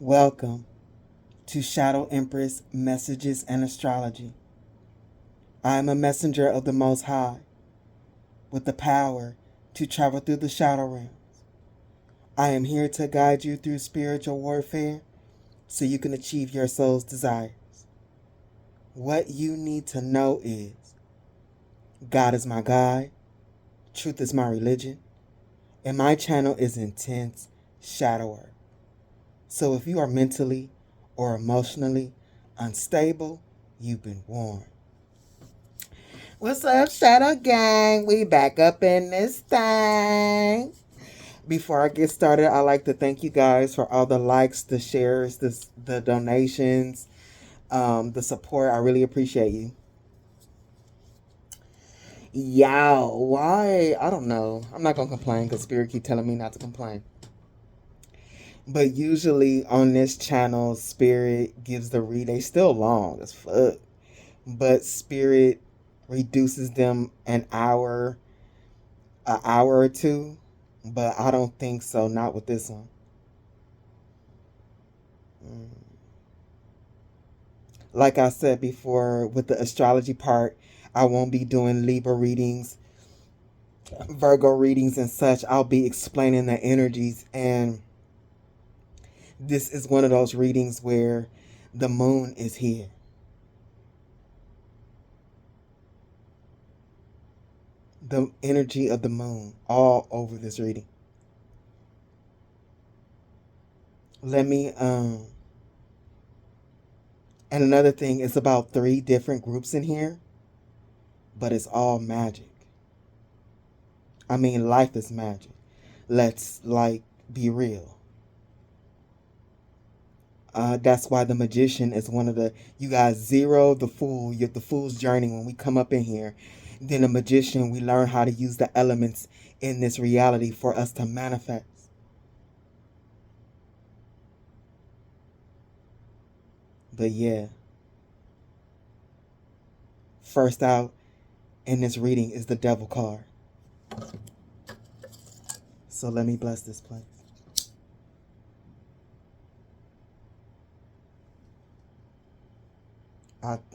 Welcome to Shadow Empress Messages and Astrology. I am a messenger of the Most High with the power to travel through the shadow realms. I am here to guide you through spiritual warfare so you can achieve your soul's desires. What you need to know is God is my guide, truth is my religion, and my channel is intense shadow work. So if you are mentally or emotionally unstable, you've been warned. What's up, Shadow Gang? We back up in this thing. Before I get started, I'd like to thank you guys for all the likes, the shares, the donations, the support. I really appreciate you. Yow, why? I don't know. I'm not going to complain because Spirit keep telling me not to complain. But usually on this channel, Spirit gives the read. They still long as fuck. But Spirit reduces them an hour or two. But I don't think so. Not with this one. Like I said before, with the astrology part, I won't be doing Libra readings, Virgo readings and such. I'll be explaining the energies, and this is one of those readings where the moon is here. The energy of the moon all over this reading. And another thing, it's about 3 different groups in here, but it's all magic. I mean, life is magic. Let's, be real. That's why the magician is one of the, you guys zero the fool, you're the fool's journey when we come up in here. Then the magician, we learn how to use the elements in this reality for us to manifest. But yeah, first out in this reading is the devil card. So let me bless this place.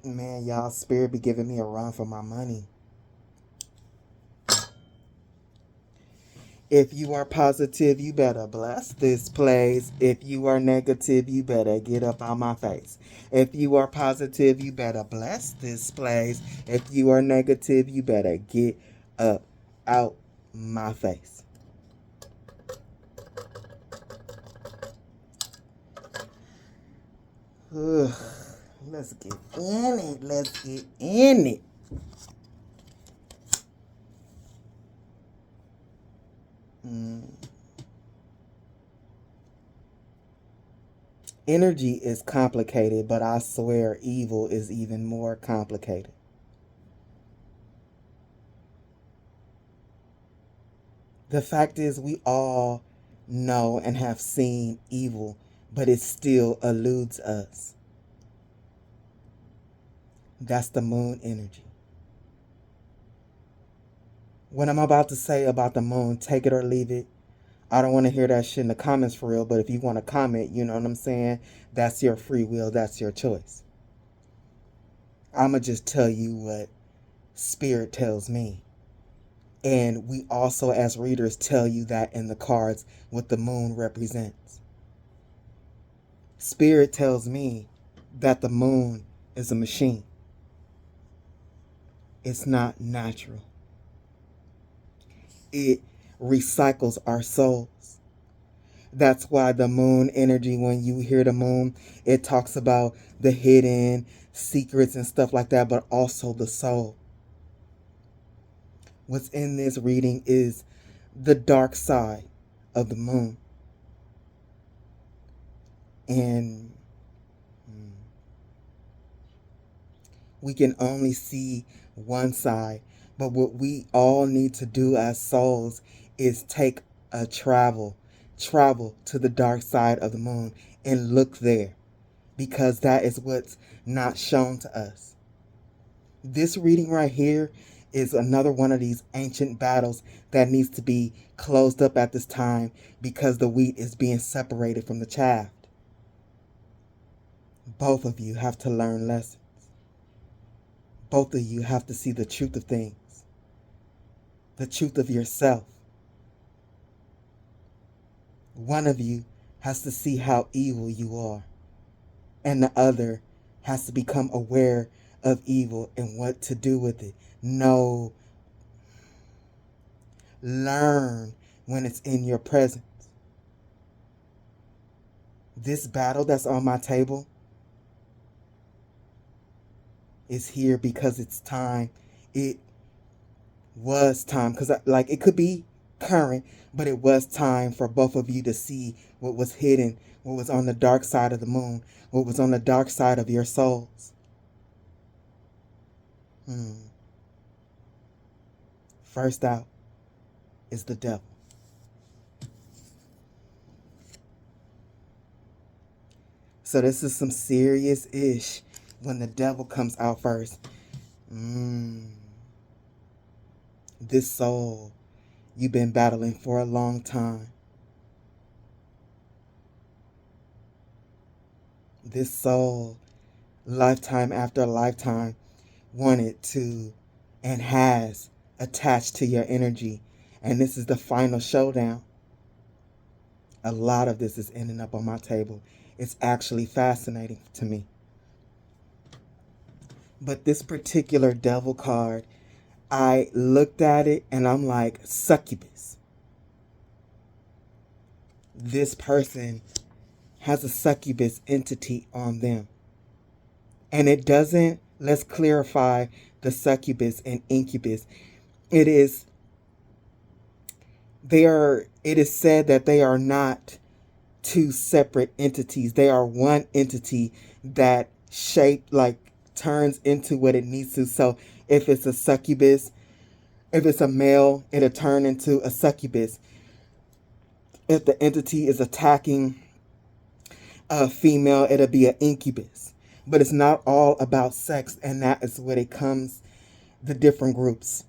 Man, y'all, Spirit be giving me a run for my money. If you are positive, you better bless this place. If you are negative, you better get up out my face. If you are positive, you better bless this place. If you are negative, you better get up out my face. Ugh. Let's get in it. Let's get in it. Energy is complicated, but I swear evil is even more complicated. The fact is, we all know and have seen evil, but it still eludes us. That's the moon energy. What I'm about to say about the moon, take it or leave it. I don't want to hear that shit in the comments for real, but if you want to comment, you know what I'm saying? That's your free will. That's your choice. I'm going to just tell you what Spirit tells me. And we also, as readers, tell you that in the cards what the moon represents. Spirit tells me that the moon is a machine. It's not natural. It recycles our souls. That's why the moon energy, when you hear the moon, it talks about the hidden secrets and stuff like that, but also the soul. What's in this reading is the dark side of the moon. And we can only see one side. But what we all need to do as souls is take a travel to the dark side of the moon and look there, because that is what's not shown to us. This reading right here is another one of these ancient battles that needs to be closed up at this time, because the wheat is being separated from the chaff. Both of you have to learn lessons. Both of you have to see the truth of things, the truth of yourself. One of you has to see how evil you are, and the other has to become aware of evil and what to do with it. Learn when it's in your presence. This battle that's on my table is here because it's time. It was time, because it could be current, but it was time for both of you to see what was hidden, what was on the dark side of the moon, what was on the dark side of your souls. First out is the devil. So this is some serious ish when the devil comes out first. This soul you've been battling for a long time. This soul, lifetime after lifetime, wanted to and has attached to your energy. And this is the final showdown. A lot of this is ending up on my table. It's actually fascinating to me. But this particular devil card, I looked at it and I'm like, succubus. This person has a succubus entity on them. And it doesn't, let's clarify the succubus and incubus. It is said that they are not two separate entities. They are one entity that turns into what it needs to. So if it's a succubus, if it's a male, it'll turn into a succubus. If the entity is attacking a female, it'll be an incubus. But it's not all about sex, and that is what it comes, the different groups.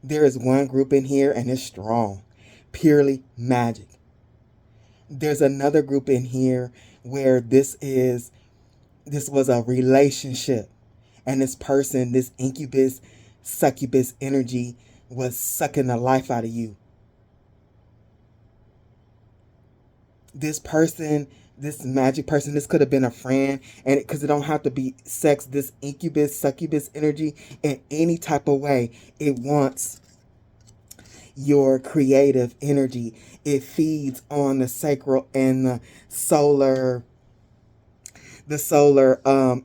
There is one group in here, and it's strong, purely magic. There's another group in here where this was a relationship, and this person, this incubus, succubus energy was sucking the life out of you. This person, this magic person, this could have been a friend, and because it don't have to be sex, this incubus, succubus energy, in any type of way, it wants your creative energy. It feeds on the sacral and the solar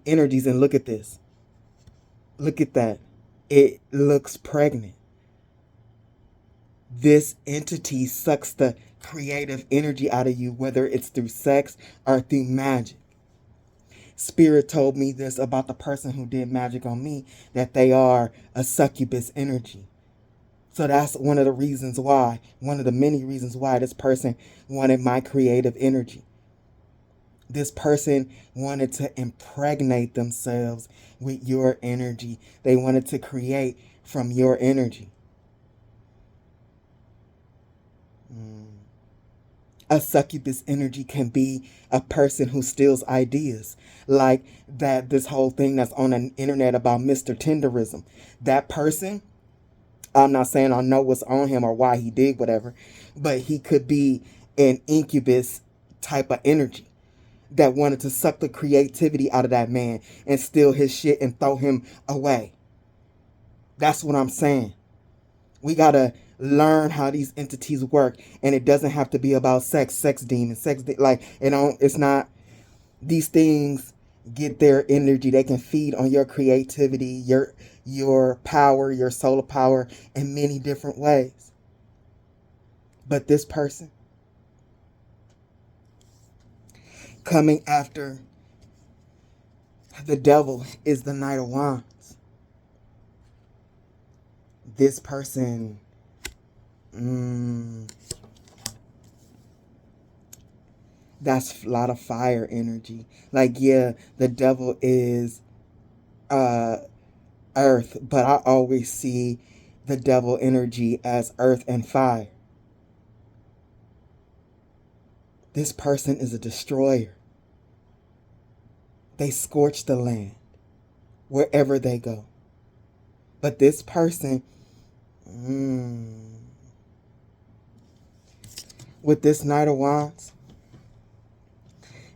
energies. And look at this. Look at that. It looks pregnant. This entity sucks the creative energy out of you, whether it's through sex or through magic. Spirit told me this about the person who did magic on me, that they are a succubus energy. So that's one of the reasons why, one of the many reasons why this person wanted my creative energy. This person wanted to impregnate themselves with your energy. They wanted to create from your energy. A succubus energy can be a person who steals ideas, like that this whole thing that's on the internet about Mr. Tenderism. That person, I'm not saying I know what's on him or why he did whatever, but he could be an incubus type of energy that wanted to suck the creativity out of that man and steal his shit and throw him away. That's what I'm saying. We gotta learn how these entities work, and it doesn't have to be about sex demons, it's not. These things get their energy. They can feed on your creativity, your power, your solar power in many different ways. But this person coming after the devil is the Knight of Wands. This person, that's a lot of fire energy. The devil is earth, but I always see the devil energy as earth and fire. This person is a destroyer. They scorch the land wherever they go. But this person, with this Knight of Wands,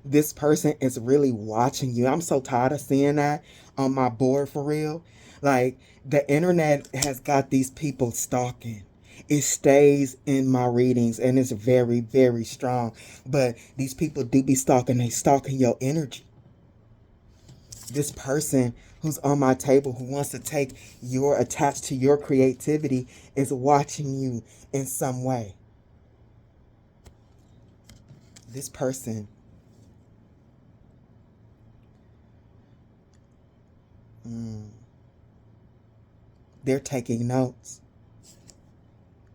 this person is really watching you. I'm so tired of seeing that on my board, for real. Like, the internet has got these people stalking. It stays in my readings and it's very, very strong. But these people do be stalking. They stalking your energy. This person who's on my table, who wants to take your, attached to your creativity, is watching you in some way. This person, they're taking notes.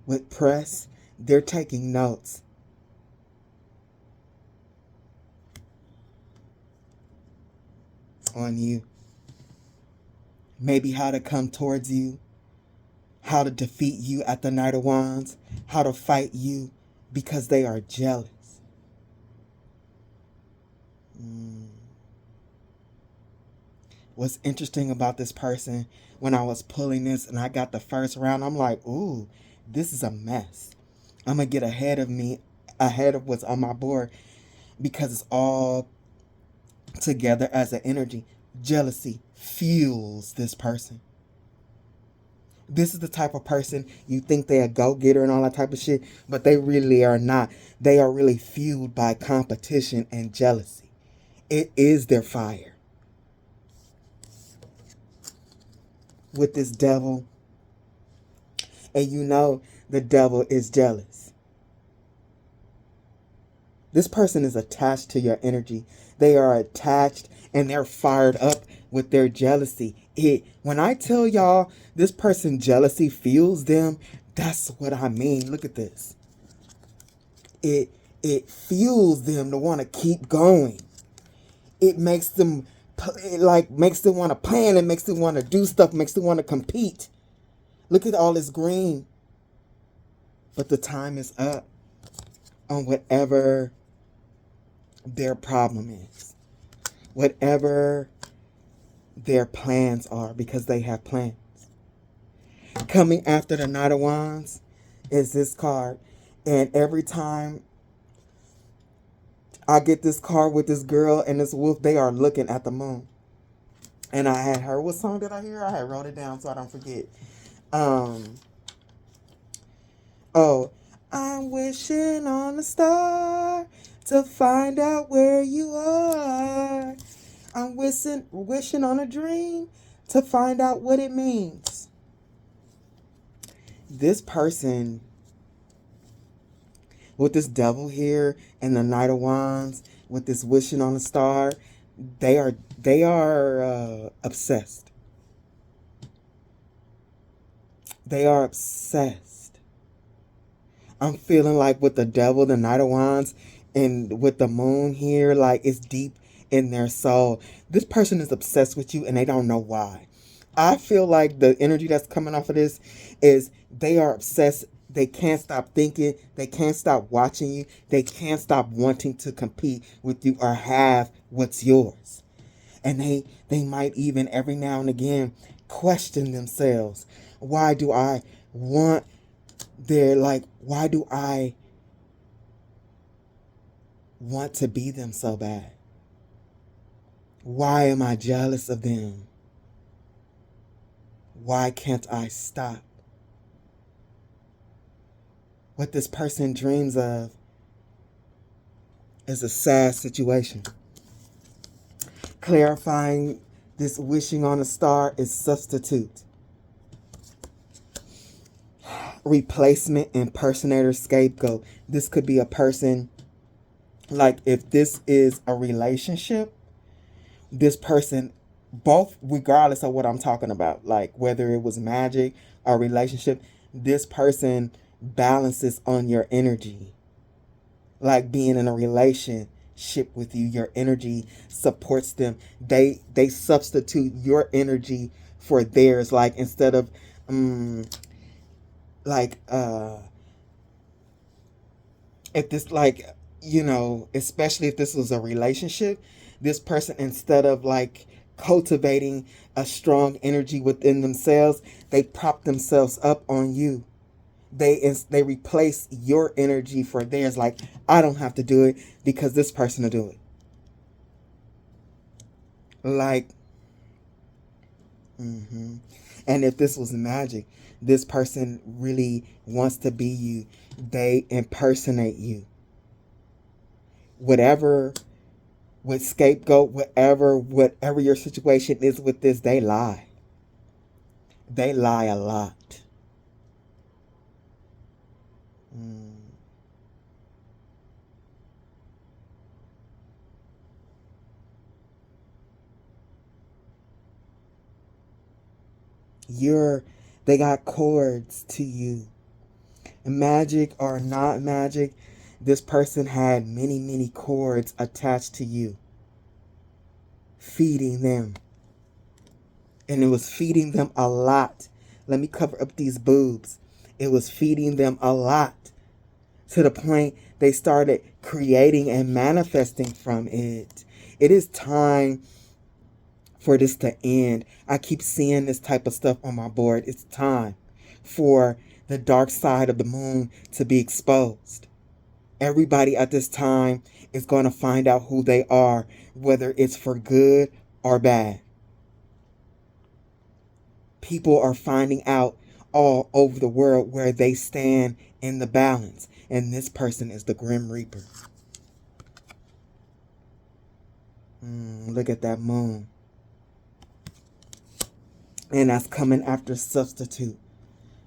With press, they're taking notes. On you. Maybe how to come towards you, how to defeat you at the Knight of Wands, how to fight you, because they are jealous. What's interesting about this person, when I was pulling this and I got the first round, I'm like, ooh, this is a mess. I'm going to get ahead of what's on my board, because it's all together as an energy. Jealousy fuels this person. This is the type of person you think they're a go-getter and all that type of shit, but they really are not. They are really fueled by competition and jealousy. It is their fire. With this devil, and you know the devil is jealous. This person is attached to your energy. They are attached and they're fired up with their jealousy. When I tell y'all this person jealousy fuels them, that's what I mean. Look at this. It fuels them to want to keep going. It makes them makes them want to plan, it makes them want to do stuff, makes them want to compete. Look at all this green. But the time is up on whatever their problem is. Whatever their plans are, because they have plans. Coming after the Knight of Wands is this card. And every time I get this card with this girl and this wolf, they are looking at the moon. And I had heard, what song did I hear? I had wrote it down so I don't forget. I'm wishing on a star to find out where you are. I'm wishing on a dream to find out what it means. This person with this devil here and the Knight of Wands, with this wishing on a star, they are obsessed. They are obsessed. I'm feeling like with the devil, the Knight of Wands, and with the moon here, like it's deep in their soul. This person is obsessed with you and they don't know why. I feel like the energy that's coming off of this is they are obsessed. They can't stop thinking. They can't stop watching you. They can't stop wanting to compete with you or have what's yours. And they might even every now and again question themselves. Why do I want why do I want to be them so bad? Why am I jealous of them? Why can't I stop? What this person dreams of is a sad situation. Clarifying this wishing on a star is substitute. Replacement, impersonator, scapegoat. This could be a person, like if this is a relationship, this person, both, regardless of what I'm talking about, like whether it was magic or relationship, this person balances on your energy. Like being in a relationship with you, your energy supports them. They substitute your energy for theirs. Like instead of if this, like you know, especially if this was a relationship, this person, instead of like cultivating a strong energy within themselves, they prop themselves up on you. They replace your energy for theirs. Like, I don't have to do it because this person will do it. Like, and if this was magic, this person really wants to be you. They impersonate you. Whatever, with scapegoat, whatever your situation is with this, they lie. They lie a lot. They got cords to you. Magic or not magic, this person had many cords attached to you, feeding them. And it was feeding them a lot. Let me cover up these boobs. It was feeding them a lot, to the point they started creating and manifesting from it. It is time for this to end. I keep seeing this type of stuff on my board. It's time for the dark side of the moon to be exposed. Everybody at this time is going to find out who they are, whether it's for good or bad. People are finding out all over the world where they stand in the balance. And this person is the Grim Reaper. Look at that moon. And that's coming after substitute.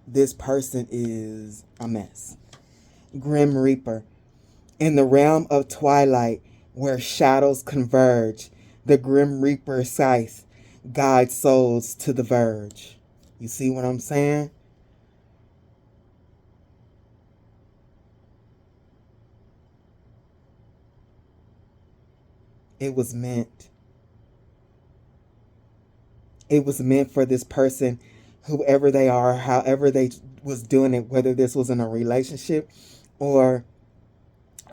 This person is a mess. Grim Reaper. In the realm of twilight, where shadows converge, the Grim Reaper scythe guides souls to the verge. You see what I'm saying? It was meant. It was meant for this person, whoever they are, however they was doing it, whether this was in a relationship or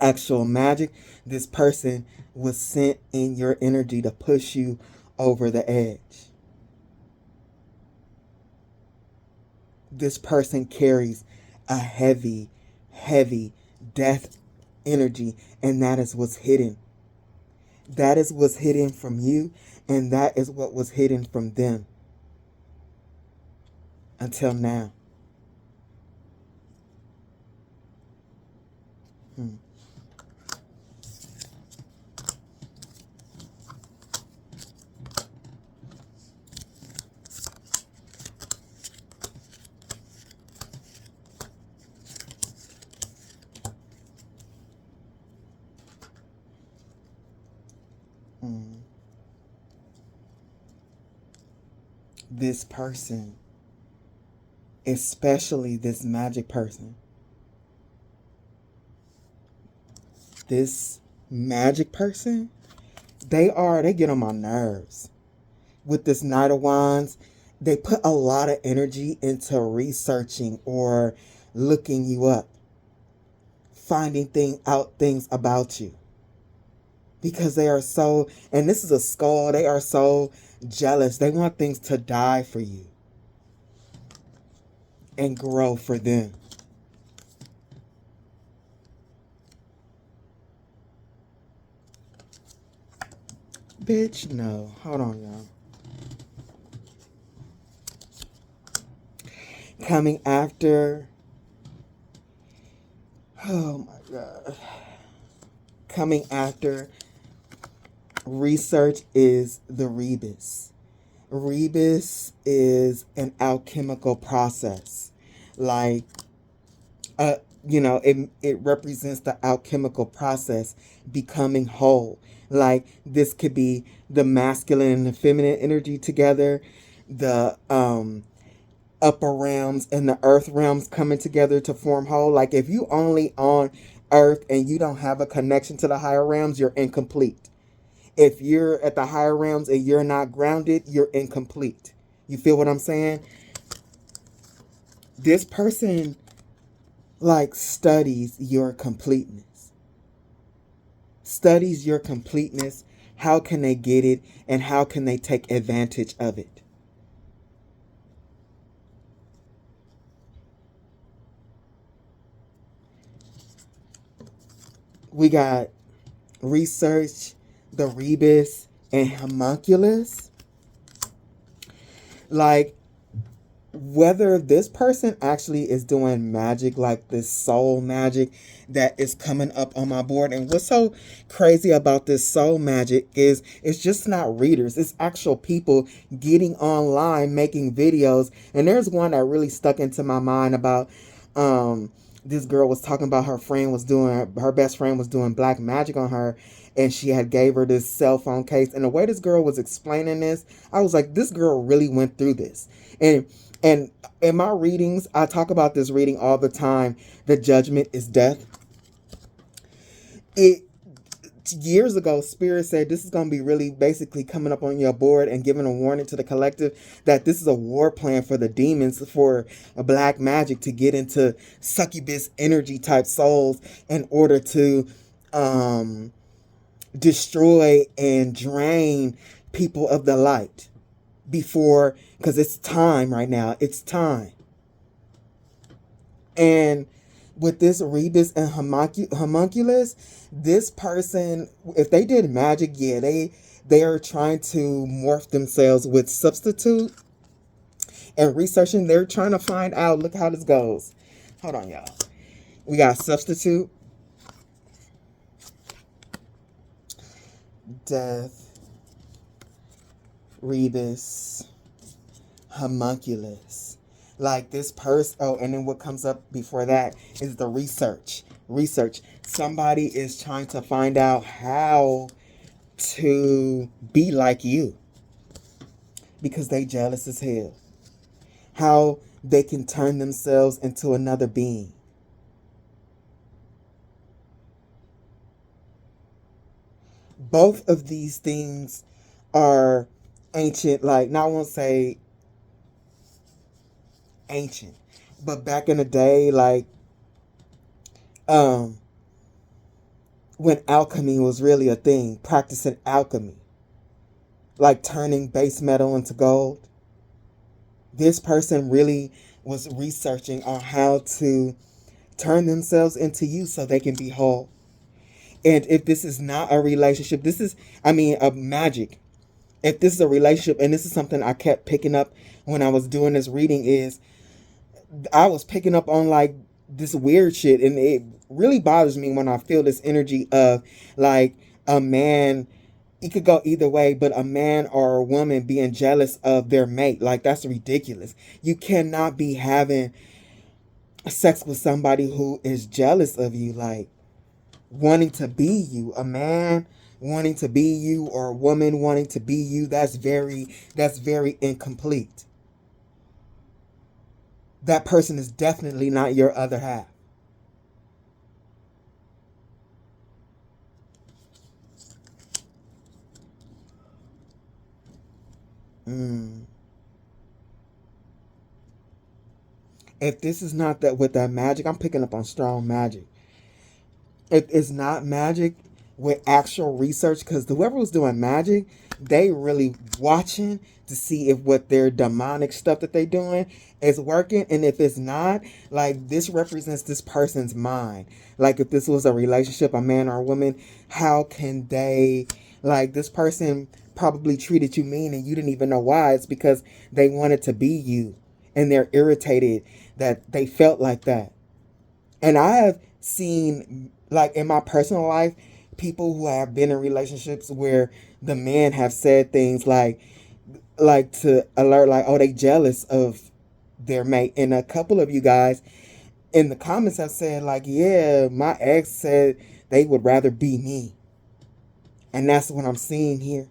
actual magic. This person was sent in your energy to push you over the edge. This person carries a heavy death energy, and that is what's hidden. That is what's hidden from you, and that is what was hidden from them until now. This person, especially this magic person, this magic person, they get on my nerves. With this Knight of Wands, they put a lot of energy into researching or looking you up, finding things about you. Because they are so, and this is a skull, they are so jealous. They want things to die for you and grow for them. Bitch, no. Hold on, y'all. Coming after, oh my God. Coming after research is the rebus. Rebus is an alchemical process. Like, it represents the alchemical process becoming whole. Like, this could be the masculine and the feminine energy together, the upper realms and the earth realms coming together to form whole. Like, if you only on earth and you don't have a connection to the higher realms, you're incomplete. If you're at the higher realms and you're not grounded, you're incomplete. You feel what I'm saying? This person, like, studies your completeness. studies your completeness. How can they get it, and how can they take advantage of it? We got research, the rebus, and homunculus. Like, whether this person actually is doing magic, like this soul magic that is coming up on my board. And what's so crazy about this soul magic is it's just not readers. It's actual people getting online, making videos. And there's one that really stuck into my mind about this girl was talking about her best friend was doing black magic on her, and she had gave her this cell phone case. And the way this girl was explaining this, I was like, this girl really went through this. And in my readings, I talk about this reading all the time. The judgment is death. Years ago, Spirit said this is going to be really basically coming up on your board and giving a warning to the collective that this is a war plan for the demons, for a black magic to get into succubus energy type souls in order to destroy and drain people of the light before, because it's time right now. It's time. And with this rebus and homunculus, this person, if they did magic, yeah, they are trying to morph themselves with substitute and researching. They're trying to find out. Look how this goes. Hold on, y'all. We got substitute, death, rebus, homunculus. Like this person. Oh, and then what comes up before that is the research. Somebody is trying to find out how to be like you because they jealous as hell. How they can turn themselves into another being. Both of these things are ancient, like, now I won't say ancient, but back in the day, like, when alchemy was really a thing, practicing alchemy, like turning base metal into gold. This person really was researching on how to turn themselves into you so they can be whole. And if this is not a relationship, a magic. If this is a relationship, and this is something I kept picking up when I was doing this reading, is I was picking up on like this weird shit, and it really bothers me when I feel this energy of like a man. It could go either way, but a man or a woman being jealous of their mate, like, that's ridiculous. You cannot be having sex with somebody who is jealous of you, like wanting to be you. A man wanting to be you, or a woman wanting to be you, that's very incomplete. That person is definitely not your other half. If this is not that with that magic, I'm picking up on strong magic. If it's not magic with actual research, because whoever was doing magic, they really watching to see if what their demonic stuff that they doing is working. And if it's not, like, this represents this person's mind. Like, if this was a relationship, a man or a woman, how can they, like, this person probably treated you mean and you didn't even know why. It's because they wanted to be you, and they're irritated that they felt like that. And I have seen, like, in my personal life, people who have been in relationships where the men have said things like to alert, like, oh, they jealous of their mate. And a couple of you guys in the comments have said, like, yeah, my ex said they would rather be me. And that's what I'm seeing here.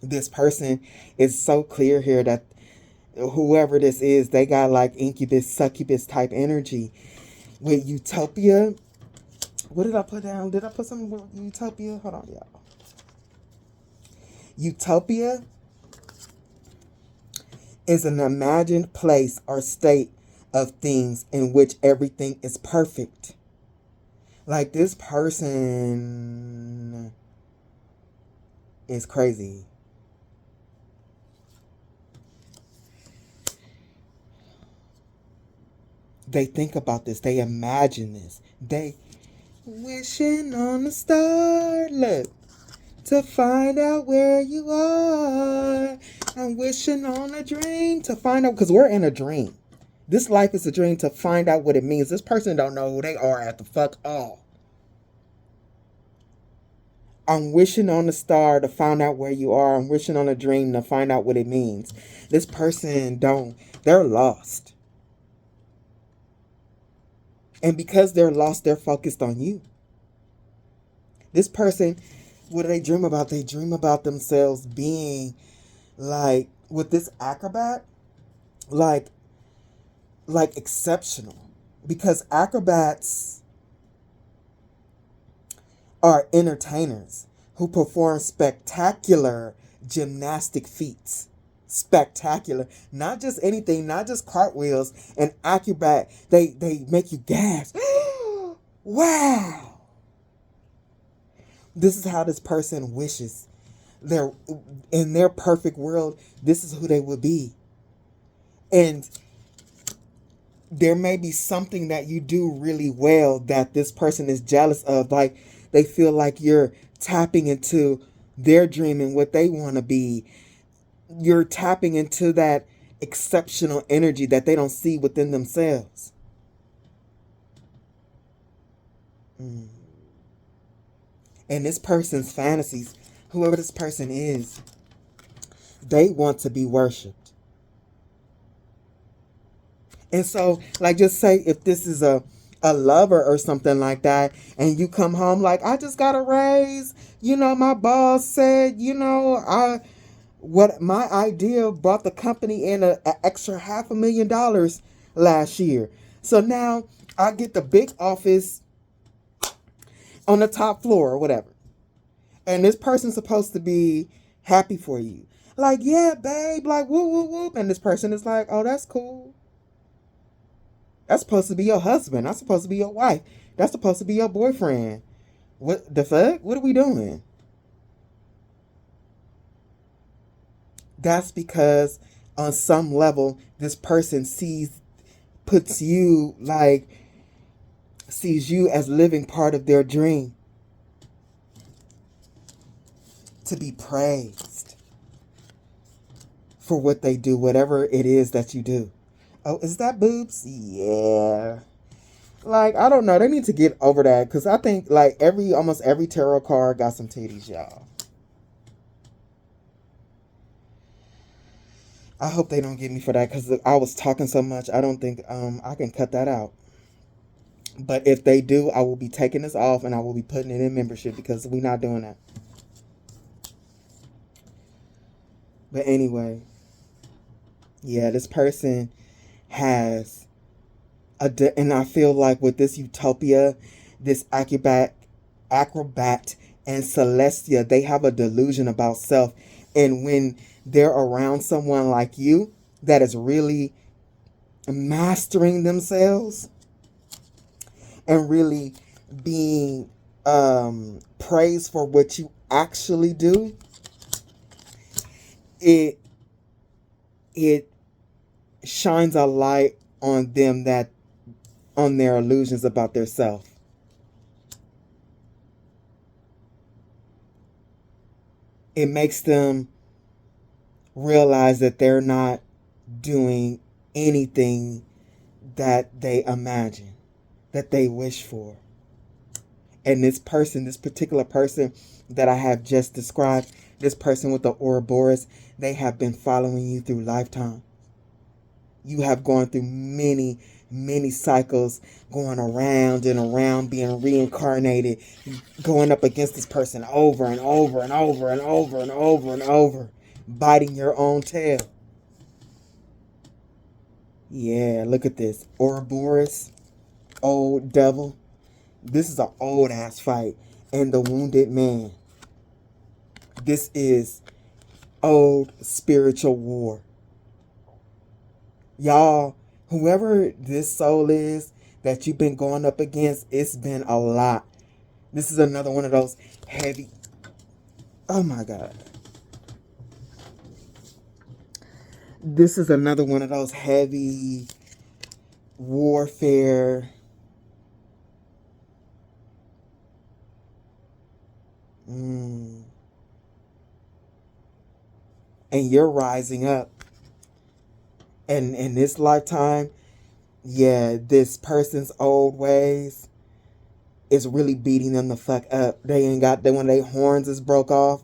This person is so clear here that whoever this is, they got like incubus, succubus type energy. With utopia, what did I put down? Did I put something with utopia? Hold on, y'all. Utopia is an imagined place or state of things in which everything is perfect. Like, this person is crazy. They think about this. They imagine this. They wishing on a star, look, to find out where you are. I'm wishing on a dream to find out, because we're in a dream. This life is a dream, to find out what it means. This person don't know who they are at the fuck all. I'm wishing on a star to find out where you are. I'm wishing on a dream to find out what it means. This person they're lost. And because they're lost, they're focused on you. This person, what do they dream about? They dream about themselves being like, with this acrobat, like exceptional. Because acrobats are entertainers who perform spectacular gymnastic feats. Spectacular. Not just anything, not just cartwheels. An acrobat, they make you gasp. Wow. This is how this person wishes. They're in their perfect world, this is who they would be. And there may be something that you do really well that this person is jealous of. Like, they feel like you're tapping into their dream and what they want to be. You're tapping into that exceptional energy that they don't see within themselves. And this person's fantasies, whoever this person is, they want to be worshipped. And so, like, just say if this is a lover or something like that, and you come home like, I just got a raise, my boss said, what my idea brought the company in an extra $500,000 last year. So now I get the big office on the top floor or whatever. And this person's supposed to be happy for you. Like, yeah, babe, like, whoop, whoop, whoop. And this person is like, oh, that's cool. That's supposed to be your husband. That's supposed to be your wife. That's supposed to be your boyfriend. What the fuck? What are we doing? That's because on some level, this person sees you as living part of their dream. To be praised for what they do, whatever it is that you do. Oh, is that boobs? Yeah. Like, I don't know. They need to get over that, because I think like almost every tarot card got some titties, y'all. I hope they don't get me for that, because I was talking so much. I don't think I can cut that out. But if they do, I will be taking this off and I will be putting it in membership, because we're not doing that. But anyway, yeah, this person has and I feel like with this utopia, this acrobat and Celestia, they have a delusion about self. And when they're around someone like you that is really mastering themselves and really being praised for what you actually do, it shines a light on them, on their illusions about their self. It makes them realize that they're not doing anything that they imagine, that they wish for. And this particular person that I have just described, this person with the ouroboros, they have been following you through lifetime. You have gone through many, many cycles, going around and around, being reincarnated, going up against this person over and over and over and over and over and over, biting your own tail. Yeah, look at this. Ouroboros, old devil. This is an old ass fight. And the wounded man. This is old spiritual war. Y'all, whoever this soul is that you've been going up against, it's been a lot. This is another one of those heavy, oh my God. This is another one of those heavy warfare. And you're rising up. And in this lifetime, yeah, this person's old ways is really beating them the fuck up. They ain't got, when their horns is broke off,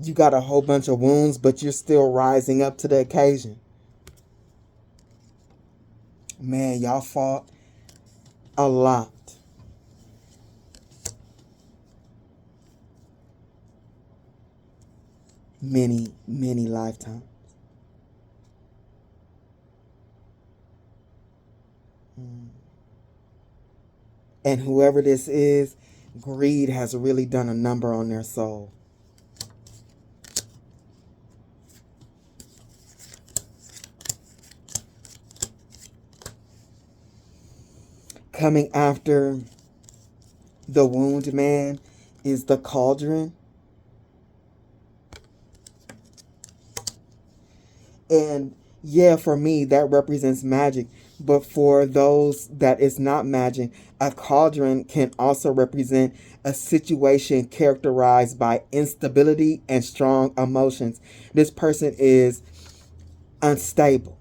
you got a whole bunch of wounds, but you're still rising up to the occasion. Man, y'all fought a lot. Many, many lifetimes. And whoever this is, greed has really done a number on their soul. Coming after the wound man is the cauldron. And yeah, for me, that represents magic. But for those that is not magic, a cauldron can also represent a situation characterized by instability and strong emotions. This person is unstable.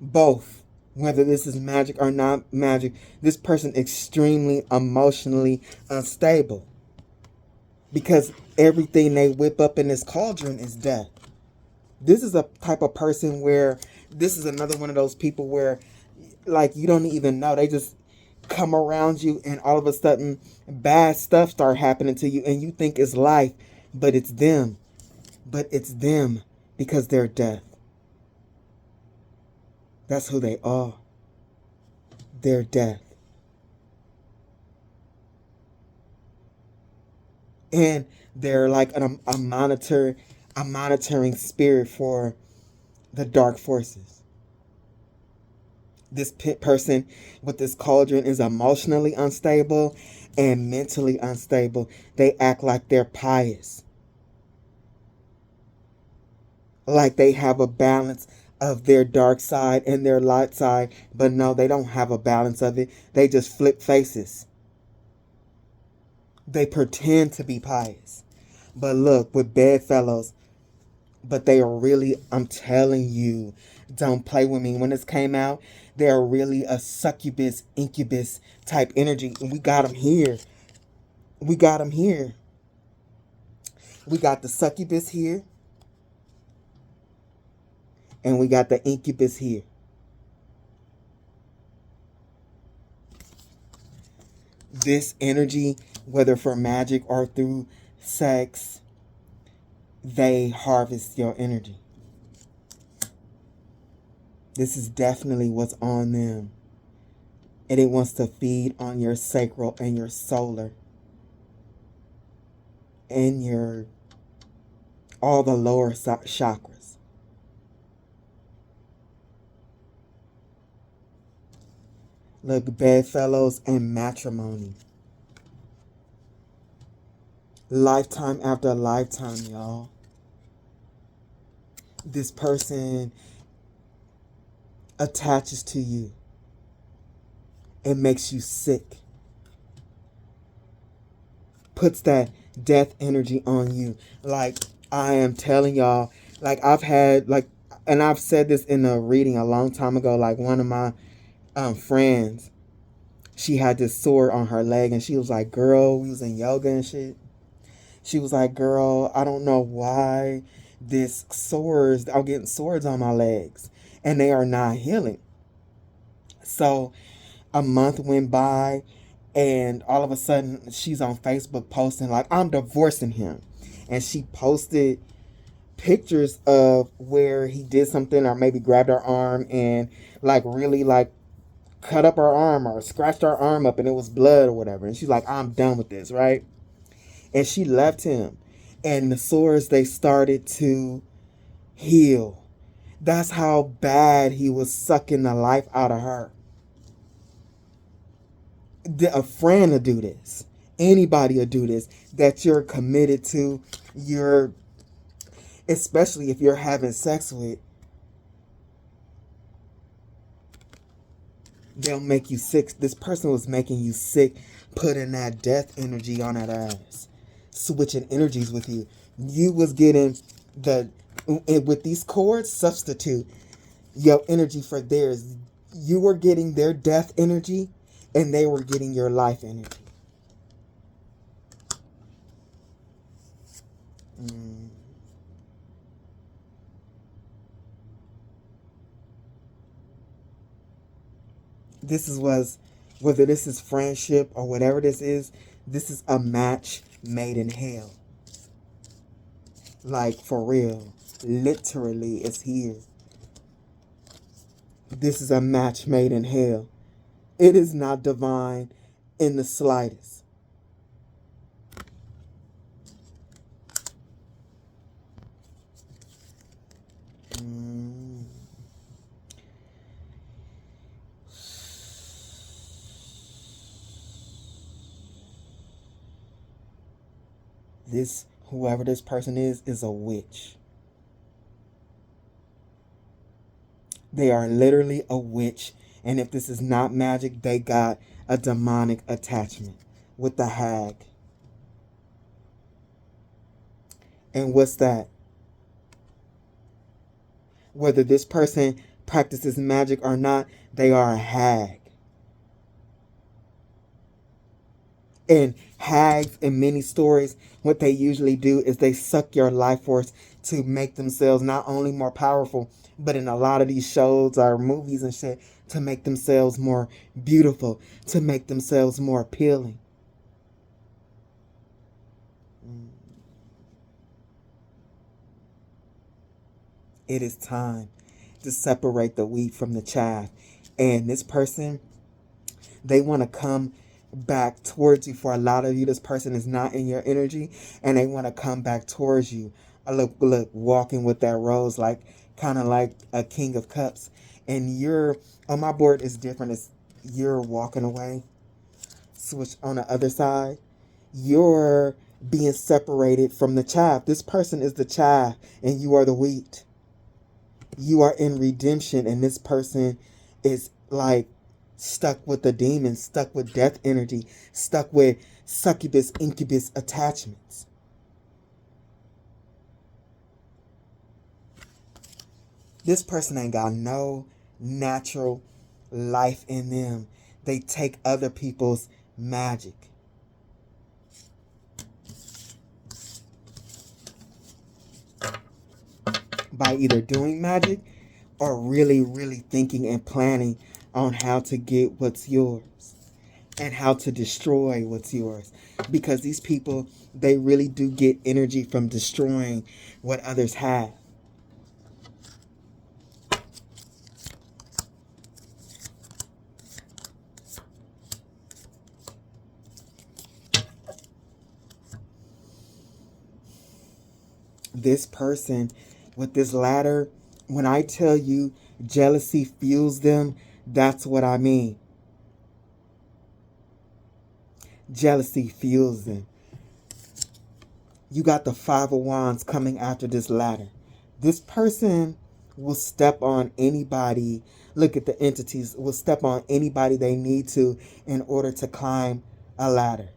Both, whether this is magic or not magic, this person extremely emotionally unstable. Because everything they whip up in this cauldron is death. This is a type of person where, this is another one of those people where, like, you don't even know. They just come around you and all of a sudden bad stuff start happening to you and you think it's life, but it's them. But it's them because they're death. That's who they are. They're death. And they're like a monitoring spirit for the dark forces. This person with this cauldron is emotionally unstable and mentally unstable. They act like they're pious. Like they have a balance of their dark side and their light side. But no, they don't have a balance of it. They just flip faces. They pretend to be pious. But look, with bedfellows, but they are really, I'm telling you, don't play with me. When this came out, they're really a succubus, incubus type energy. And we got them here. We got them here. We got the succubus here. And we got the incubus here. This energy, whether for magic or through sex, they harvest your energy. This is definitely what's on them. And it wants to feed on your sacral and your solar. And your, all the lower chakras. Look, bedfellows and matrimony. Lifetime after lifetime, y'all. This person attaches to you. It makes you sick. Puts that death energy on you. Like, I am telling y'all, like, I've had, like, and I've said this in a reading a long time ago, like, one of my friends, she had this sore on her leg, and she was like, girl, we was in yoga and shit. She was like, girl, I don't know why this sores, I'm getting sores on my legs, and they are not healing. So a month went by, and all of a sudden she's on Facebook posting like, I'm divorcing him. And she posted pictures of where he did something, or maybe grabbed her arm and like really like cut up her arm or scratched her arm up and it was blood or whatever. And she's like, I'm done with this, right? And she left him. And the sores, they started to heal. That's how bad he was sucking the life out of her. a friend will do this. Anybody will do this that you're committed to. Especially if you're having sex with, they'll make you sick. This person was making you sick, putting that death energy on that ass, switching energies with you. You was getting with these cords, substitute your energy for theirs. You were getting their death energy, and they were getting your life energy. Whether this is friendship or whatever this is a match made in hell. Like, for real. Literally, it's here. This is a match made in hell. It is not divine in the slightest. Whoever this person is a witch. They are literally a witch. And if this is not magic, they got a demonic attachment with the hag. And what's that? Whether this person practices magic or not, they are a hag. And hags, in many stories, what they usually do is they suck your life force to make themselves not only more powerful, but in a lot of these shows or movies and shit, to make themselves more beautiful, to make themselves more appealing. It is time to separate the wheat from the chaff. And this person, they want to come back towards you. For a lot of you, this person is not in your energy, and they want to come back towards you. Look, walking with that rose, like kind of like a King of Cups. And you're, on my board is different. It's you're walking away. Switch on the other side. You're being separated from the chaff. This person is the chaff, and you are the wheat. You are in redemption, and this person is like stuck with the demons, stuck with death energy, stuck with succubus, incubus attachments. This person ain't got no natural life in them. They take other people's magic. By either doing magic or really, really thinking and planning on how to get what's yours and how to destroy what's yours. Because these people, they really do get energy from destroying what others have. This person with this ladder, when I tell you jealousy fuels them, that's what I mean. Jealousy fuels them. You got the Five of Wands coming after this ladder. This person will step on anybody. Look at the entities. Will step on anybody they need to in order to climb a ladder.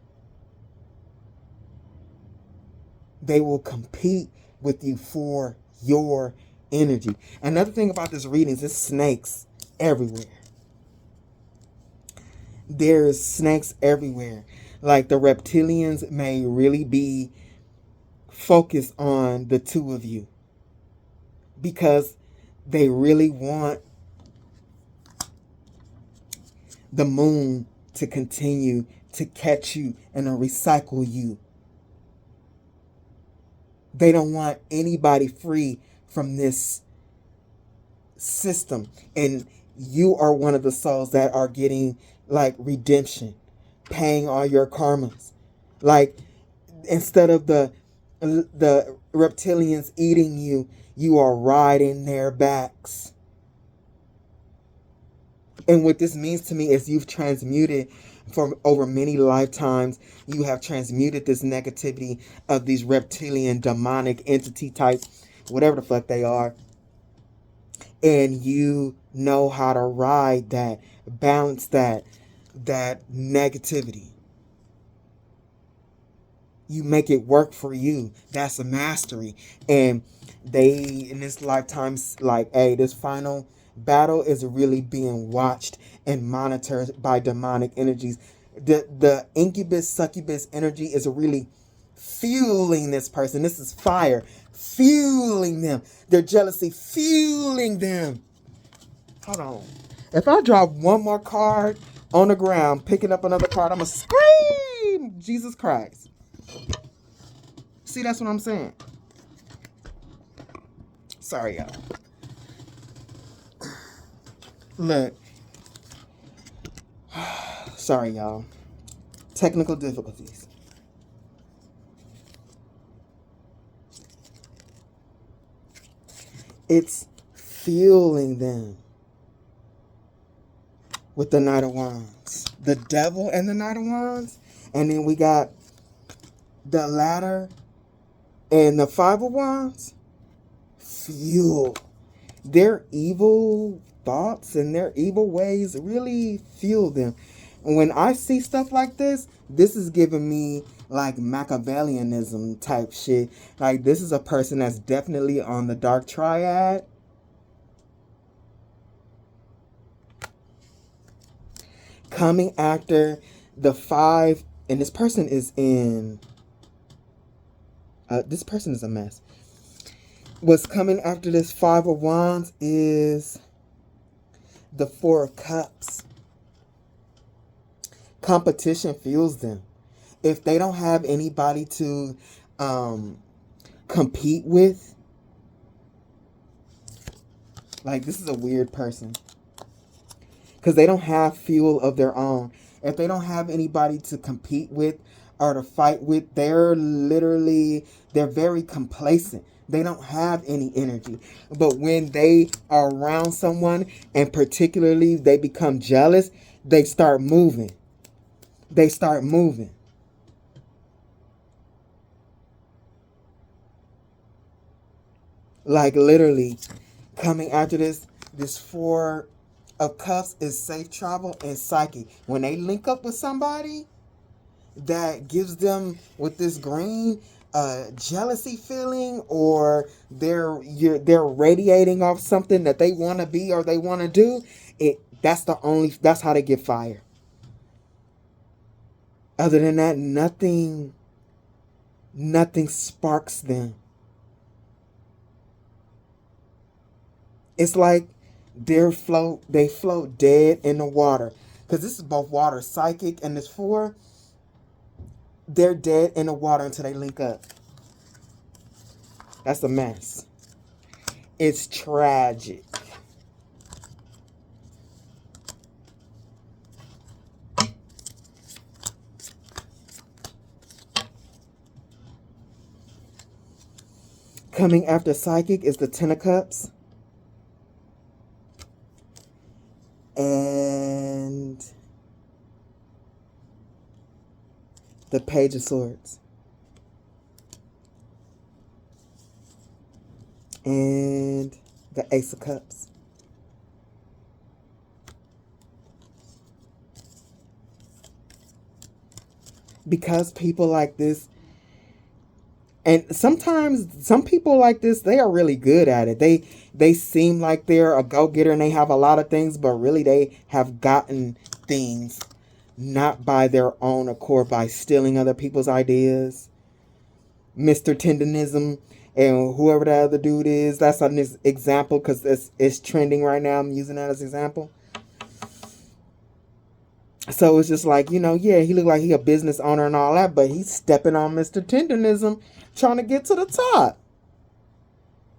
They will compete with you for your energy. Another thing about this reading is there's snakes everywhere. There's snakes everywhere. Like, the reptilians may really be focused on the two of you because they really want the moon to continue to catch you and to recycle you. They don't want anybody free from this system. And you are one of the souls that are getting like redemption, paying all your karmas. Like, instead of the reptilians eating you, you are riding their backs. And what this means to me is you've transmuted for over many lifetimes, you have transmuted this negativity of these reptilian demonic entity types, whatever the fuck they are. And you know how to ride that, balance that negativity. You make it work for you. That's a mastery. And they, in this lifetime, like, hey, this final battle is really being watched and monitored by demonic energies. The incubus, succubus energy is really fueling this person. This is fire. Fueling them. Their jealousy fueling them. Hold on. If I drop one more card on the ground, picking up another card, I'm going to scream, Jesus Christ. See, that's what I'm saying. Sorry, y'all. Look. Sorry, y'all. Technical difficulties. It's fueling them with the Knight of Wands. The Devil and the Knight of Wands. And then we got the Ladder and the Five of Wands. Fuel. Their evil thoughts and their evil ways really fuel them. And when I see stuff like this is giving me like Machiavellianism type shit. Like, this is a person that's definitely on the dark triad. Coming after the five, and this person is in, this person is a mess. What's coming after this Five of Wands is the Four of Cups. Competition fuels them. If they don't have anybody to compete with, like, this is a weird person. Because they don't have fuel of their own. If they don't have anybody to compete with or to fight with, they're very complacent. They don't have any energy. But when they are around someone, and particularly they become jealous, they start moving. They start moving. Like, literally, coming after this Four of Cups is safe travel and psychic. When they link up with somebody that gives them with this green jealousy feeling, or they're radiating off something that they want to be or they want to do, that's how they get fire. Other than that, nothing sparks them. It's like they float dead in the water. Because this is both water, psychic, and this Four. They're dead in the water until they link up. That's a mess. It's tragic. Coming after psychic is the Ten of Cups. And the Page of Swords. And the Ace of Cups. Because people like this, and sometimes some people like this, they are really good at it. They seem like they're a go-getter and they have a lot of things, but really they have gotten things not by their own accord, by stealing other people's ideas. Mr. Tendenism and whoever the other dude is, that's an example because it's trending right now. I'm using that as an example. So it's just like, yeah, he looked like he a business owner and all that, but he's stepping on Mr. Tendenism, trying to get to the top.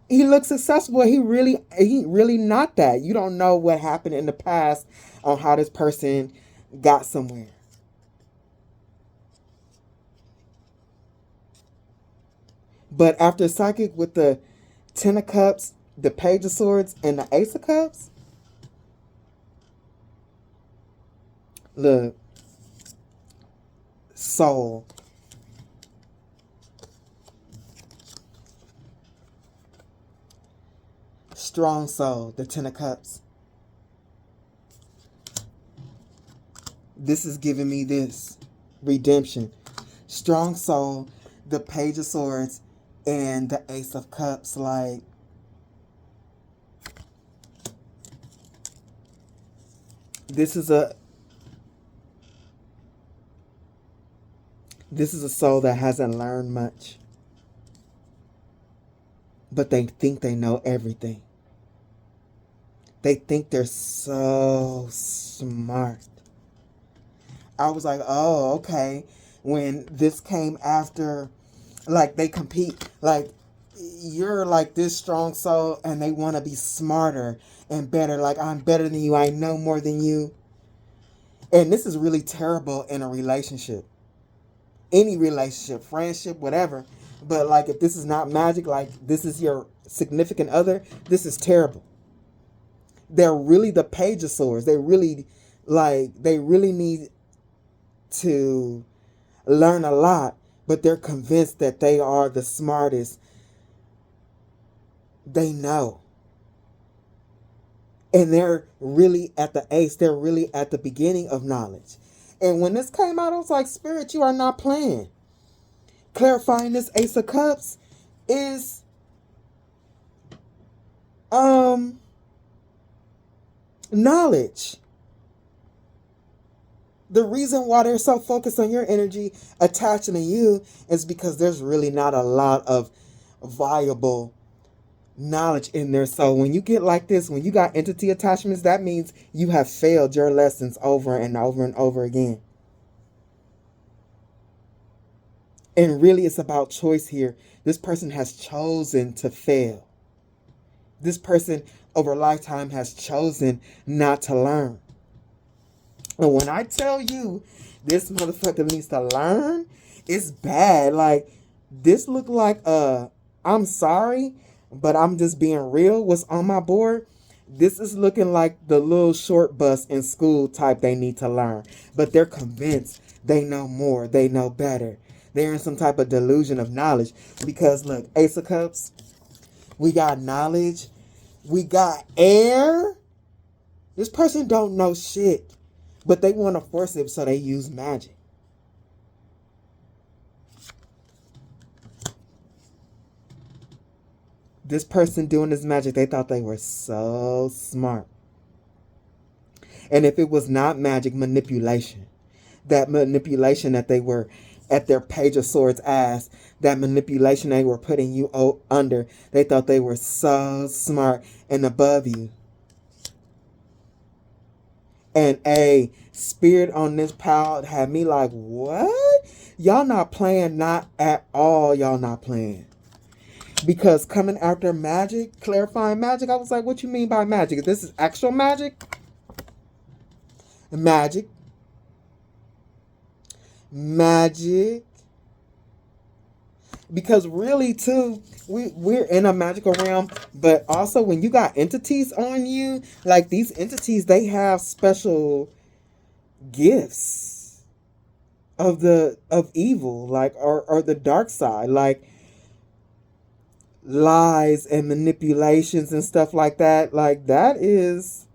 He looks successful. He really not that. You don't know what happened in the past on how this person got somewhere. But after psychic with the Ten of Cups, the Page of Swords, and the Ace of Cups, look, soul. Strong soul, the Ten of Cups. This is giving me this. Redemption. Strong soul, the Page of Swords, and the Ace of Cups. Like, this is a soul that hasn't learned much, but they think they know everything. They think they're so smart. I was like, oh, okay. When this came after, like, they compete, like, you're like this strong soul and they want to be smarter and better. Like, I'm better than you. I know more than you. And this is really terrible in a relationship. Any relationship, friendship, whatever. But, like, if this is not magic, like, this is your significant other, this is terrible. They're really the Page of Swords. They really need to learn a lot, but they're convinced that they are the smartest. They know. And they're really at the ace. They're really at the beginning of knowledge. And when this came out, I was like, Spirit, you are not playing. Clarifying this Ace of Cups is knowledge. The reason why they're so focused on your energy attaching to you is because there's really not a lot of viable knowledge in there. So when you get like this, when you got entity attachments, that means you have failed your lessons over and over and over again. And really, it's about choice here. This person has chosen to fail. This person over a lifetime has chosen not to learn. And when I tell you this motherfucker needs to learn, it's bad. Like, this look like I'm sorry, but I'm just being real. What's on my board? This is looking like the little short bus in school type they need to learn. But they're convinced they know more. They know better. They're in some type of delusion of knowledge. Because, look, Ace of Cups, we got knowledge. We got air. This person don't know shit. But they want to force it, so they use magic. This person doing this magic, they thought they were so smart. And if it was not magic, manipulation. That manipulation that they were at their Page of Swords ass, that manipulation they were putting you under, they thought they were so smart and above you. And a spirit on this pile had me like, what? Y'all not playing, not at all. Y'all not playing. Because coming after magic, clarifying magic, I was like, what you mean by magic? If this is actual magic? Magic. Because really, too, we're in a magical realm, but also when you got entities on you, like these entities, they have special gifts of evil, like or the dark side, like lies and manipulations and stuff like that. Like, that is,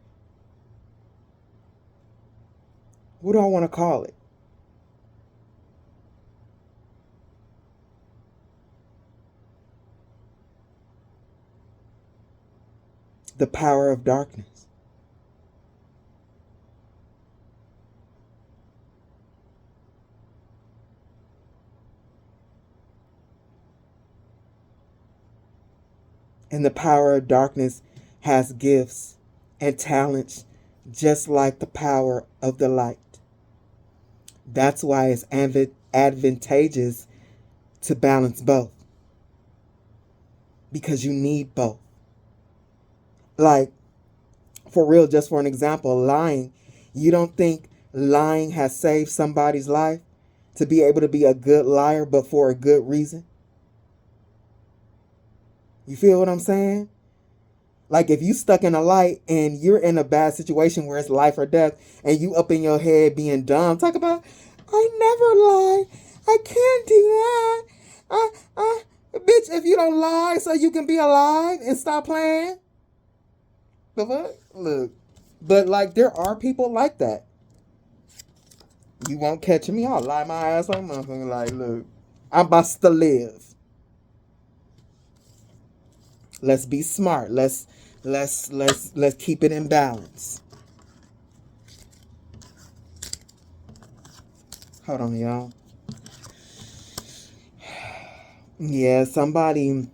what do I want to call it? The power of darkness. And the power of darkness has gifts and talents just like the power of the light. That's why it's advantageous to balance both. Because you need both. Like, for real, just for an example, lying. You don't think lying has saved somebody's life to be able to be a good liar, but for a good reason? You feel what I'm saying? Like, if you stuck in a light and you're in a bad situation where it's life or death, and you up in your head being dumb, talk about, I never lie. I can't do that. Bitch, if you don't lie so you can be alive and stop playing. The fuck? Look. But, like, there are people like that. You won't catch me. I'll lie my ass on motherfucker. Like, look. I'm about to live. Let's be smart. Let's keep it in balance. Hold on, y'all. Yeah, somebody.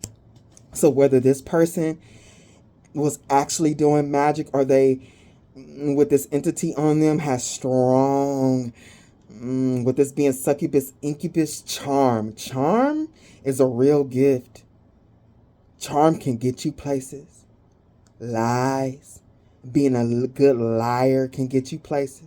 So whether this person was actually doing magic or they, with this entity on them, has strong, with this being succubus, incubus, charm. Charm is a real gift. Charm can get you places. Lies. Being a good liar can get you places.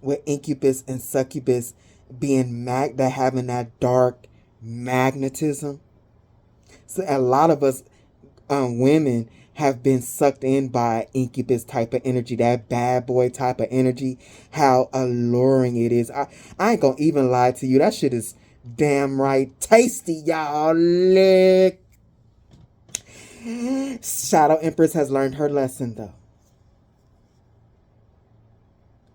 With incubus and succubus being that having that dark magnetism. So a lot of us women have been sucked in by incubus type of energy, that bad boy type of energy, how alluring it is. I ain't gonna even lie to you. That shit is damn right tasty, y'all. Lick. Shadow Empress has learned her lesson, though.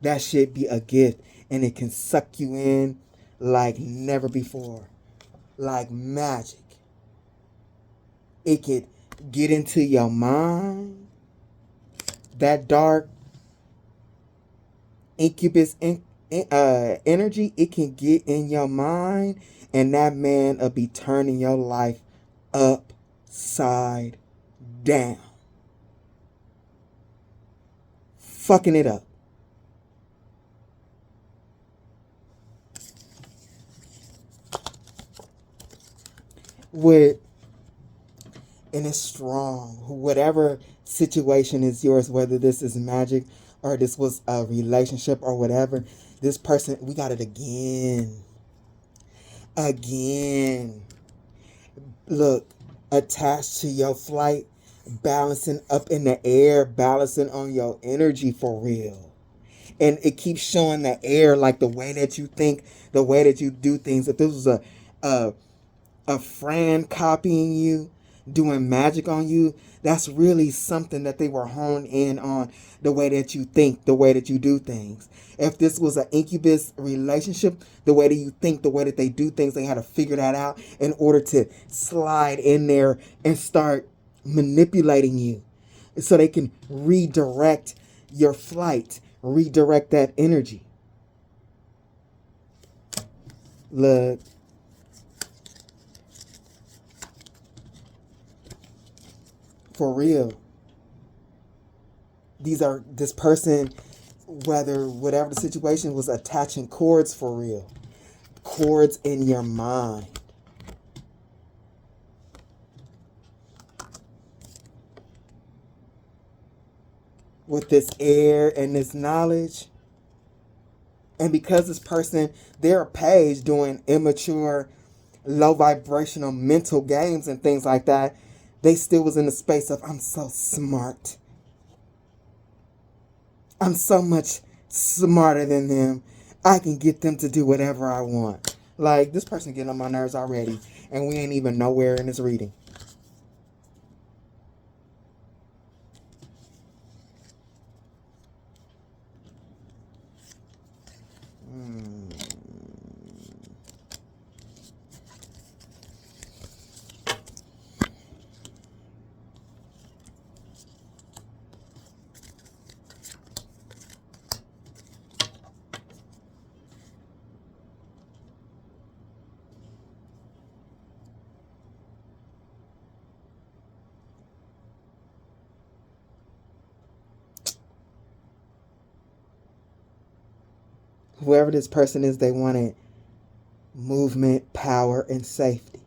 That shit be a gift, and it can suck you in like never before. Like magic. It could get into your mind. That dark incubus energy, it can get in your mind, and that man will be turning your life upside down. Fucking it up. And it's strong. Whatever situation is yours, whether this is magic or this was a relationship or whatever, this person, we got it again. Again. Look, attached to your flight, balancing up in the air, balancing on your energy for real. And it keeps showing the air, like the way that you think, the way that you do things. If this was a friend copying you, doing magic on you, that's really something that they were honed in on, the way that you think, the way that you do things. If this was an incubus relationship, the way that you think, the way that they do things, they had to figure that out in order to slide in there and start manipulating you so they can redirect your flight, redirect that energy. Look. For real. This person, whatever the situation, was attaching cords for real. Cords in your mind. With this air and this knowledge. And because this person, they're a page doing immature, low vibrational mental games and things like that, they still was in the space of, I'm so smart. I'm so much smarter than them. I can get them to do whatever I want. Like, this person getting on my nerves already, and we ain't even nowhere in this reading. Whoever this person is, they wanted movement, power, and safety.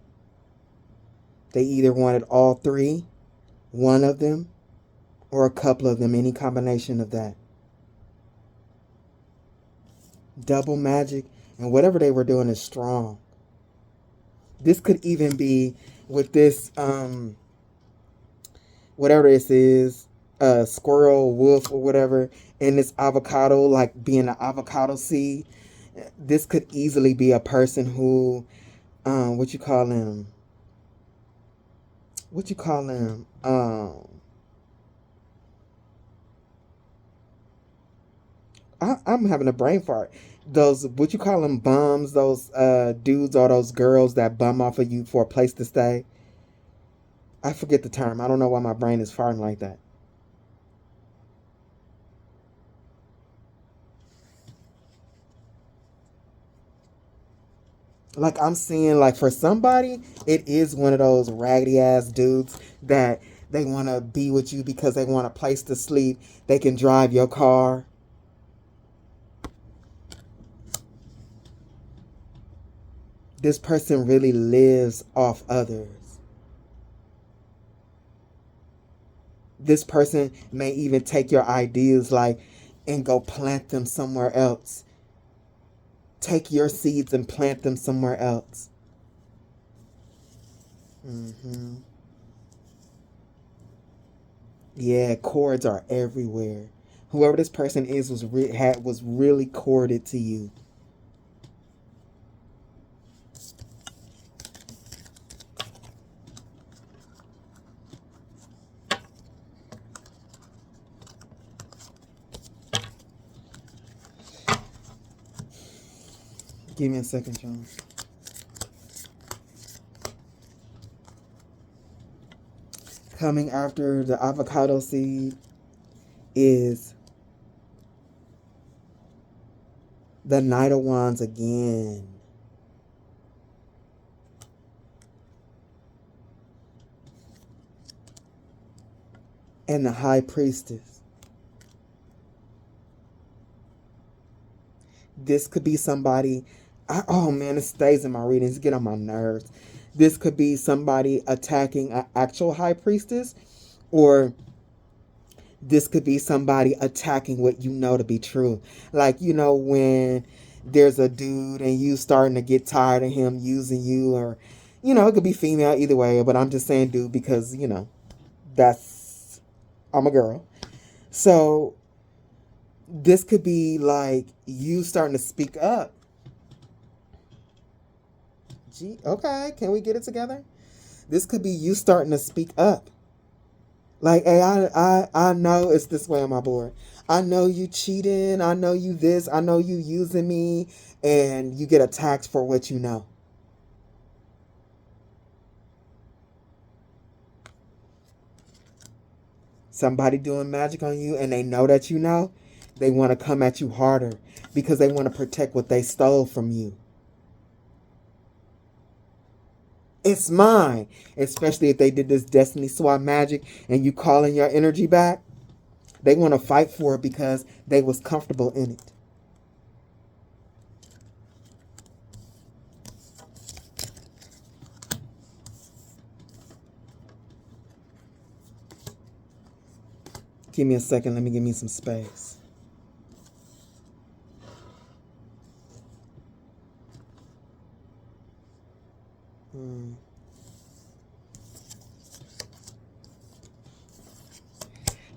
They either wanted all three, one of them, or a couple of them, any combination of that. Double magic, and whatever they were doing is strong. This could even be with this whatever this is, squirrel, wolf, or whatever, and this avocado, like being an avocado seed. This could easily be a person who, what you call them? What you call them? I'm having a brain fart. Those, what you call them, bums? Those dudes or those girls that bum off of you for a place to stay. I forget the term. I don't know why my brain is farting like that. Like, I'm seeing, like, for somebody, it is one of those raggedy ass dudes that they want to be with you because they want a place to sleep. They can drive your car. This person really lives off others. This person may even take your ideas, like, and go plant them somewhere else. Take your seeds and plant them somewhere else. Yeah, cords are everywhere. Whoever this person is was really corded to you. Give me a second, John. Coming after the avocado seed is the Knight of Wands again. And the High Priestess. This could be somebody, oh man, it stays in my readings, get on my nerves. This could be somebody attacking an actual High Priestess, or this could be somebody attacking what you know to be true. Like, you know, when there's a dude and you starting to get tired of him using you, or, you know, it could be female, either way, but I'm just saying dude because, you know, I'm a girl. So this could be like you starting to speak up. Gee, okay, can we get it together? This could be you starting to speak up. Like, hey, I know it's this way on my board. I know you cheating. I know you this. I know you using me. And you get attacked for what you know. Somebody doing magic on you and they know that you know. They want to come at you harder because they want to protect what they stole from you. It's mine. Especially if they did this destiny swap magic and you calling your energy back. They want to fight for it because they was comfortable in it. Give me a second. Let me give me some space.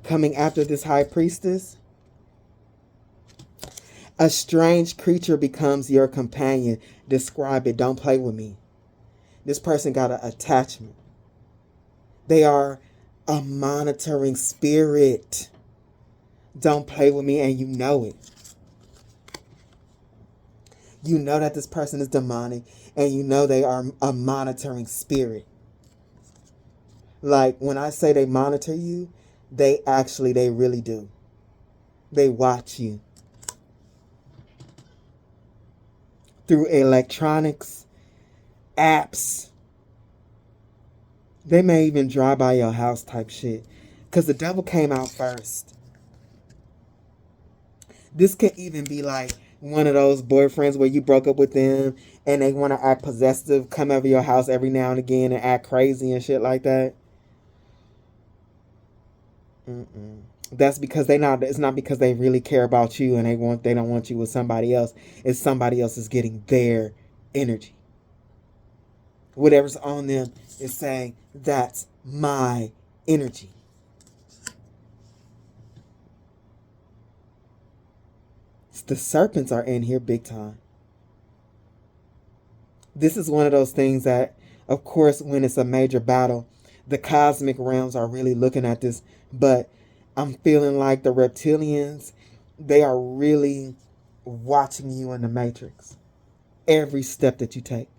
Coming after this High Priestess, a strange creature becomes your companion. Describe it. Don't play with me. This person got an attachment. They are a monitoring spirit. Don't play with me, and you know it. You know that this person is demonic, and you know they are a monitoring spirit. Like, when I say they monitor you, they really do. They watch you. Through electronics, apps. They may even drive by your house type shit. Because the devil came out first. This could even be like one of those boyfriends where you broke up with them and they want to act possessive, come over your house every now and again and act crazy and shit like that. That's because it's not because they really care about you and they don't want you with somebody else. It's somebody else is getting their energy. Whatever's on them is saying, that's my energy. The serpents are in here big time. This is one of those things that, of course, when it's a major battle, the cosmic realms are really looking at this. But I'm feeling like the reptilians, they are really watching you in the matrix. Every step that you take.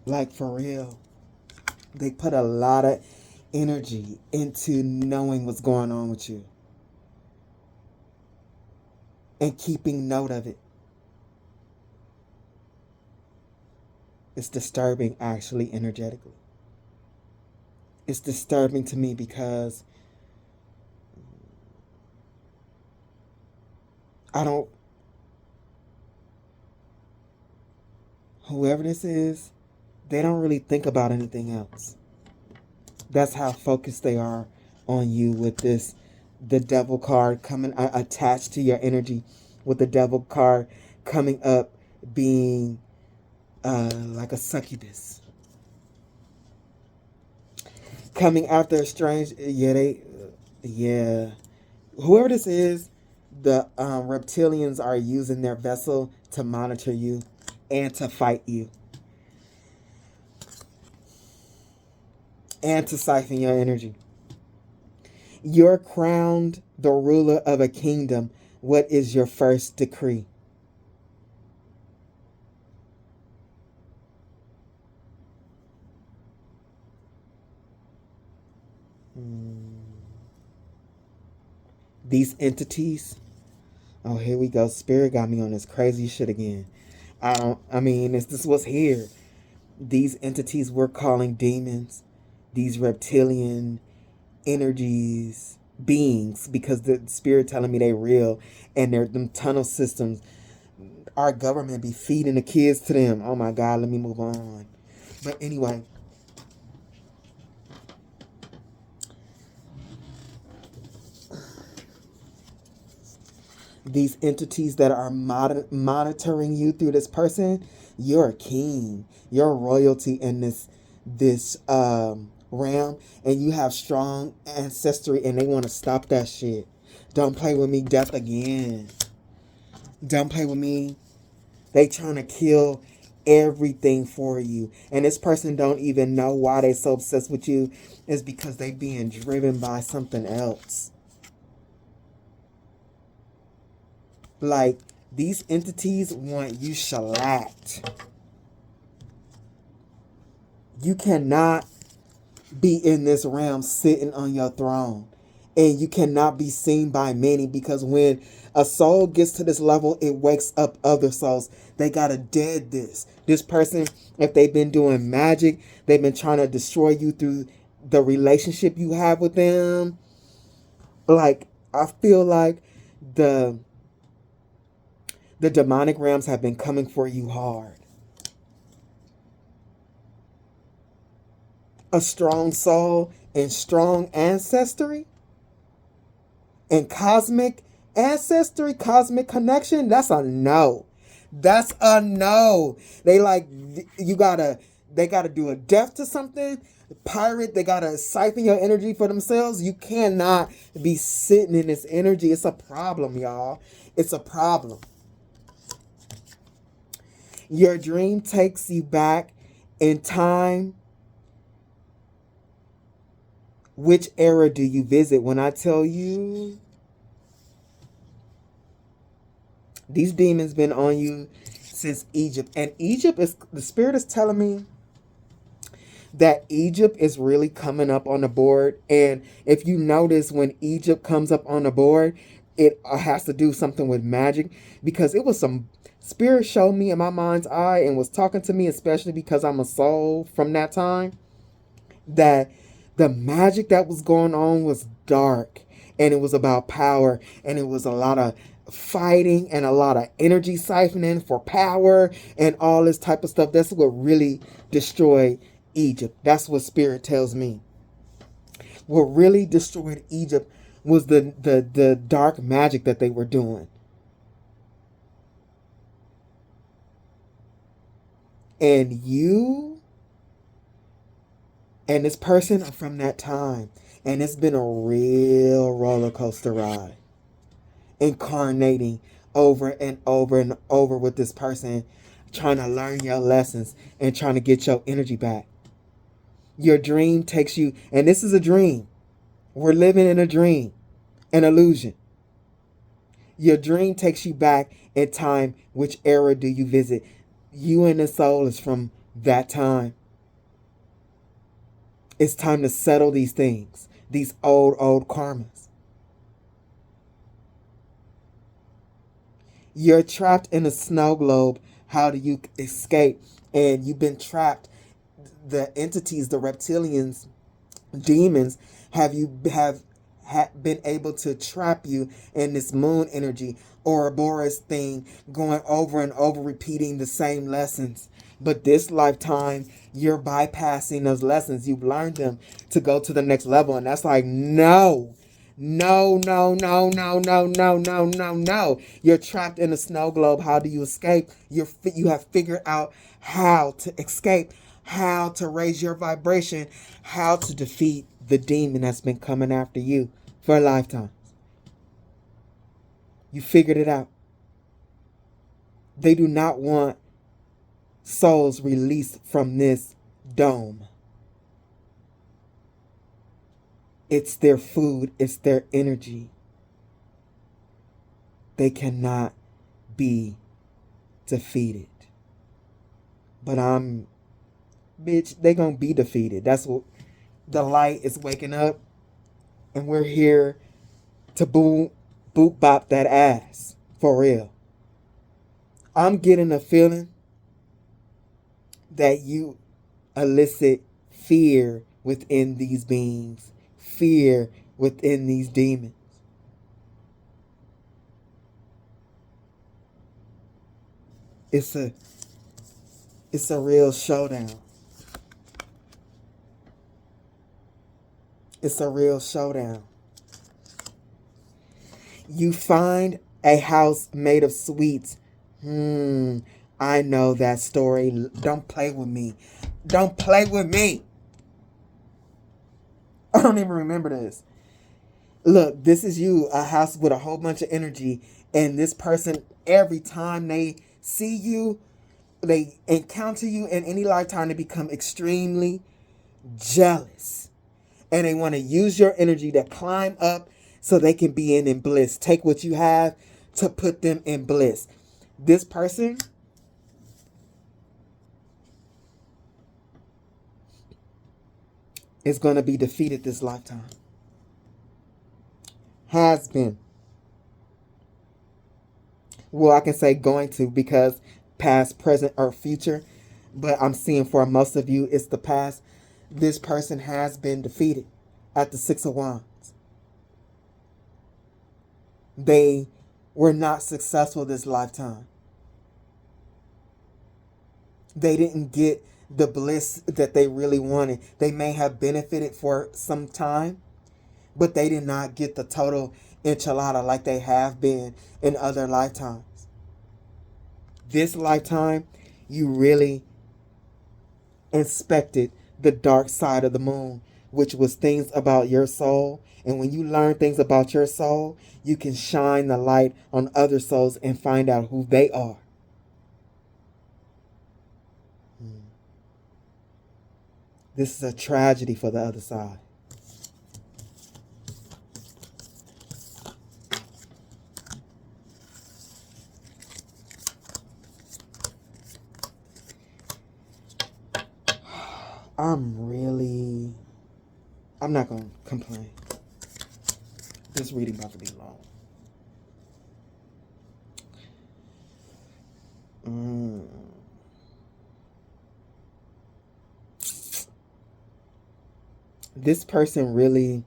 Like, for real. They put a lot of energy into knowing what's going on with you. And keeping note of it. It's disturbing, actually, energetically. It's disturbing to me because whoever this is, they don't really think about anything else. That's how focused they are on you with this, the devil card coming attached to your energy, with the devil card coming up being like a succubus. Coming after a strange, whoever this is, the reptilians are using their vessel to monitor you and to fight you. And to siphon your energy. You're crowned the ruler of a kingdom. What is your first decree? These entities. Oh, here we go. Spirit got me on this crazy shit again. This was here. These entities we're calling demons. These reptilian energies, beings, because the spirit telling me they real, and they're them tunnel systems. Our government be feeding the kids to them. Oh my God, let me move on. But anyway, these entities that are monitoring you through this person, you're a king, you're royalty in this realm, and you have strong ancestry, and they want to stop that shit. Don't play with me, death again. Don't play with me. They trying to kill everything for you, and this person don't even know why they so obsessed with you. Is because they being driven by something else. Like, these entities want you shellacked. You cannot be in this realm sitting on your throne. And you cannot be seen by many, because when a soul gets to this level, it wakes up other souls. They gotta dead this. This person, if they've been doing magic, they've been trying to destroy you through the relationship you have with them. Like, I feel like the demonic realms have been coming for you hard. A strong soul and strong ancestry and cosmic ancestry, cosmic connection, that's a no. That's a no. They gotta do a death to something. Pirate, they gotta siphon your energy for themselves. You cannot be sitting in this energy. It's a problem, y'all. It's a problem. Your dream takes you back in time. Which era do you visit? When I tell you, these demons been on you since Egypt. And Egypt is, the spirit is telling me that Egypt is really coming up on the board. And if you notice, when Egypt comes up on the board, it has to do something with magic, because it was some spirit showed me in my mind's eye and was talking to me, especially because I'm a soul from that time, that the magic that was going on was dark, and it was about power, and it was a lot of fighting and a lot of energy siphoning for power and all this type of stuff. That's what really destroyed Egypt. That's what Spirit tells me. What really destroyed Egypt was the dark magic that they were doing. And you and this person are from that time. And it's been a real roller coaster ride. Incarnating over and over and over with this person, trying to learn your lessons and trying to get your energy back. Your dream takes you, and this is a dream. We're living in a dream, an illusion. Your dream takes you back in time. Which era do you visit? You and the soul is from that time. It's time to settle these things, these old karmas. You're trapped in a snow globe. How do you escape? And you've been trapped. The entities, the reptilians, demons, have been able to trap you in this moon energy, ouroboros thing, going over and over, repeating the same lessons. But this lifetime, you're bypassing those lessons. You've learned them to go to the next level. And that's like, no. No, no, no, no, no, no, no, no, no. You're trapped in a snow globe. How do you escape? You have figured out how to escape, how to raise your vibration, how to defeat the demon that's been coming after you for a lifetime. You figured it out. They do not want souls released from this dome. It's their food. It's their energy. They cannot be defeated. But bitch, they gonna be defeated. That's what the light is waking up. And we're here to boot bop that ass. For real. I'm getting a feeling that you elicit fear within these beings. Fear within these demons. It's a real showdown. It's a real showdown. You find a house made of sweets. I know that story. Don't play with me. Don't play with me. I don't even remember this. Look, this is you, a house with a whole bunch of energy. And this person, every time they see you, they encounter you in any lifetime, they become extremely jealous. And they want to use your energy to climb up so they can be in bliss. Take what you have to put them in bliss. This person is going to be defeated this lifetime. Has been. Well, I can say going to, because past, present, or future. But I'm seeing for most of you, it's the past. This person has been defeated at the Six of Wands. They were not successful this lifetime. They didn't get the bliss that they really wanted. They may have benefited for some time, but they did not get the total enchilada like they have been in other lifetimes. This lifetime, you really inspected the dark side of the moon, which was things about your soul. And when you learn things about your soul, you can shine the light on other souls and find out who they are. This is a tragedy for the other side. I'm not going to complain. This reading about to be long. This person really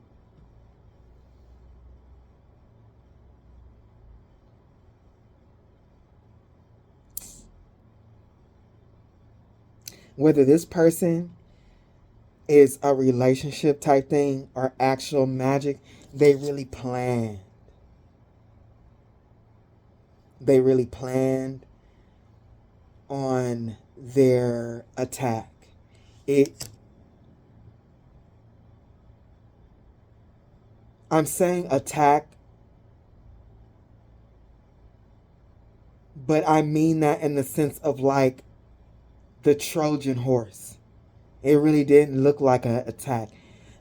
whether this person is a relationship type thing or actual magic. They really planned. They really planned on their attack. I'm saying attack, but I mean that in the sense of like the Trojan horse. It really didn't look like an attack.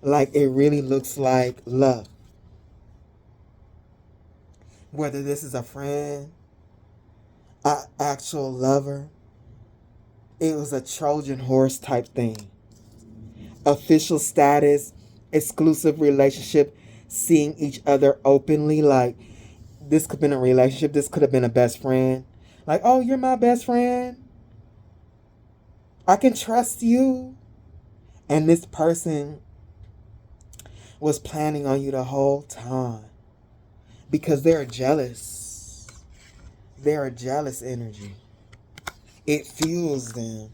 Like it really looks like love. Whether this is a friend, an actual lover, it was a Trojan horse type thing. Official status, exclusive relationship, seeing each other openly. Like this could have been a relationship. This could have been a best friend. Like, oh, you're my best friend. I can trust you. And this person was planning on you the whole time because they're jealous. They're a jealous energy. It fuels them.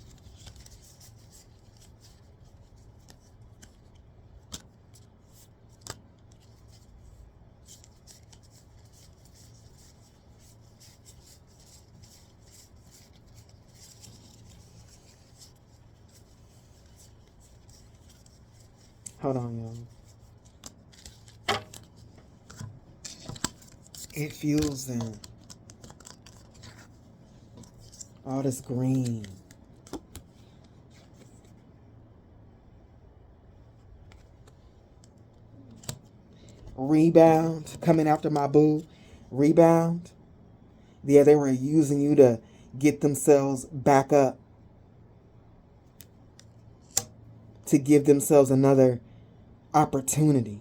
Hold on, y'all. It fuels them. All this green. Rebound. Coming after my boo. Rebound. Yeah, they were using you to get themselves back up. To give themselves another opportunity.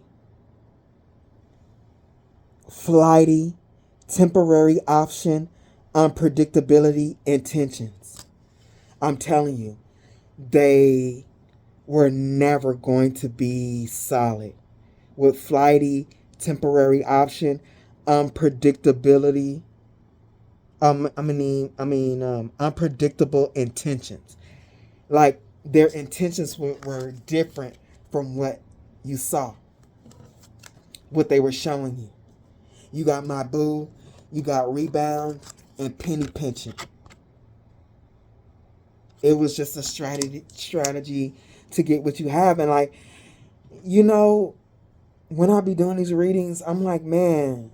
Flighty, temporary option, unpredictability, intentions. I'm telling you, they were never going to be solid. With flighty, temporary option, unpredictability, unpredictable intentions. Like their intentions were different from what you saw, what they were showing you. You got my boo, you got rebound, and penny pinching. It was just a strategy to get what you have. And like, you know, when I be doing these readings, I'm like, man.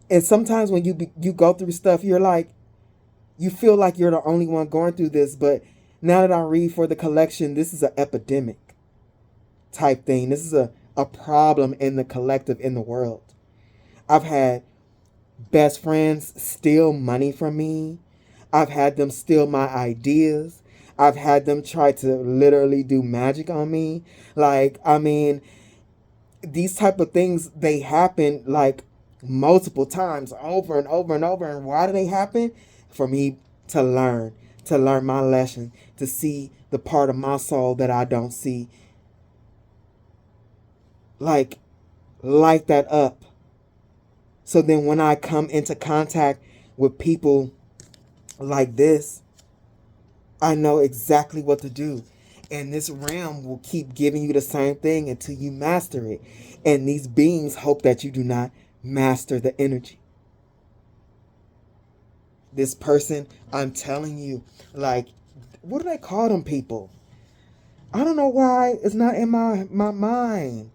And sometimes when you go through stuff, you're like, you feel like you're the only one going through this. But now that I read for the collection, this is an epidemic type thing. This is a problem in the collective, in the world. I've had best friends steal money from me. I've had them steal my ideas. I've had them try to literally do magic on me. Like, I mean, these type of things, they happen like multiple times over and over and over. And why do they happen? For me to learn my lesson, to see the part of my soul that I don't see. Like, light that up. So then when I come into contact with people like this, I know exactly what to do. And this realm will keep giving you the same thing until you master it. And these beings hope that you do not master the energy. This person, I'm telling you, like, what do they call them people? I don't know why it's not in my mind.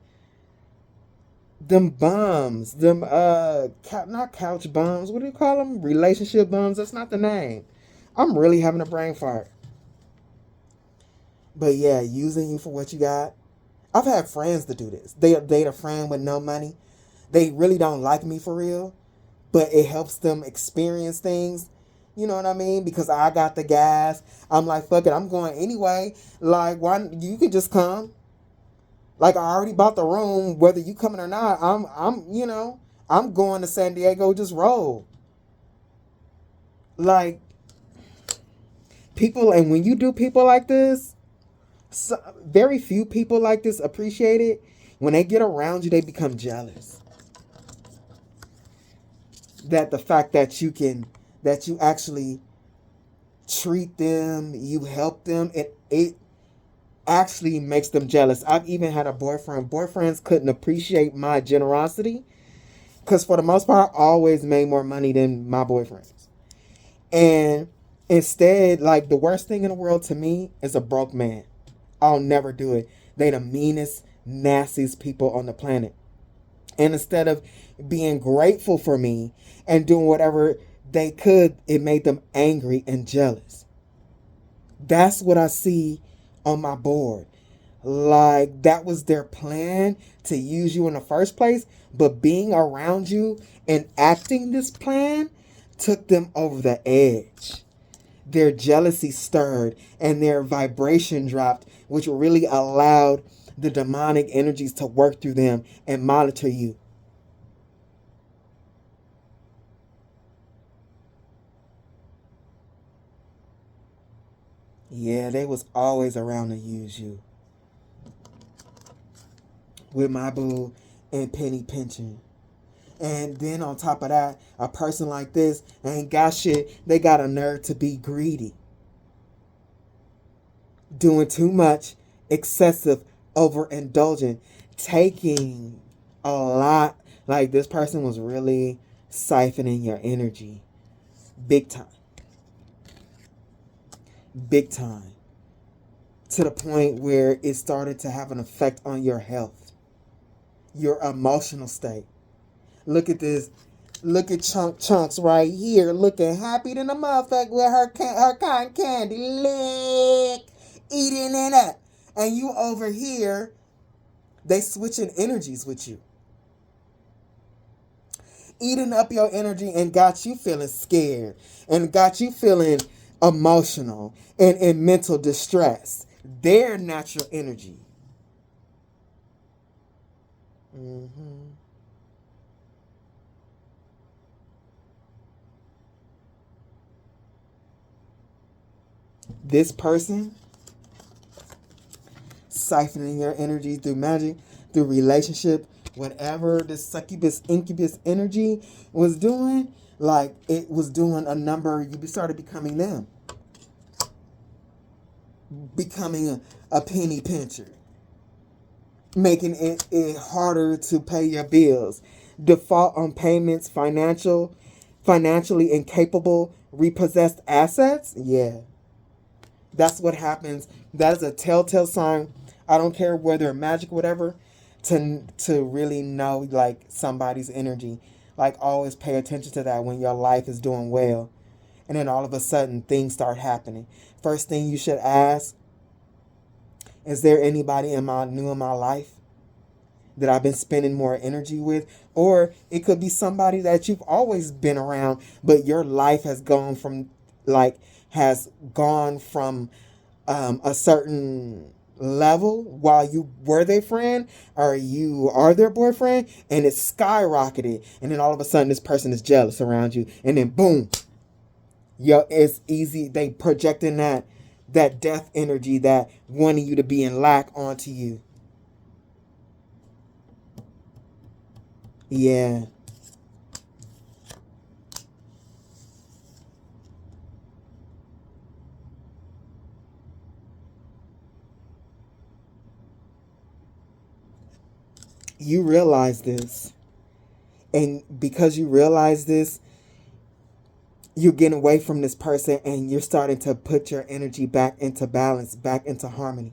Them bums, them not couch bums. What do you call them? Relationship bums. That's not the name. I'm really having a brain fart. But yeah, using you for what you got. I've had friends to do this. They date a friend with no money. They really don't like me for real, but it helps them experience things. You know what I mean? Because I got the gas. I'm like, fuck it, I'm going anyway. Like, why you could just come? Like, I already bought the room, whether you coming or not. I'm going to San Diego, just roll. Like, people, and when you do people like this, very few people like this appreciate it. When they get around you, they become jealous. That the fact that you actually treat them, you help them, it actually makes them jealous. I've even had a boyfriend. Boyfriends couldn't appreciate my generosity because for the most part, I always made more money than my boyfriends. And instead, like, the worst thing in the world to me is a broke man. I'll never do it. They the meanest, nastiest people on the planet. And instead of being grateful for me and doing whatever they could, it made them angry and jealous. That's what I see on my board. Like, that was their plan to use you in the first place, but being around you and acting this plan took them over the edge. Their jealousy stirred and their vibration dropped, which really allowed the demonic energies to work through them and monitor you. Yeah, they was always around to use you. With my boo and penny pinching. And then on top of that, a person like this ain't got shit. They got a nerve to be greedy. Doing too much, excessive, overindulgent, taking a lot. Like, this person was really siphoning your energy. Big time. Big time. To the point where it started to have an effect on your health. Your emotional state. Look at this. Look at Chunks right here, looking happy than a motherfucker with her cotton candy. Lick. Eating it up. And you over here, they switching energies with you. Eating up your energy and got you feeling scared. And got you feeling emotional and in mental distress. Their natural energy. This person siphoning your energy through magic, through relationship, whatever the succubus, incubus energy was doing, like, it was doing a number. You started becoming them. Becoming a penny pincher. Making it harder to pay your bills. Default on payments, financially incapable, repossessed assets. Yeah. That's what happens. That is a telltale sign. I don't care whether magic or whatever, to really know, like, somebody's energy. Like, always pay attention to that when your life is doing well. And then all of a sudden, things start happening. First thing you should ask, is there anybody new in my life that I've been spending more energy with? Or it could be somebody that you've always been around, but your life has gone from, a certain level while you were their friend or you are their boyfriend, and it's skyrocketed, and then all of a sudden this person is jealous around you, and then boom, it's easy. They projecting that death energy, that wanting you to be in lack onto you. Yeah. You realize this. And because you realize this, you're getting away from this person and you're starting to put your energy back into balance, back into harmony.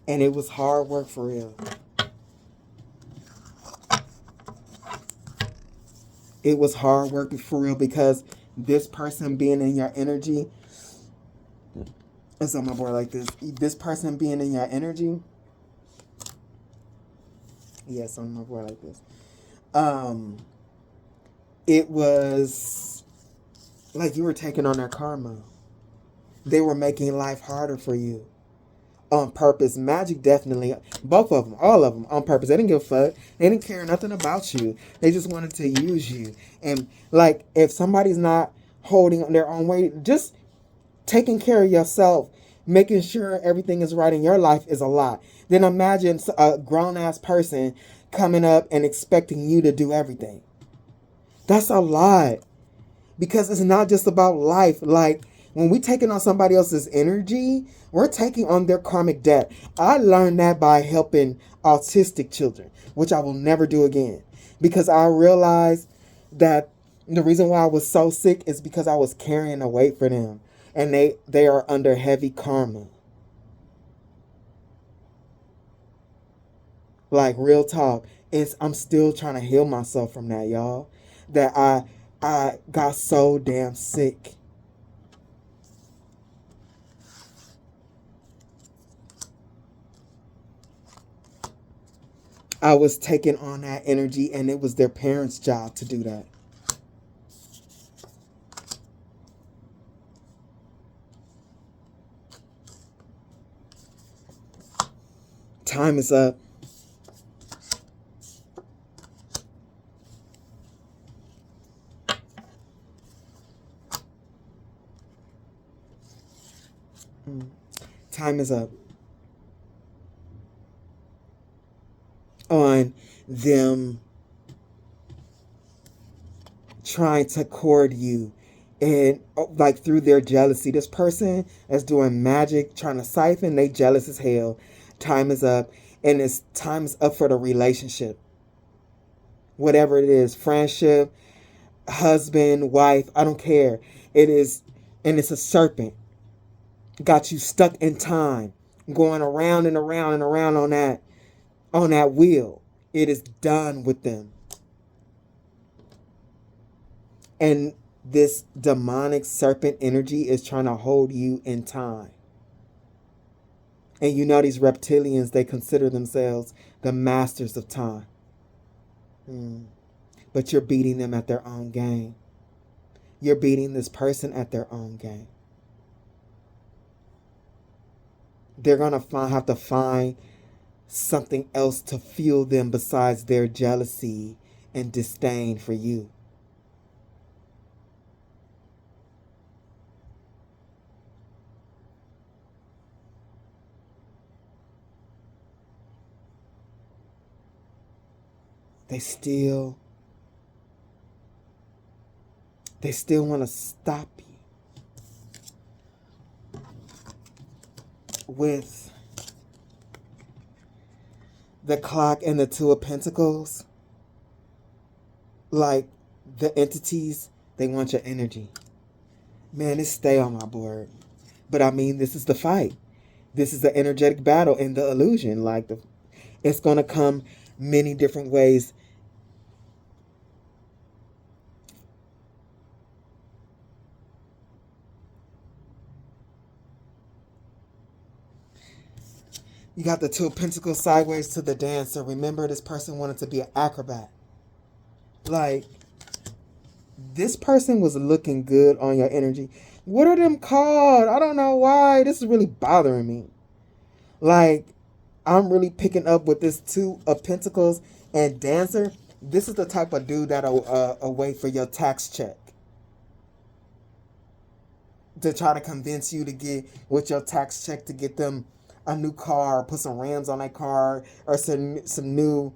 And it was hard work for real. It was hard work for real because this person being in your energy, it's on my board like this. This person being in your energy, yes, on my board like this. It was like you were taking on their karma. They were making life harder for you. On purpose. Magic definitely, both of them, all of them, on purpose. They didn't give a fuck. They didn't care nothing about you. They just wanted to use you. And like, if somebody's not holding their own weight, just taking care of yourself, making sure everything is right in your life is a lot. Then imagine a grown-ass person coming up and expecting you to do everything. That's a lot. Because it's not just about life. Like, when we taking on somebody else's energy, we're taking on their karmic debt. I learned that by helping autistic children, which I will never do again. Because I realized that the reason why I was so sick is because I was carrying a weight for them. And they are under heavy karma. Like, real talk. I'm still trying to heal myself from that, y'all. That I got so damn sick. I was taking on that energy, and it was their parents' job to do that. Time is up. Time is up on them trying to court you, and like through their jealousy. This person is doing magic, trying to siphon. They jealous as hell. Time is up, and it's time is up for the relationship. Whatever it is, friendship, husband, wife, I don't care. It is, and it's a serpent. Got you stuck in time, going around and around and around on that wheel. It is done with them. And this demonic serpent energy is trying to hold you in time. And you know, these reptilians, they consider themselves the masters of time. But you're beating them at their own game. You're beating this person at their own game. They're going to have to find something else to fuel them besides their jealousy and disdain for you. They still want to stop you with the clock and the Two of Pentacles. Like, the entities, they want your energy. Man, this stay on my board. But I mean, this is the fight. This is the energetic battle and the illusion. Like, it's going to come many different ways. You got the Two of Pentacles sideways to the Dancer. Remember, this person wanted to be an acrobat. Like, this person was looking good on your energy. What are them called? I don't know why. This is really bothering me. Like, I'm really picking up with this Two of Pentacles and Dancer. This is the type of dude that'll wait for your tax check to try to convince you to get with your tax check to get them a new car, put some rims on that car, or some new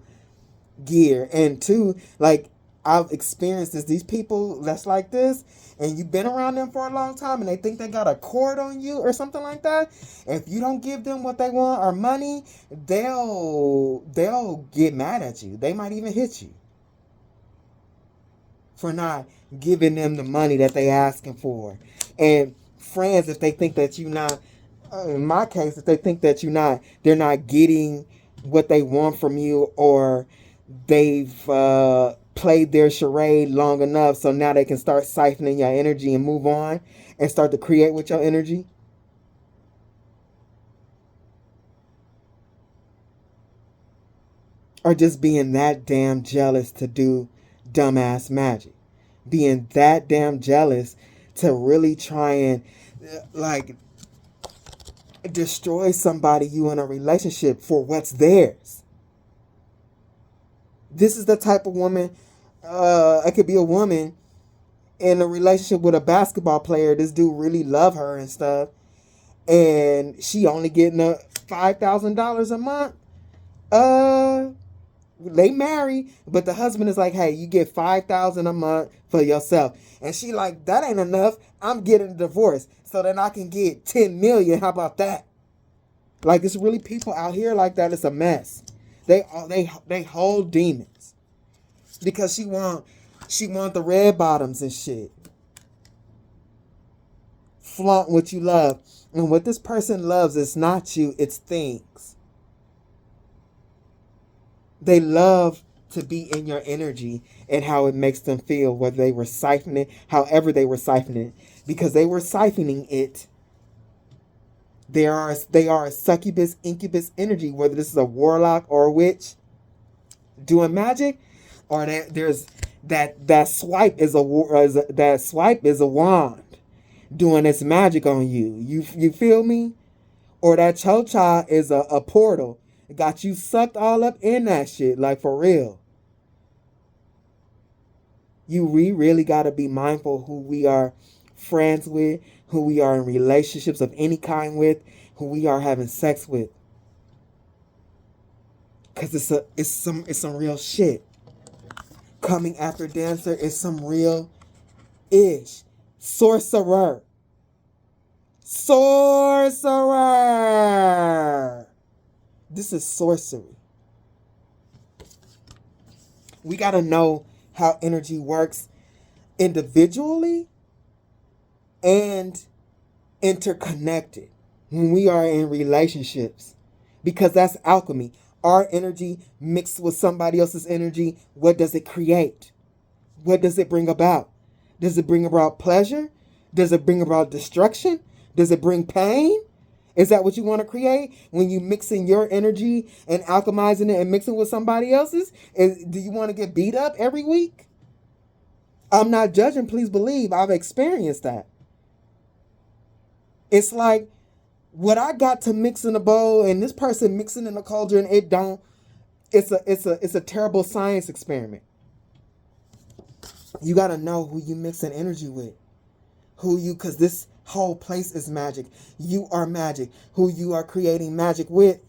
gear. And two, like, I've experienced this. These people that's like this, and you've been around them for a long time, and they think they got a cord on you or something like that. If you don't give them what they want or money, they'll get mad at you. They might even hit you for not giving them the money that they asking for. And friends, if they think that you're not, in my case, if they think that they're not getting what they want from you, or they've played their charade long enough, so now they can start siphoning your energy and move on and start to create with your energy. Or just being that damn jealous to do dumbass magic. Being that damn jealous to really try and, like, destroy somebody you in a relationship for what's theirs. This is the type of woman, it could be a woman in a relationship with a basketball player. This dude really love her and stuff, and she only getting $5,000 a month. They marry, but the husband is like, hey, you get $5,000 a month for yourself. And she like, that ain't enough. I'm getting a divorce so then I can get 10 million. How about that? Like, it's really people out here like that. It's a mess. They hold demons because she want the red bottoms and shit. Flaunt what you love. And what this person loves is not you, it's things. They love to be in your energy and how it makes them feel, whether they were siphoning it, however they were siphoning it. Because they were siphoning it. They are a succubus, incubus energy, whether this is a warlock or a witch doing magic, or there's that swipe is a wand doing its magic on you. You feel me? Or that chocha is a portal. It got you sucked all up in that shit, like for real. We really got to be mindful who we are friends with, who we are in relationships of any kind with, who we are having sex with. Because it's some real shit. Coming after dancer is some real ish. Sorcerer. This is sorcery. We got to know how energy works individually and interconnected when we are in relationships, because that's alchemy. Our energy mixed with somebody else's energy, what does it create? What does it bring about? Does it bring about pleasure? Does it bring about destruction? Does it bring pain? Is that what you want to create when you mixing your energy and alchemizing it and mixing with somebody else's? Do you want to get beat up every week? I'm not judging, please believe. I've experienced that. It's like what I got to mix in a bowl and this person mixing in a cauldron, it's a terrible science experiment. You got to know who you mixing energy with. Because this whole place is magic. You are magic. Who you are creating magic with.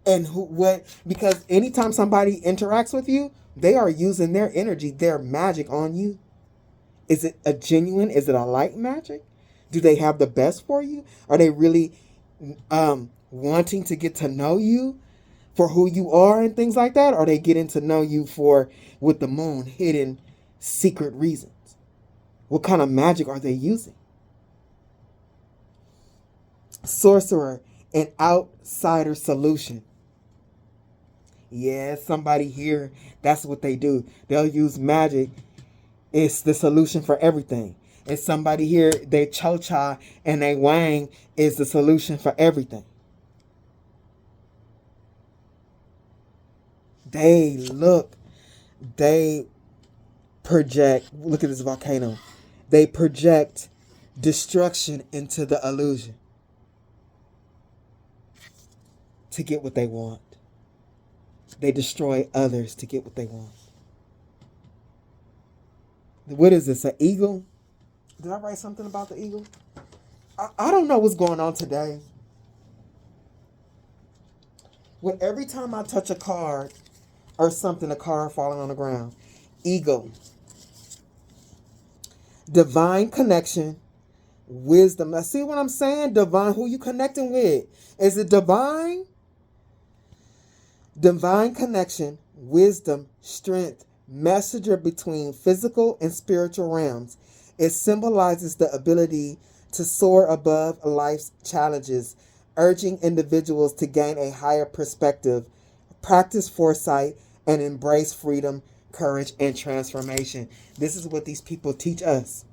And because anytime somebody interacts with you, they are using their energy, their magic on you. Is it a genuine? Is it a light magic? Do they have the best for you? Are they really wanting to get to know you for who you are and things like that? Or are they getting to know you with the moon, hidden secret reasons? What kind of magic are they using? Sorcerer, an outsider solution. Yeah, somebody here, that's what they do. They'll use magic. It's the solution for everything. And somebody here, they chocha and they wang is the solution for everything. They project, look at this volcano. They project destruction into the illusion to get what they want. They destroy others to get what they want. What is this, an eagle? Did I write something about the eagle? I don't know what's going on today. When every time I touch a card or something, a card falling on the ground. Eagle. Divine connection. Wisdom. Now, see what I'm saying? Divine. Who you connecting with? Is it divine? Divine connection. Wisdom. Strength. Messenger between physical and spiritual realms. It symbolizes the ability to soar above life's challenges, urging individuals to gain a higher perspective, practice foresight, and embrace freedom, courage, and transformation. This is what these people teach us.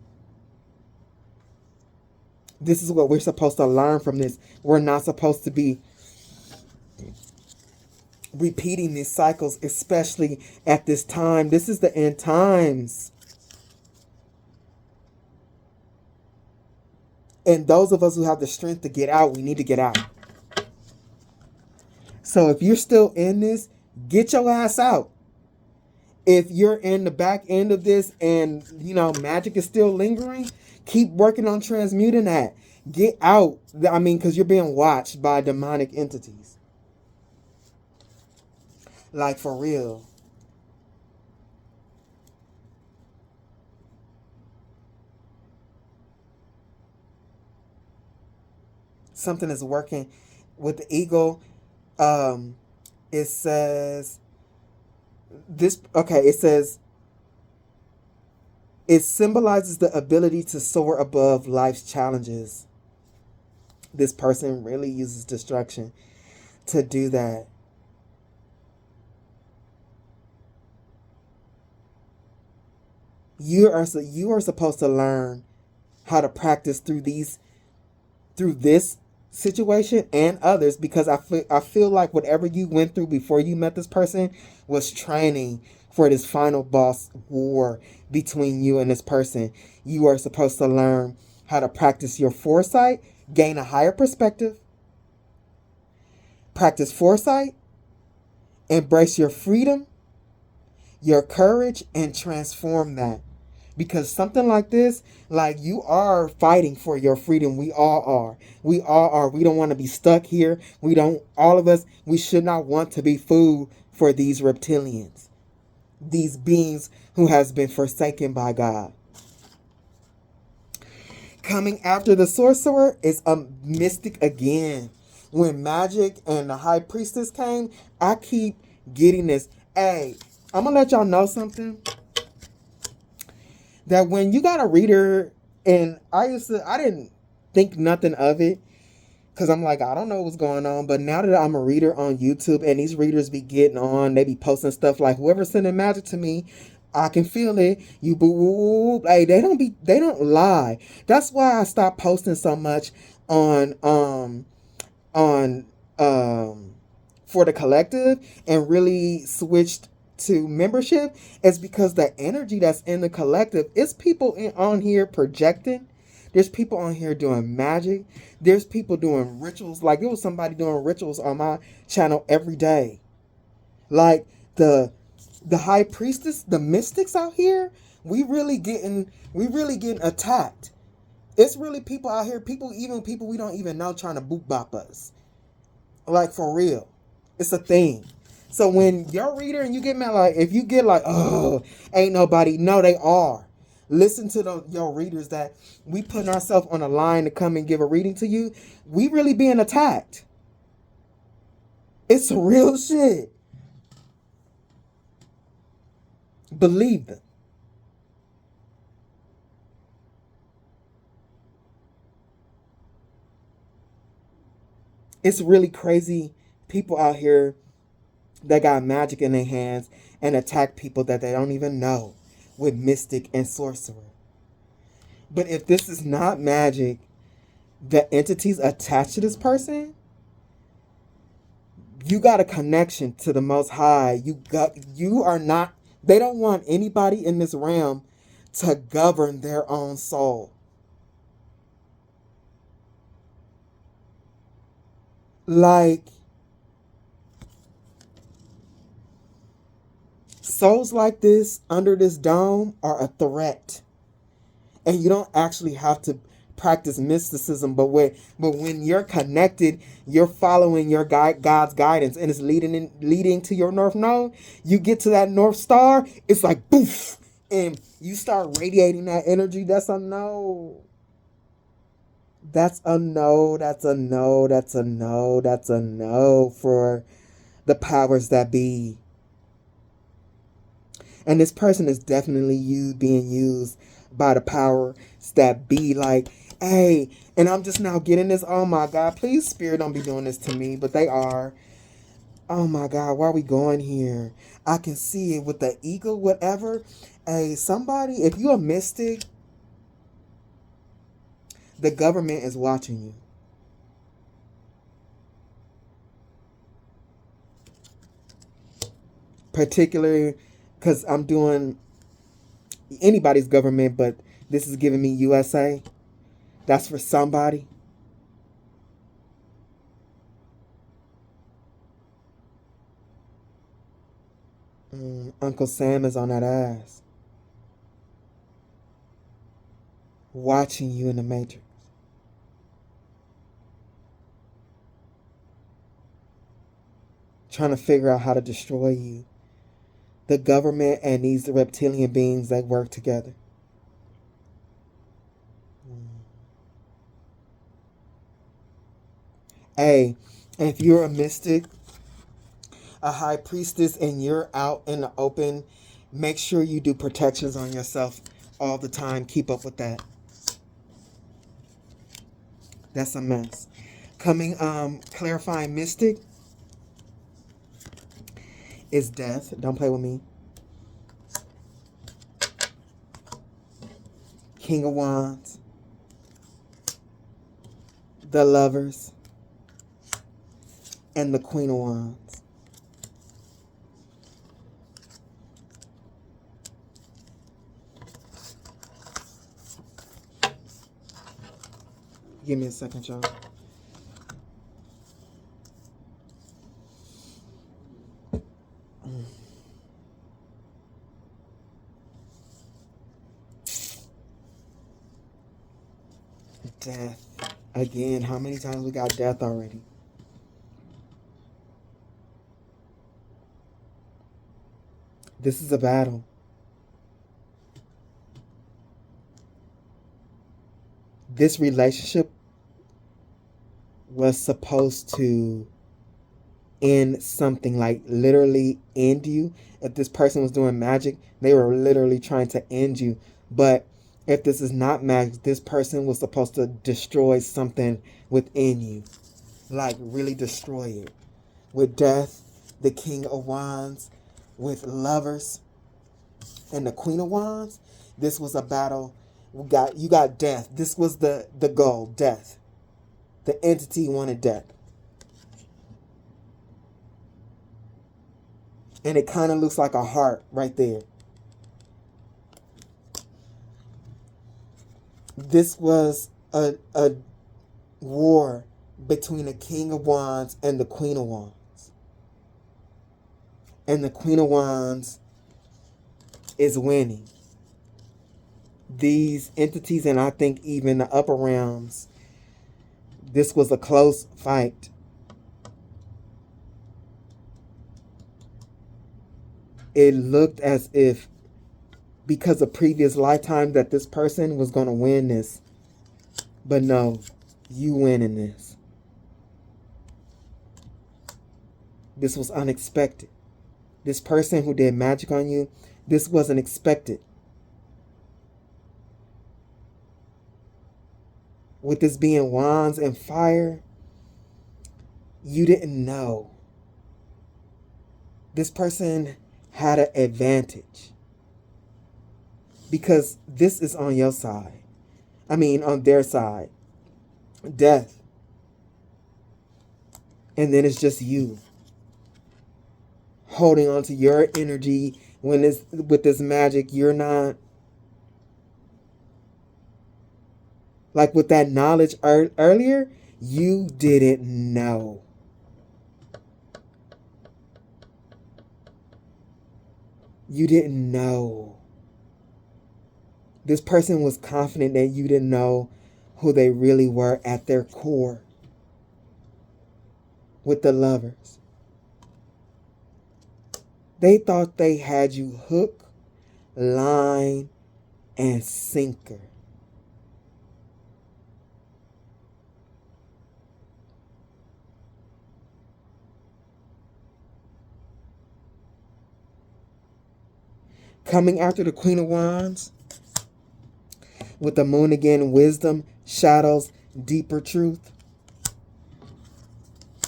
This is what we're supposed to learn from this. We're not supposed to be repeating these cycles, especially at this time. This is the end times. And those of us who have the strength to get out, we need to get out. So if you're still in this, get your ass out. If you're in the back end of this and, magic is still lingering, keep working on transmuting that. Get out. Because you're being watched by demonic entities. Like, for real. Something is working with the eagle. It says this. Okay, it says it symbolizes the ability to soar above life's challenges. This person really uses destruction to do that. You are supposed to learn how to practice through this situation and others, because I feel like whatever you went through before you met this person was training for this final boss war between you and this person. You are supposed to learn how to practice your foresight, gain a higher perspective, practice foresight, embrace your freedom, your courage, and transform that. Because something like this, like, you are fighting for your freedom. We all are. We all are. We don't want to be stuck here. All of us, we should not want to be food for these reptilians. These beings who has been forsaken by God. Coming after the sorcerer is a mystic again. When magic and the high priestess came, I keep getting this. Hey, I'm going to let y'all know something. That when you got a reader, and I didn't think nothing of it, because I'm like, I don't know what's going on. But now that I'm a reader on YouTube, and these readers be getting on, they be posting stuff like, whoever's sending magic to me, I can feel it. You boo. Hey, they don't lie. That's why I stopped posting so much on for the collective, and really switched to membership, is because the energy that's in the collective is people on here projecting. There's people on here doing magic. There's people doing rituals. Like, there was somebody doing rituals on my channel every day. Like, the high priestess, the mystics out here, we really getting attacked. It's really people out here, people we don't even know, trying to boot bop us. Like, for real. It's a thing. So when you're a reader and you get mad, like, if you get like, oh, ain't nobody, no, they are. Listen to your readers that we putting ourselves on a line to come and give a reading to you. We really being attacked. It's real shit. Believe them. It's really crazy people out here that got magic in their hands and attack people that they don't even know with mystic and sorcerer. But if this is not magic, the entities attached to this person, you got a connection to the Most High. You are not, they don't want anybody in this realm to govern their own soul. Like, souls like this under this dome are a threat. And you don't actually have to practice mysticism, but when you're connected, you're following your God's guidance, and it's leading to your North Node. You get to that North Star, it's like poof, and you start radiating that energy. That's a no. That's a no. That's a no. That's a no. That's a no for the powers that be. And this person is definitely being used by the powers that be. Like, hey, and I'm just now getting this. Oh my God, please, Spirit, don't be doing this to me. But they are. Oh my God, why are we going here? I can see it with the ego, whatever. Hey, somebody, if you're a mystic, the government is watching you. Particularly because I'm doing anybody's government, but this is giving me USA. That's for somebody. Uncle Sam is on that ass. Watching you in the Matrix. trying to figure out how to destroy you. The government and these reptilian beings that work together. Hey, if you're a mystic, a high priestess, and you're out in the open, make sure you do protections on yourself all the time. Keep up with that. That's a mess. Coming, clarifying mystic is death. Don't play with me. King of Wands. The Lovers. And the Queen of Wands. Give me a second, y'all. Death. Again, how many times we got death already? This is a battle. This relationship was supposed to end something, like literally end you. If this person was doing magic, they were literally trying to end you. But if this is not magic, this person was supposed to destroy something within you. Like really destroy it. With death, the King of Wands, with Lovers, and the Queen of Wands, this was a battle. You got death. This was the goal, death. The entity wanted death. And it kind of looks like a heart right there. This was a war between the King of Wands and the Queen of Wands. And the Queen of Wands is winning. These entities, and I think even the upper realms, this was a close fight. It looked as if, because of previous lifetime, that this person was going to win this. But no, you win in this. This was unexpected. This person who did magic on you, this wasn't expected. With this being wands and fire, you didn't know. This person had an advantage. Because this is on your side. I mean, on their side. Death. And then it's just you. Holding on to your energy when it's with this magic, you're not. Like with that knowledge earlier, you didn't know. You didn't know. This person was confident that you didn't know who they really were at their core. With the Lovers. They thought they had you hook, line, and sinker. Coming after the Queen of Wands, with the Moon again, wisdom, shadows, deeper truth,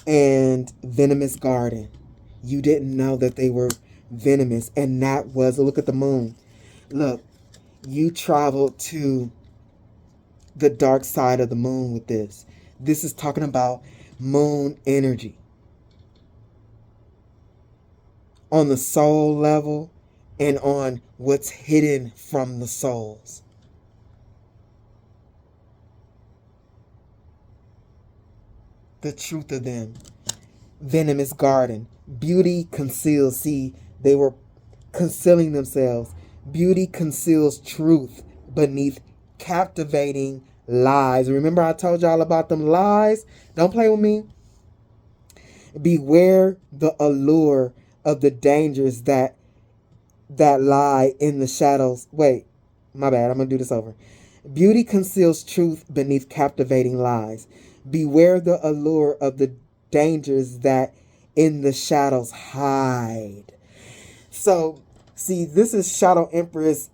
and venomous garden. You didn't know that they were venomous, and that was, look at the moon. Look, you traveled to the dark side of the moon with this. This is talking about moon energy. On the soul level, and on what's hidden from the souls. The truth of them. Venomous garden. Beauty conceals. See, they were concealing themselves. Beauty conceals truth beneath captivating lies. Remember I told y'all about them lies? Don't play with me. Beware the allure of the dangers that lie in the shadows. Wait, my bad. I'm going to do this over. Beauty conceals truth beneath captivating lies. Beware the allure of the dangers that in the shadows hide. So, see, this is Shadow Empress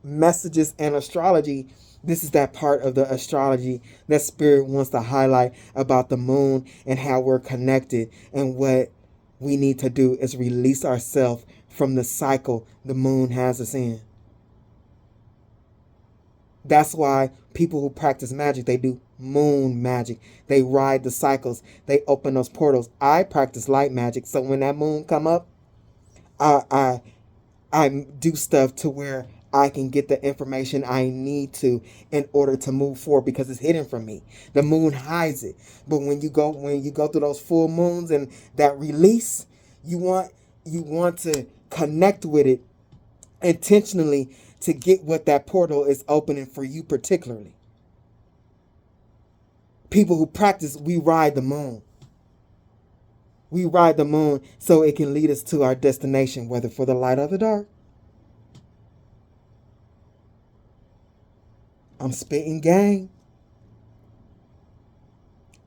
messages and astrology. This is that part of the astrology that Spirit wants to highlight about the moon and how we're connected. And what we need to do is release ourselves from the cycle the moon has us in. That's why people who practice magic, they do moon magic. They ride the cycles. They open those portals. I practice light magic. So when that moon come up, I do stuff to where I can get the information I need to in order to move forward, because it's hidden from me. The moon hides it. But when you go through those full moons and that release, you want to connect with it intentionally to get what that portal is opening for you particularly. People who practice, we ride the moon. We ride the moon so it can lead us to our destination, whether for the light or the dark. I'm spitting gang.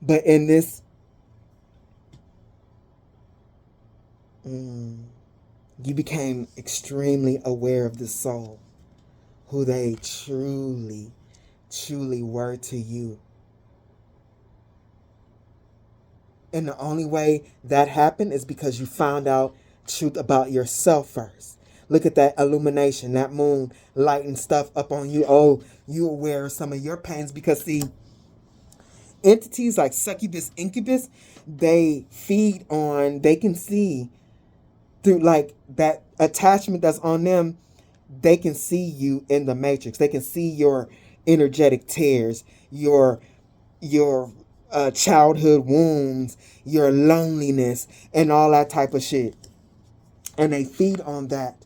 But in this, you became extremely aware of this soul, who they truly, truly were to you. And the only way that happened is because you found out truth about yourself first. Look at that illumination, that moon lighting stuff up on you. Oh, you aware of some of your pains, because see, entities like Succubus, Incubus, they feed on, they can see through like that attachment that's on them. They can see you in the matrix. They can see your energetic tears, your childhood wounds, your loneliness, and all that type of shit. And they feed on that.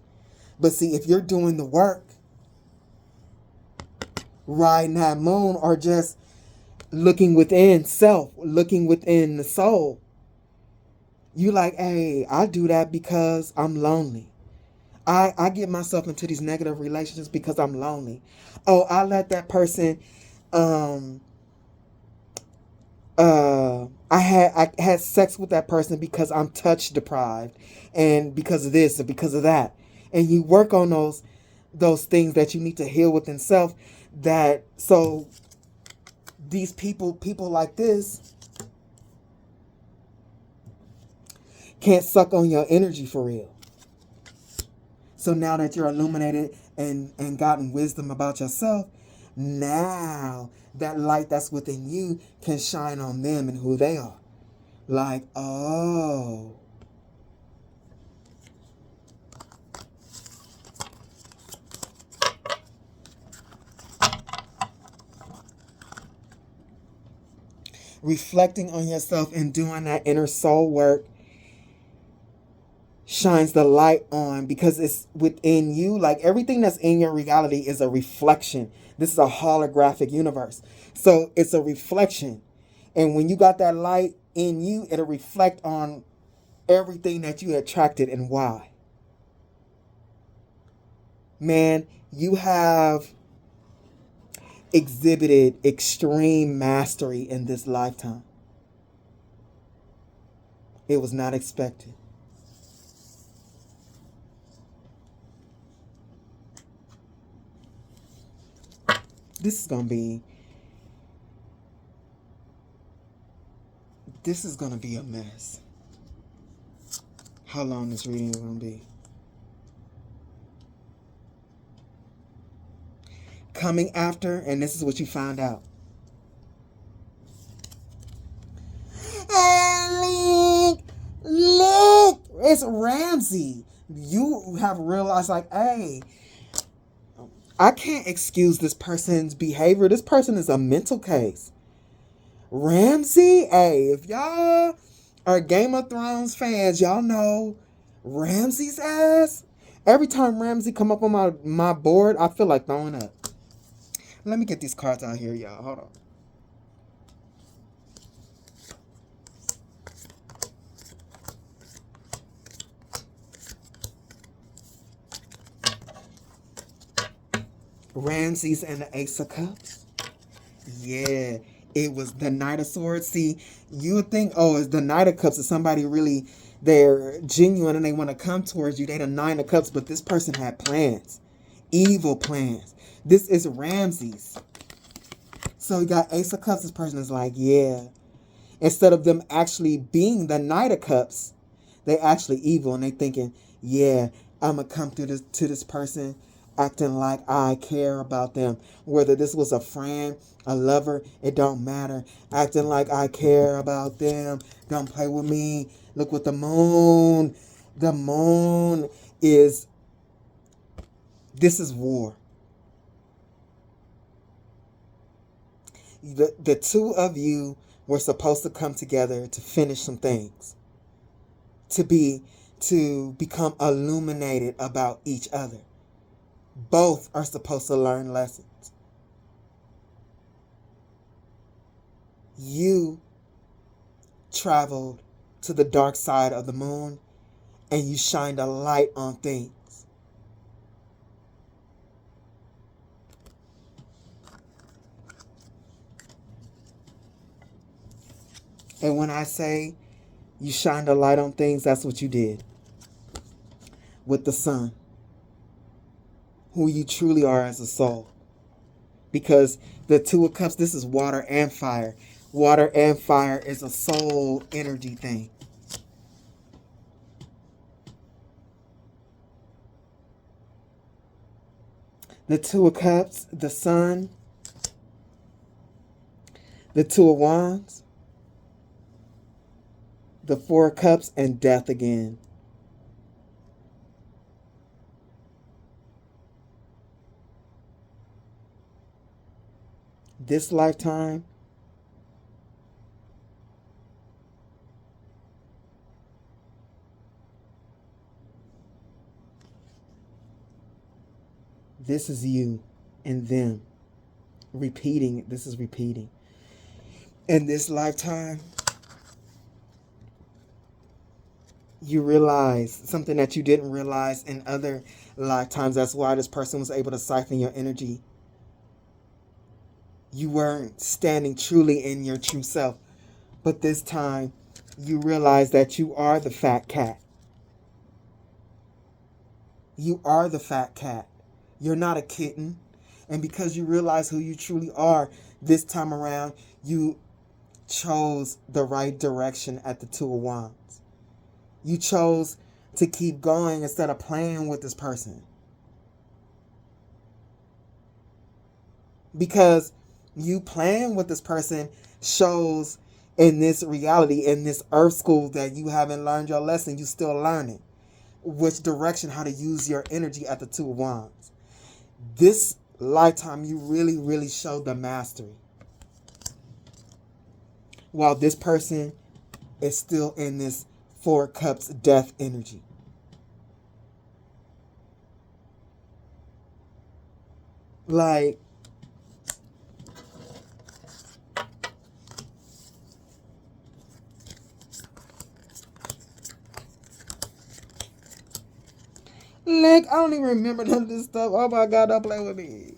But see, if you're doing the work, riding that moon, or just looking within self, looking within the soul, you like, hey, I do that because I'm lonely. I get myself into these negative relationships because I'm lonely. Oh, I let that person, I had sex with that person because I'm touch deprived, and because of this or because of that. And you work on those things that you need to heal within self. That so these people like this can't suck on your energy for real. So now that you're illuminated and gotten wisdom about yourself, now that light that's within you can shine on them and who they are. Like, oh. Reflecting on yourself and doing that inner soul work shines the light on, because it's within you. Like everything that's in your reality is a reflection. This is a holographic universe. So it's a reflection. And when you got that light in you, it'll reflect on everything that you attracted and why. Man, you have exhibited extreme mastery in this lifetime. It was not expected. This is going to be a mess. How long this reading is going to be. Coming after, and this is what you found out. Look, it's Ramsey. You have realized, like, hey, I can't excuse this person's behavior. This person is a mental case. Ramsey, hey, if y'all are Game of Thrones fans, y'all know Ramsey's ass. Every time Ramsey come up on my board, I feel like throwing up. Let me get these cards out here, y'all. Hold on. Ramses and the Ace of Cups. Yeah, it was the Knight of Swords. See, you would think, oh, it's the Knight of Cups. Is somebody really, they're genuine and they want to come towards you. They the Nine of Cups, but this person had plans. Evil plans. This is Ramses. So you got Ace of Cups. This person is like, yeah. Instead of them actually being the Knight of Cups, they actually evil and they thinking, yeah, I'm going to come through to this person acting like I care about them. Whether this was a friend, a lover, it don't matter. Acting like I care about them. Don't play with me. Look what the moon. The moon is, this is war. The two of you were supposed to come together to finish some things. To become illuminated about each other. Both are supposed to learn lessons. You traveled to the dark side of the moon and you shined a light on things. And when I say you shined a light on things, that's what you did. With the sun. Who you truly are as a soul. Because the Two of Cups, this is water and fire. Water and fire is a soul energy thing. The Two of Cups, the sun, the Two of Wands, the Four of Cups, and death again. This lifetime, this is you and them. Repeating, this is repeating. In this lifetime, you realize something that you didn't realize in other lifetimes. That's why this person was able to siphon your energy. You weren't standing truly in your true self. But this time, you realize that you are the fat cat. You are the fat cat. You're not a kitten. And because you realize who you truly are, this time around, you chose the right direction at the Two of Wands. You chose to keep going instead of playing with this person. Because you playing with this person shows in this reality, in this earth school, that you haven't learned your lesson. You still learning which direction, how to use your energy at the Two of Wands. This lifetime, you really, really showed the mastery. While this person is still in this Four of Cups death energy. Like, I don't even remember none of this stuff. Oh my God, don't play with me.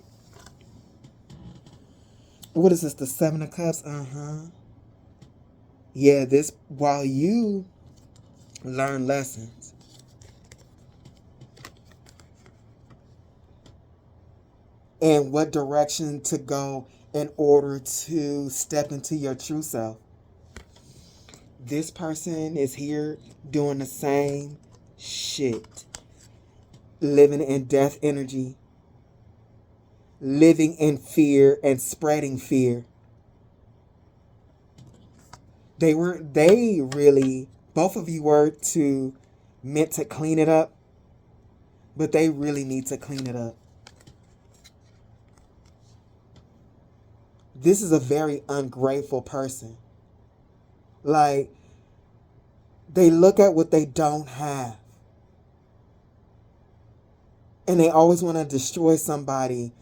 What is this? The Seven of Cups? Yeah, this, while you learn lessons, and what direction to go in order to step into your true self, this person is here doing the same shit. Living in death energy. Living in fear and spreading fear. They really, both of you were meant to clean it up, but they really need to clean it up. This is a very ungrateful person. Like, they look at what they don't have. And they always want to destroy somebody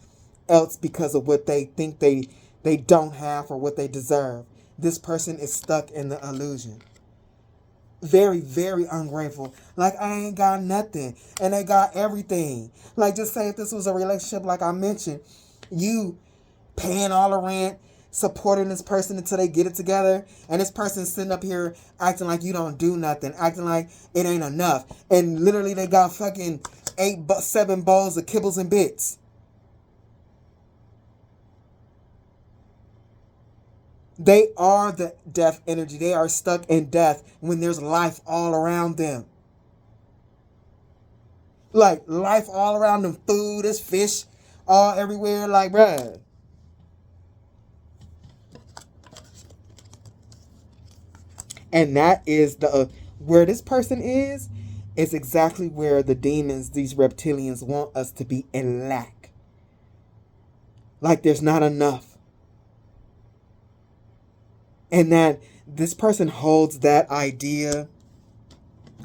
else because of what they think they don't have or what they deserve. This person is stuck in the illusion. Very, very ungrateful. Like, I ain't got nothing. And they got everything. Like, just say if this was a relationship, like I mentioned, you paying all the rent, supporting this person until they get it together, and this person sitting up here acting like you don't do nothing, acting like it ain't enough. And literally they got fucking 7 bowls of kibbles and bits. They are the death energy. They are stuck in death when there's life all around them. Like, life all around them. Food, there's fish all everywhere. Like, bruh. And that is the where this person is exactly where the demons, these reptilians, want us to be in lack. Like, there's not enough. And that this person holds that idea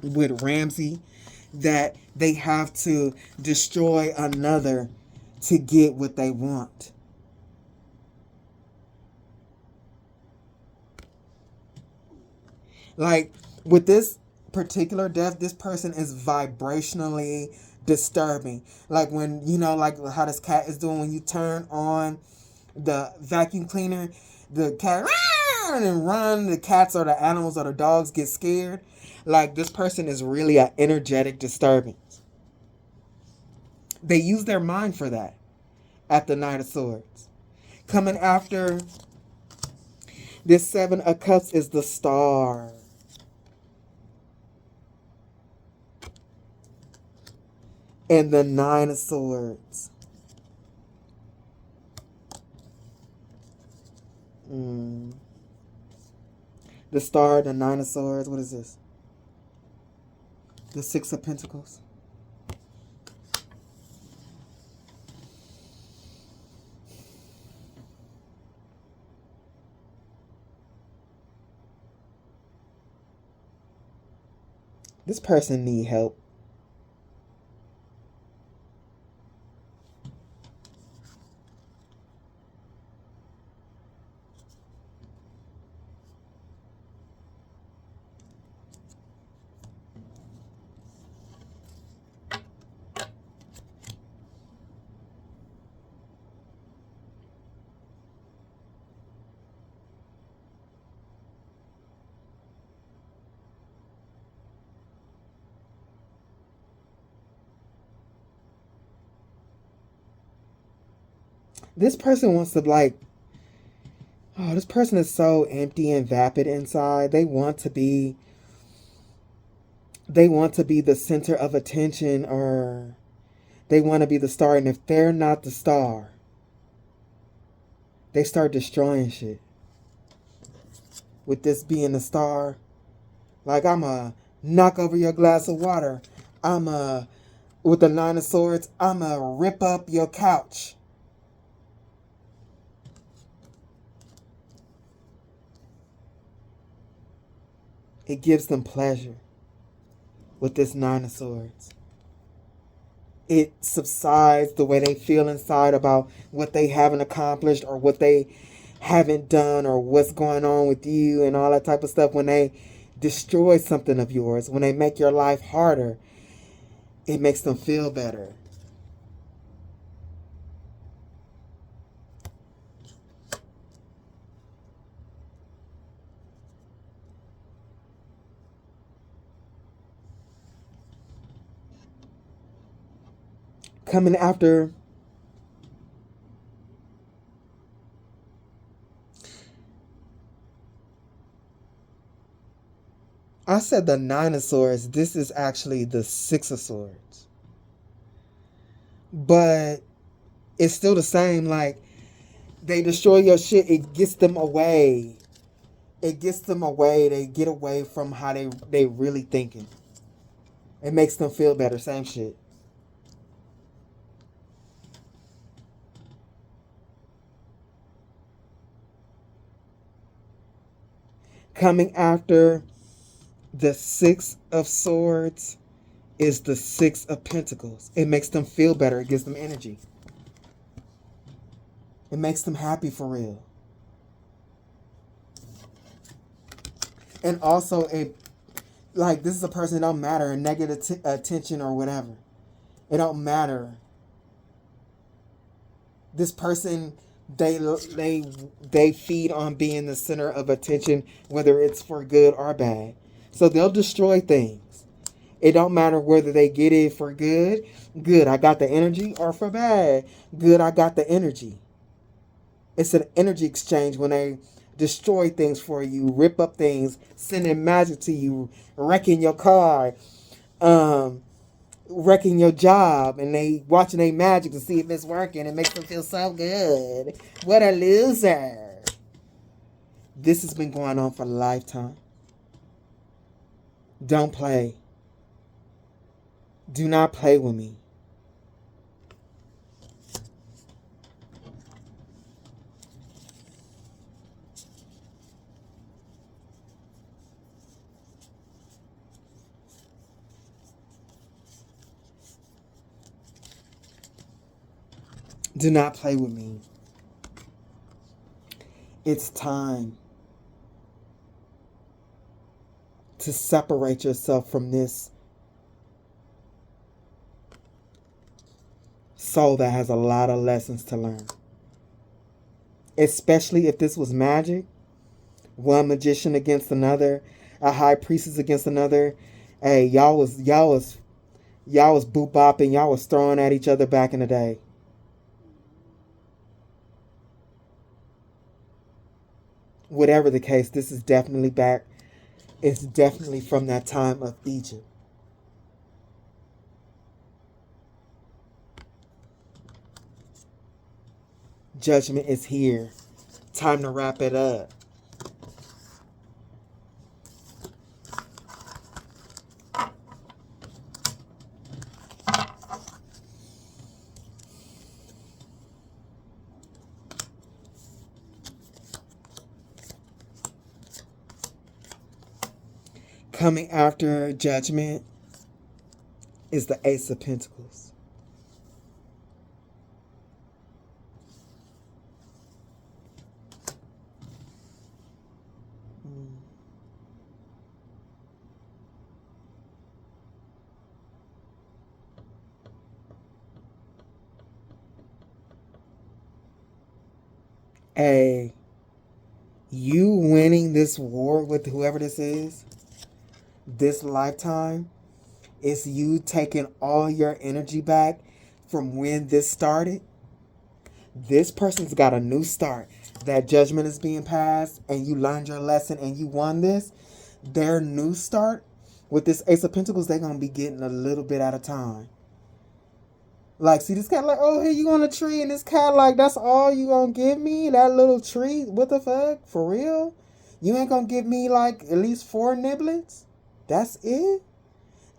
with Ramsey that they have to destroy another to get what they want. Like, with this particular death, this person is vibrationally disturbing. Like, when, you know, like how this cat is doing when you turn on the vacuum cleaner, the cat and run, the cats or the animals or the dogs get scared. Like, this person is really an energetic disturbance. They use their mind for that at the Knight of Swords. Coming after this 7 of Cups is the Star. And the 9 of Swords. The Star, the 9 of Swords. What is this? The 6 of Pentacles. This person need help. This person wants to, like, oh, this person is so empty and vapid inside. They want to be the center of attention, or they want to be the star. And if they're not the star, they start destroying shit. With this being the star, like, I'ma knock over your glass of water. With the 9 of Swords, I'ma rip up your couch. It gives them pleasure with this 9 of Swords. It subsides the way they feel inside about what they haven't accomplished or what they haven't done or what's going on with you and all that type of stuff. When they destroy something of yours, when they make your life harder, it makes them feel better. Coming after I said the 9 of Swords. This is actually the 6 of Swords. But it's still the same. Like, they destroy your shit. It gets them away. It gets them away. They get away from how they really thinking. It makes them feel better. Same shit. Coming after the 6 of Swords is the 6 of Pentacles. It makes them feel better. It gives them energy. It makes them happy for real. And also, Like, this is a person that don't matter, negative attention or whatever. It don't matter. This person, they feed on being the center of attention, whether it's for good or bad. So they'll destroy things. It don't matter whether they get it for good, I got the energy, or for bad, good, I got the energy. It's an energy exchange when they destroy things for you, rip up things, sending magic to you, wrecking your car, wrecking your job, and they watching their magic to see if it's working. It makes them feel so good. What a loser. This has been going on for a lifetime. Don't play. Do not play with me. Do not play with me. It's time to separate yourself from this soul that has a lot of lessons to learn. Especially if this was magic. One magician against another, a high priestess against another. Hey, y'all was boop bopping, y'all was throwing at each other back in the day. Whatever the case, this is definitely back. It's definitely from that time of Egypt. Judgment is here. Time to wrap it up. Coming after Judgment is the Ace of Pentacles. Hey, you winning this war with whoever this is, this lifetime, is you taking all your energy back from when this started. This person's got a new start. That judgment is being passed and you learned your lesson and you won this. Their new start with this Ace of Pentacles, they're going to be getting a little bit at a time. Like, see this cat like, oh, here you on a tree, and this cat like, that's all you gonna give me? That little tree? What the fuck? For real? You ain't gonna give me like at least 4 niblets? That's it?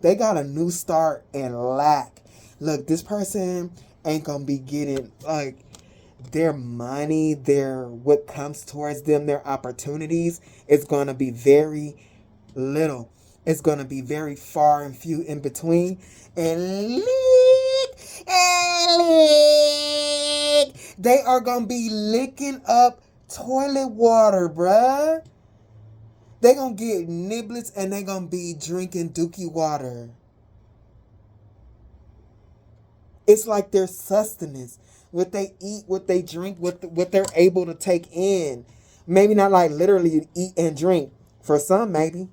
They got a new start and lack. Look, this person ain't gonna be getting like their money, their what comes towards them, their opportunities is gonna be very little. It's gonna be very far and few in between. And they are gonna be licking up toilet water, bruh. They gonna get niblets and they gonna be drinking dookie water. It's like their sustenance. What they eat, what they drink, what they're able to take in. Maybe not like literally eat and drink. For some, maybe.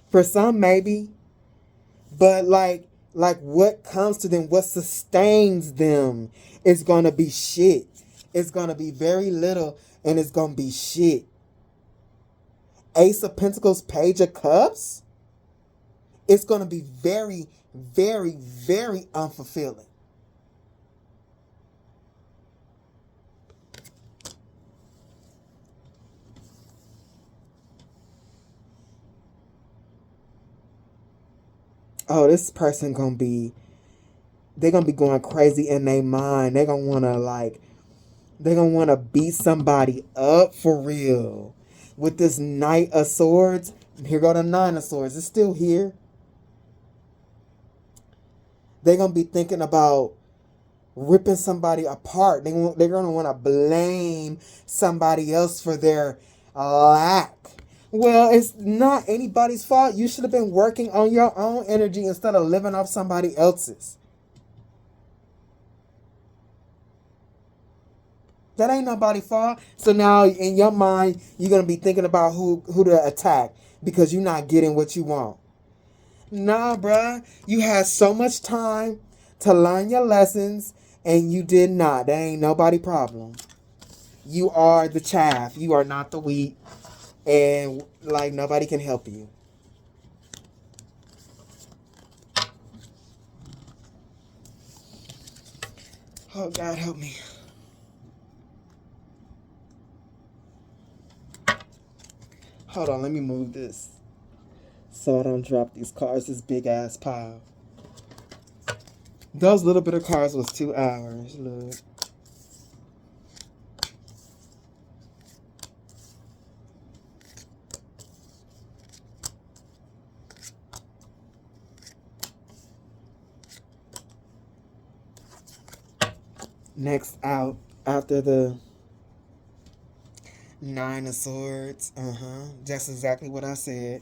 For some, maybe. But like what comes to them, what sustains them, is going to be shit. It's going to be very little and it's going to be shit. Ace of Pentacles, Page of Cups. It's going to be very, very, very unfulfilling. Oh, this person they're gonna be going crazy in their mind. They're gonna wanna beat somebody up for real. With this Knight of Swords, here go the Nine of Swords. It's still here. They're gonna be thinking about ripping somebody apart. They're gonna wanna blame somebody else for their lack. Well, it's not anybody's fault. You should have been working on your own energy instead of living off somebody else's. That ain't nobody's fault. So now in your mind, you're going to be thinking about who to attack because you're not getting what you want. Nah, bruh. You had so much time to learn your lessons and you did not. That ain't nobody problem. You are the chaff. You are not the wheat. And like nobody can help you. Oh, God, help me. Hold on, let me move this so I don't drop these cards, this big ass pile. Those little bit of cards was 2 hours. Look. Next out, after the 9 of Swords, that's exactly what I said.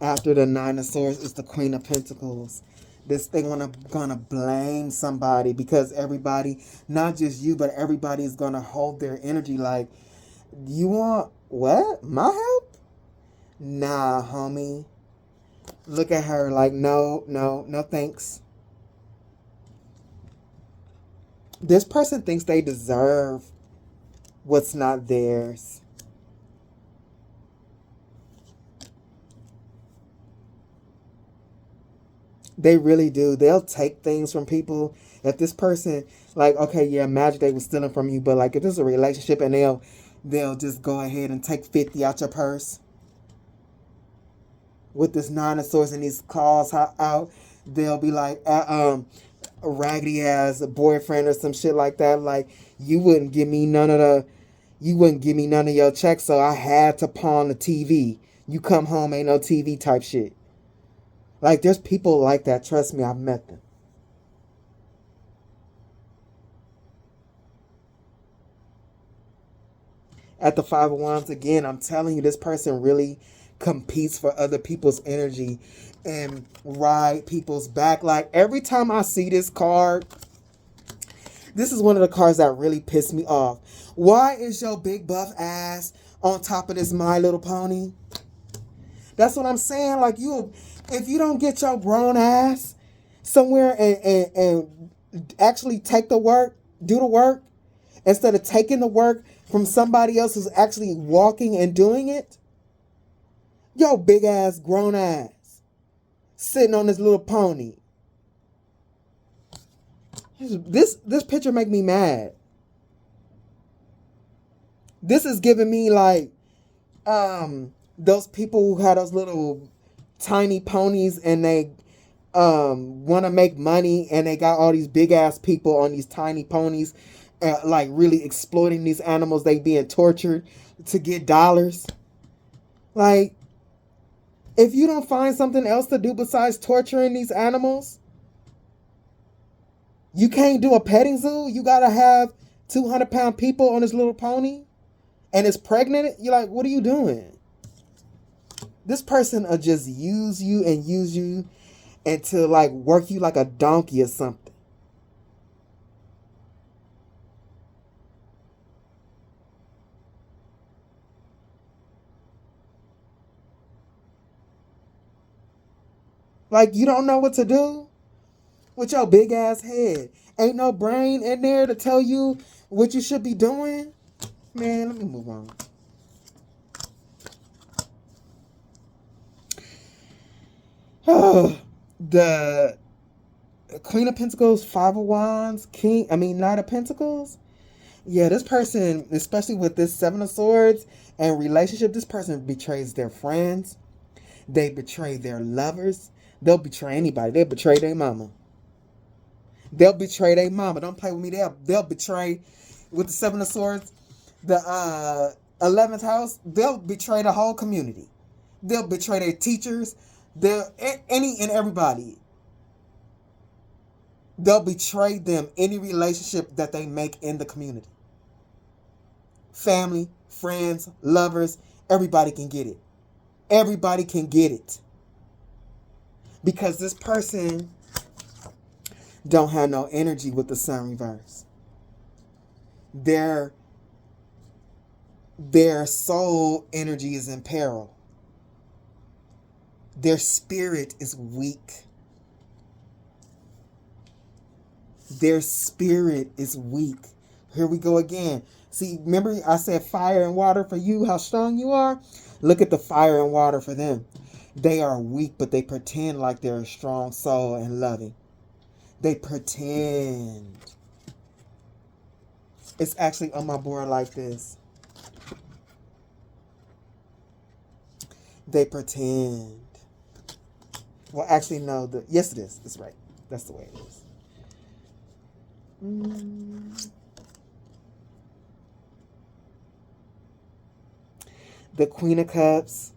After the 9 of Swords is the Queen of Pentacles. This thing gonna blame somebody because everybody, not just you, but everybody is gonna hold their energy like, you want what? My help? Nah, homie. Look at her like, no thanks. This person thinks they deserve what's not theirs. They really do. They'll take things from people. If this person, like, okay, yeah, imagine they were stealing from you, but like if this is a relationship and they'll just go ahead and take 50 out your purse. With this 9 of Swords and these claws out, they'll be like, a raggedy ass boyfriend or some shit like that. Like, you wouldn't give me none of your checks, so I had to pawn the TV. You come home, ain't no TV type shit. Like, there's people like that. Trust me, I've met them. At the 5 of Wands, again, I'm telling you, this person really competes for other people's energy and ride people's back. Like, every time I see this card, this is one of the cards that really pissed me off. Why is your big buff ass on top of this My Little Pony? That's what I'm saying. Like, if you don't get your grown ass somewhere and actually take the work, do the work, instead of taking the work from somebody else who's actually walking and doing it, yo big ass grown ass sitting on this little pony. This picture make me mad. This is giving me like those people who had those little tiny ponies and they want to make money and they got all these big ass people on these tiny ponies, like really exploiting these animals. They being tortured to get dollars. Like, if you don't find something else to do besides torturing these animals, you can't do a petting zoo. You gotta have 200-pound people on this little pony and it's pregnant. You're like, what are you doing? This person will just use you and to like work you like a donkey or something. Like, you don't know what to do with your big ass head. Ain't no brain in there to tell you what you should be doing. Man, let me move on. The Queen of Pentacles, 5 of Wands, Knight of Pentacles. Yeah, this person, especially with this 7 of Swords and relationship, this person betrays their friends. They betray their lovers. They'll betray anybody. They'll betray their mama. They'll betray their mama. Don't play with me. They'll betray, with the 7 of Swords, the 11th house, they'll betray the whole community. They'll betray their teachers. Any and everybody. They'll betray them, any relationship that they make in the community. Family, friends, lovers, everybody can get it. everybody can get it. Because this person don't have no energy with the sun reverse. Their soul energy is in peril. Their spirit is weak. Their spirit is weak. Here we go again. See, remember I said fire and water for you, how strong you are? Look at the fire and water for them. They are weak, but they pretend like they're a strong soul and loving. They pretend. It's actually on my board like this. They pretend. Well, actually, no. Yes, it is. It's right. That's the way it is. The Queen of Cups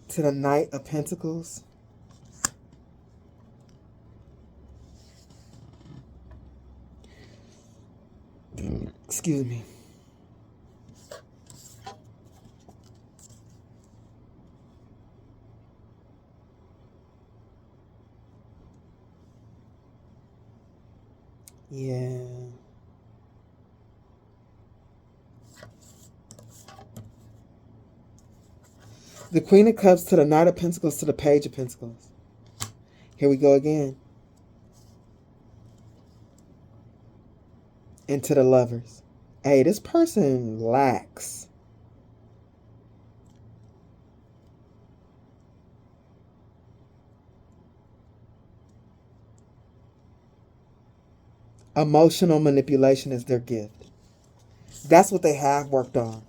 to the Knight of Pentacles. Excuse me. Yeah. The Queen of Cups to the Knight of Pentacles to the Page of Pentacles. Here we go again. And to the Lovers. Hey, this person lacks. Emotional manipulation is their gift. That's what they have worked on.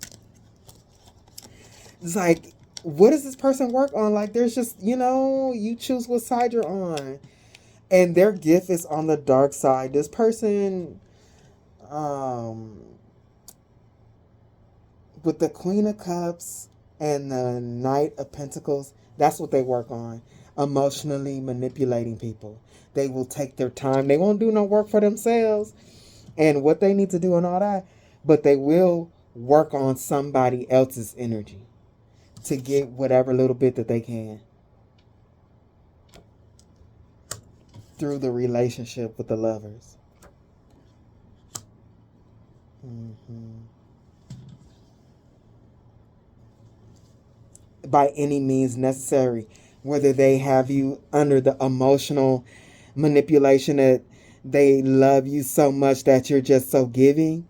It's like, what does this person work on? Like, there's just, you choose what side you're on. And their gift is on the dark side. This person, with the Queen of Cups and the Knight of Pentacles, that's what they work on. Emotionally manipulating people. They will take their time. They won't do no work for themselves and what they need to do and all that. But they will work on somebody else's energy to get whatever little bit that they can through the relationship with the Lovers. By any means necessary, whether they have you under the emotional manipulation that they love you so much that you're just so giving,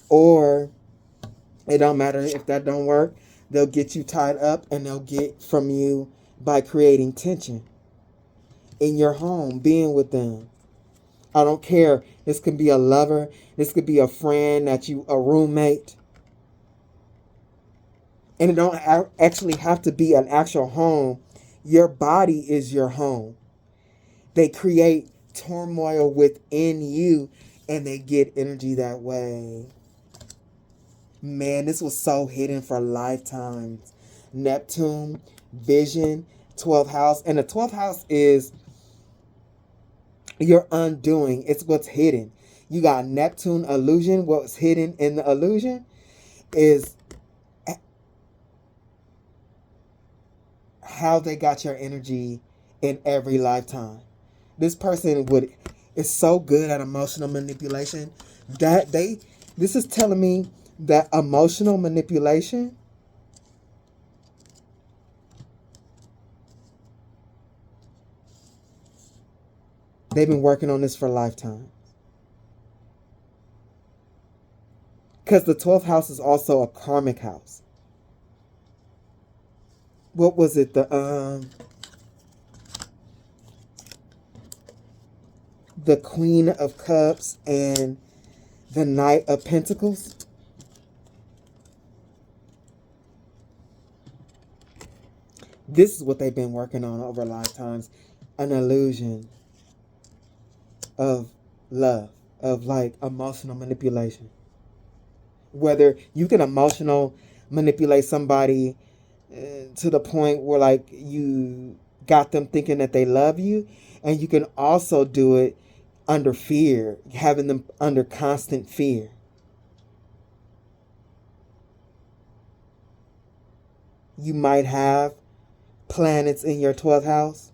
or it don't matter if that don't work, they'll get you tied up and they'll get from you by creating tension in your home, being with them. I don't care. This could be a lover. This could be a friend, a roommate. And it don't actually have to be an actual home. Your body is your home. They create turmoil within you and they get energy that way. Man, this was so hidden for lifetimes. Neptune, vision, 12th house. And the 12th house is your undoing. It's what's hidden. You got Neptune illusion. What's hidden in the illusion is how they got your energy in every lifetime. This person is so good at emotional manipulation that this is telling me that emotional manipulation they've been working on this for lifetimes. Because the 12th house is also a karmic house. What was it? The Queen of Cups and the Knight of Pentacles. This is what they've been working on over lifetimes. An illusion of love, of like emotional manipulation. Whether you can emotional manipulate somebody to the point where like you got them thinking that they love you, and you can also do it under fear, having them under constant fear. You might have planets in your 12th house.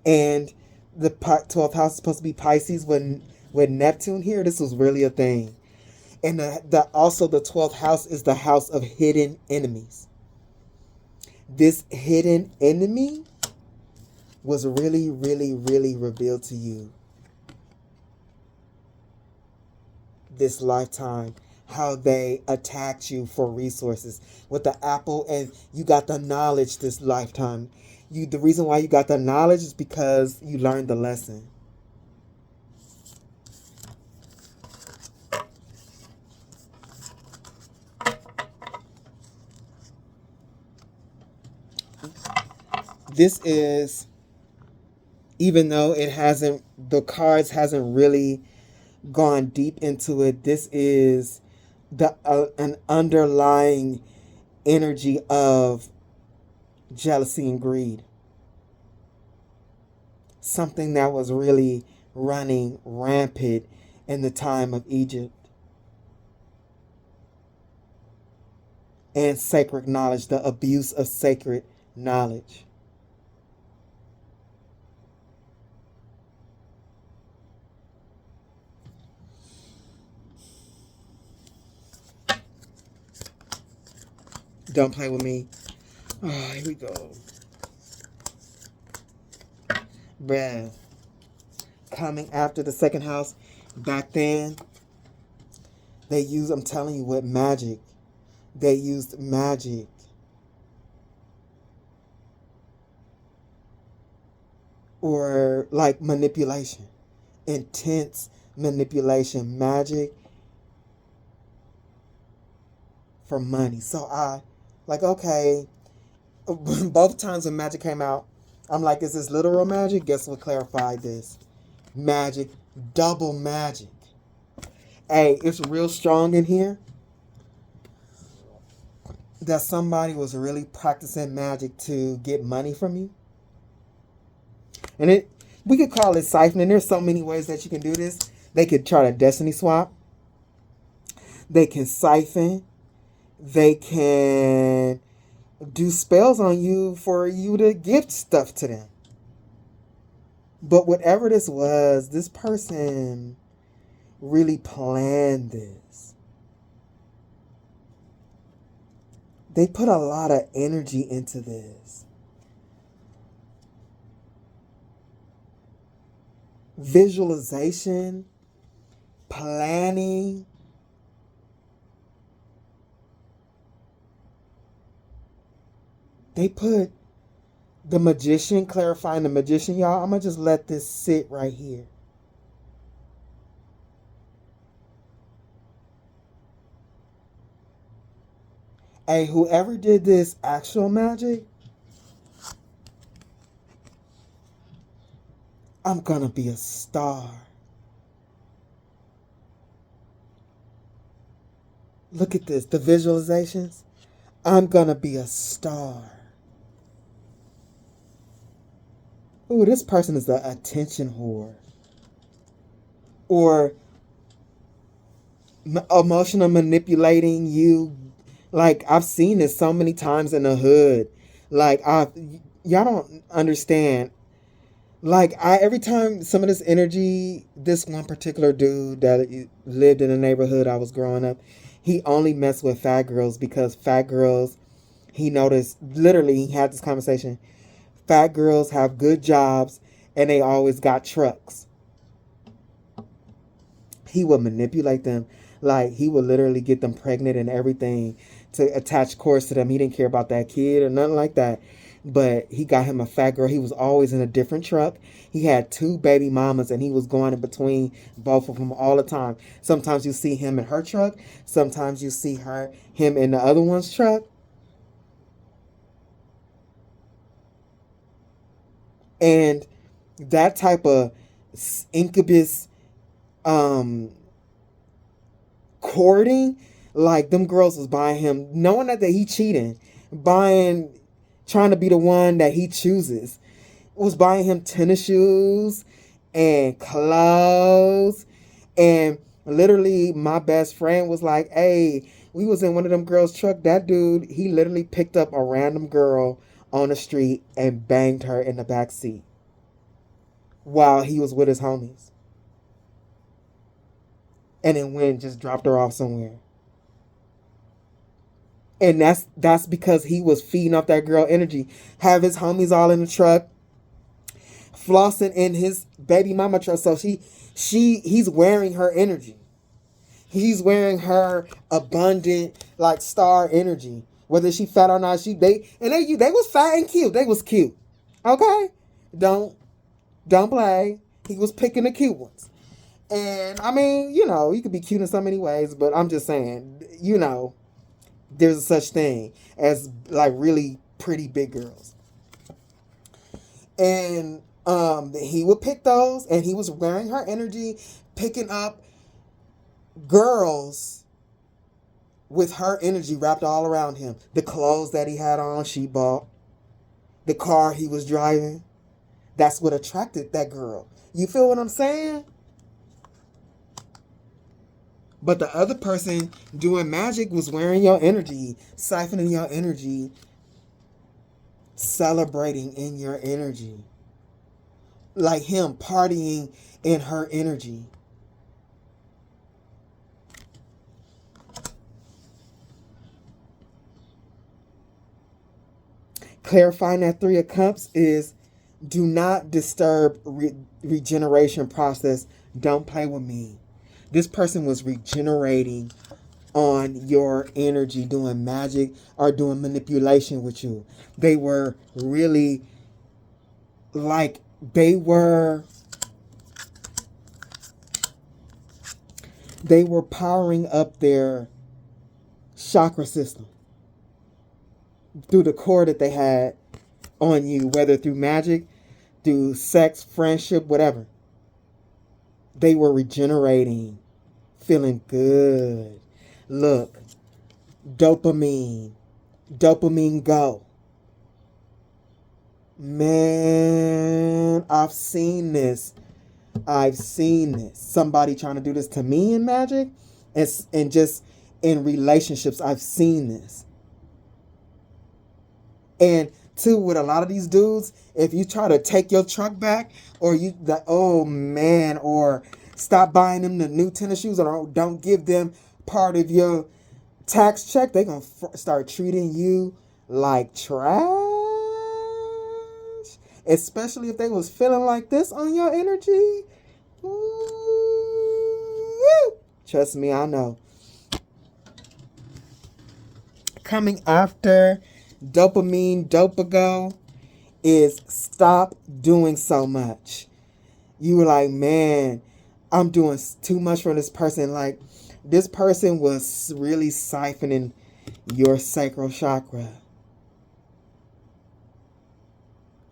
And the 12th house is supposed to be Pisces with Neptune here. This was really a thing. And also the 12th house is the house of hidden enemies. This hidden enemy was really, really, really revealed to you this lifetime. How they attacked you for resources with the apple, and you got the knowledge this lifetime. The reason why you got the knowledge is because you learned the lesson. This is, even though the cards hasn't really gone deep into it, this is an underlying energy of jealousy and greed. Something that was really running rampant in the time of Egypt. And sacred knowledge, the abuse of sacred knowledge. Don't play with me. Oh, here we go. Bruh. Coming after the second house. Back then, I'm telling you, with magic. They used magic. Or like manipulation. Intense manipulation. Magic for money. So okay, both times when magic came out, I'm like, is this literal magic? Guess what clarified this? Magic, double magic. Hey, it's real strong in here that somebody was really practicing magic to get money from you. And we could call it siphoning. There's so many ways that you can do this. They could try to destiny swap. They can siphon. They can do spells on you for you to gift stuff to them. But whatever this was, this person really planned this. They put a lot of energy into this. Visualization, planning. They put the magician, clarifying the magician, y'all. I'm going to just let this sit right here. Hey, whoever did this actual magic, I'm going to be a star. Look at this, the visualizations. I'm going to be a star. Ooh, this person is the attention whore. Or emotional manipulating you. Like, I've seen this so many times in the hood. Like, y'all don't understand. Like, every time some of this energy, this one particular dude that lived in the neighborhood I was growing up, he only messed with fat girls because fat girls, he noticed, literally, he had this conversation. Fat girls have good jobs and they always got trucks. He would manipulate them. Like, he would literally get them pregnant and everything to attach cords to them. He didn't care about that kid or nothing like that. But he got him a fat girl. He was always in a different truck. He had 2 baby mamas and he was going in between both of them all the time. Sometimes you see him in her truck. Sometimes you see him in the other one's truck. And that type of incubus courting, like, them girls was buying him, knowing that he cheating, trying to be the one that he chooses, was buying him tennis shoes and clothes. And literally my best friend was like, hey, we was in one of them girls' truck. That dude, he literally picked up a random girl on the street and banged her in the back seat while he was with his homies. And then went and just dropped her off somewhere. And that's because he was feeding off that girl energy. Have his homies all in the truck, flossing in his baby mama truck. So he's wearing her energy. He's wearing her abundant, like, star energy. Whether she fat or not, they was fat and cute. They was cute. Okay? Don't play. He was picking the cute ones. And I mean, you know, you could be cute in so many ways, but I'm just saying, you know, there's a such thing as like really pretty big girls. And he would pick those, and he was wearing her energy, picking up girls with her energy wrapped all around him. The clothes that he had on, she bought. The car he was driving, that's what attracted that girl. You feel what I'm saying? But the other person doing magic was wearing your energy, siphoning your energy, celebrating in your energy. Like him partying in her energy. Clarifying that Three of Cups is, do not disturb regeneration process. Don't play with me. This person was regenerating on your energy, doing magic or doing manipulation with you. They were really like, they were powering up their chakra system through the core that they had on you, whether through magic, through sex, friendship, whatever. They were regenerating, feeling good. Look, dopamine go. Man, I've seen this. Somebody trying to do this to me in magic, and just in relationships, I've seen this. And too, with a lot of these dudes, if you try to take your truck back, or or stop buying them the new tennis shoes, or don't give them part of your tax check, they're going to start treating you like trash. Especially if they was feeling like this on your energy. Ooh, trust me, I know. Coming after dopamine, dopago, is stop doing so much. You were like, man, I'm doing too much for this person. Like, this person was really siphoning your sacral chakra,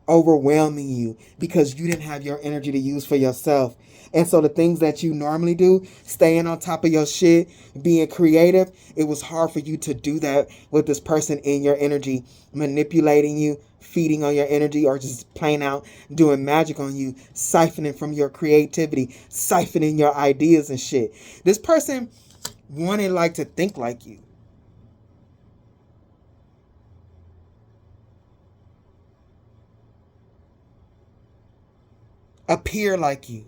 overwhelming you because you didn't have your energy to use for yourself. And so the things that you normally do, staying on top of your shit, being creative, it was hard for you to do that with this person in your energy, manipulating you, feeding on your energy, or just plain out doing magic on you, siphoning from your creativity, siphoning your ideas and shit. This person wanted like to think like you. Appear like you.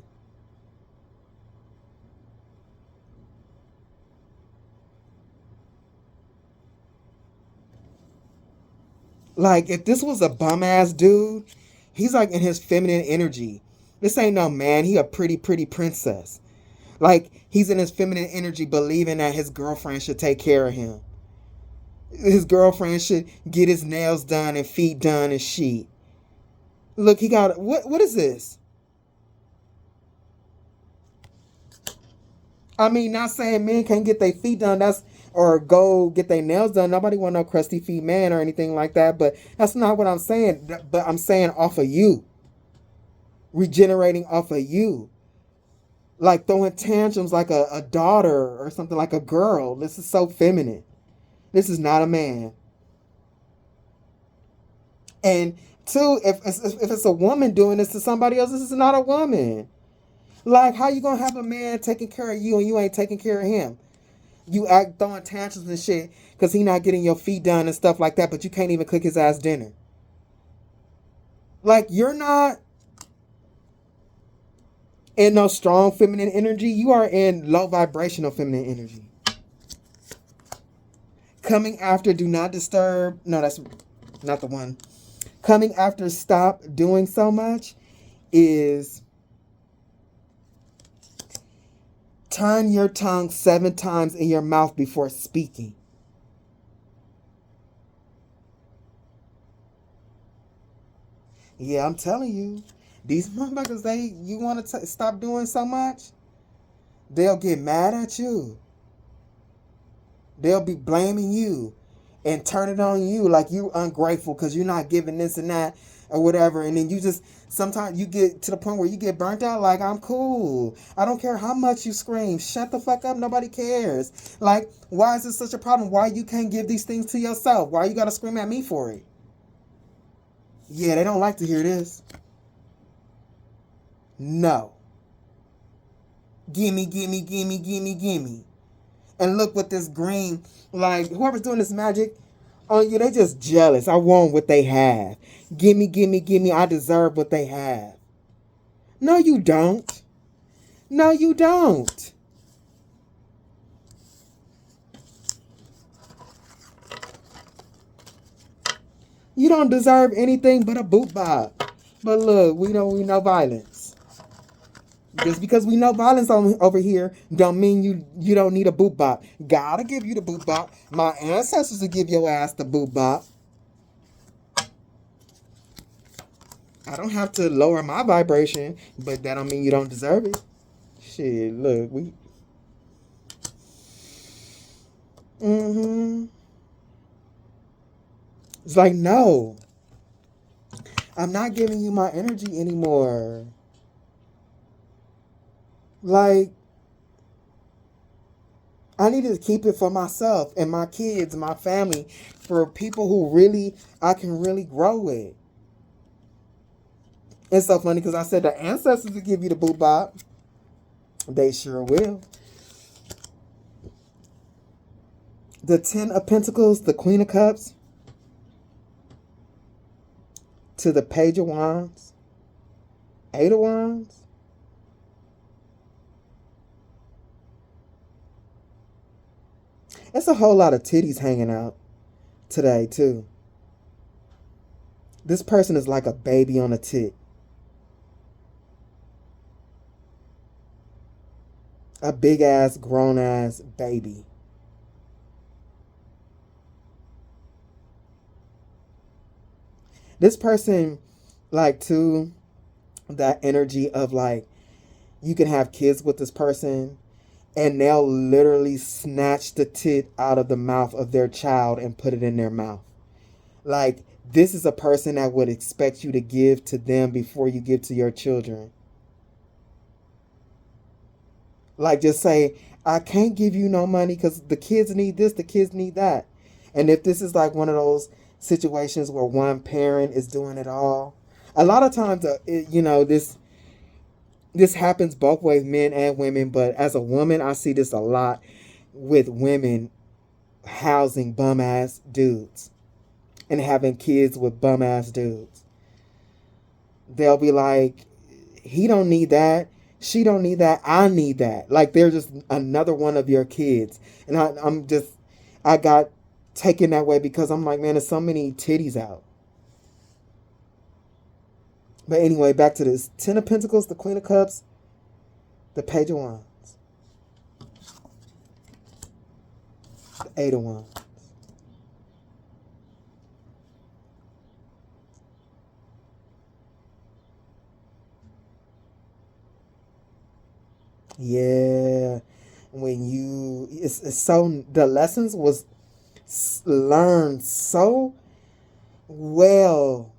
Like, if this was a bum ass dude, he's like in his feminine energy. This ain't no man. He a pretty princess. Like, he's in his feminine energy, believing that his girlfriend should take care of him. His girlfriend should get his nails done and feet done and shit. Look, he got, what is this? I mean, not saying men can't get their feet done, or go get their nails done. Nobody want no crusty feet man or anything like that, but that's not what I'm saying. But I'm saying off of you. Regenerating off of you. Like throwing tantrums like a daughter or something, like a girl. This is so feminine. This is not a man. And two, if it's a woman doing this to somebody else, this is not a woman. Like, how you gonna have a man taking care of you and you ain't taking care of him? You act throwing tantrums and shit because he not getting your feet done and stuff like that, but you can't even cook his ass dinner. Like, you're not in no strong feminine energy. You are in low vibrational feminine energy. Coming after do not disturb. No, that's not the one. Coming after stop doing so much is turn your tongue 7 times in your mouth before speaking. Yeah, I'm telling you. These motherfuckers, you want to stop doing so much? They'll get mad at you. They'll be blaming you and turn it on you like you ungrateful because you're not giving this and that or whatever. And then you just, sometimes you get to the point where you get burnt out like, I'm cool. I don't care how much you scream. Shut the fuck up. Nobody cares. Like, why is this such a problem? Why you can't give these things to yourself? Why you got to scream at me for it? Yeah, they don't like to hear this. No. Gimme, gimme, gimme, gimme, gimme. And look what this green, like, whoever's doing this magic on you, they just jealous. I want what they have. Gimme, gimme, gimme. I deserve what they have. No, you don't. No, you don't. You don't deserve anything but a boot bob. But look, we know violence. Just because we know violence over here don't mean you don't need a boot bop. Gotta give you the boot bop. My ancestors will give your ass the boot bop. I don't have to lower my vibration, but that don't mean you don't deserve it. Shit, look, we... It's like, no. I'm not giving you my energy anymore. Like, I need to keep it for myself and my kids, my family, for people who really, I can really grow with. It's so funny because I said the ancestors will give you the boot bop. They sure will. The 10 of Pentacles, the Queen of Cups, to the Page of Wands, 8 of Wands, It's a whole lot of titties hanging out today, too. This person is like a baby on a tit. A big-ass, grown-ass baby. This person, like, too, that energy of, like, you can have kids with this person, and they'll literally snatch the tit out of the mouth of their child and put it in their mouth. Like, this is a person that would expect you to give to them before you give to your children. Like, just say, I can't give you no money because the kids need this, the kids need that. And if this is like one of those situations where one parent is doing it all, a lot of times, this happens both ways, men and women. But as a woman, I see this a lot with women housing bum-ass dudes and having kids with bum-ass dudes. They'll be like, he don't need that. She don't need that. I need that. Like, they're just another one of your kids. And I got taken that way because I'm like, man, there's so many titties out. But anyway, back to this. 10 of Pentacles, the Queen of Cups, the Page of Wands, the 8 of Wands. Yeah. It's so, the lessons was learned so well.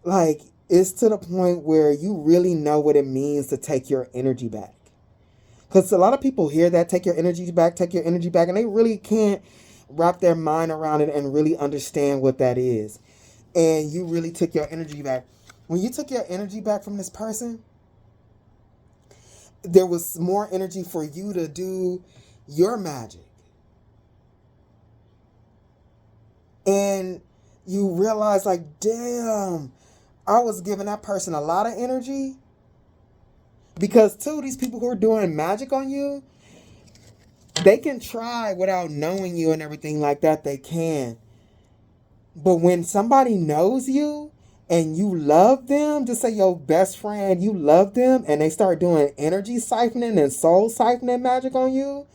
Like, it's to the point where you really know what it means to take your energy back. Because a lot of people hear that, take your energy back, and they really can't wrap their mind around it and really understand what that is. And you really took your energy back. When you took your energy back from this person, there was more energy for you to do your magic. And you realize, like, damn, I was giving that person a lot of energy. Because, too, these people who are doing magic on you, they can try without knowing you and everything like that. They can. But when somebody knows you and you love them, just say your best friend, you love them, and they start doing energy siphoning and soul siphoning magic on you,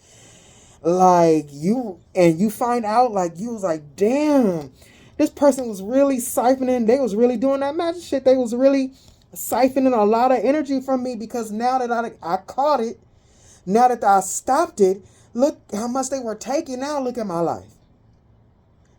like, you find out, like, you was like, damn, this person was really siphoning, they was really doing that magic shit, they was really siphoning a lot of energy from me, because now that I caught it, now that I stopped it, look how much they were taking. Now look at my life.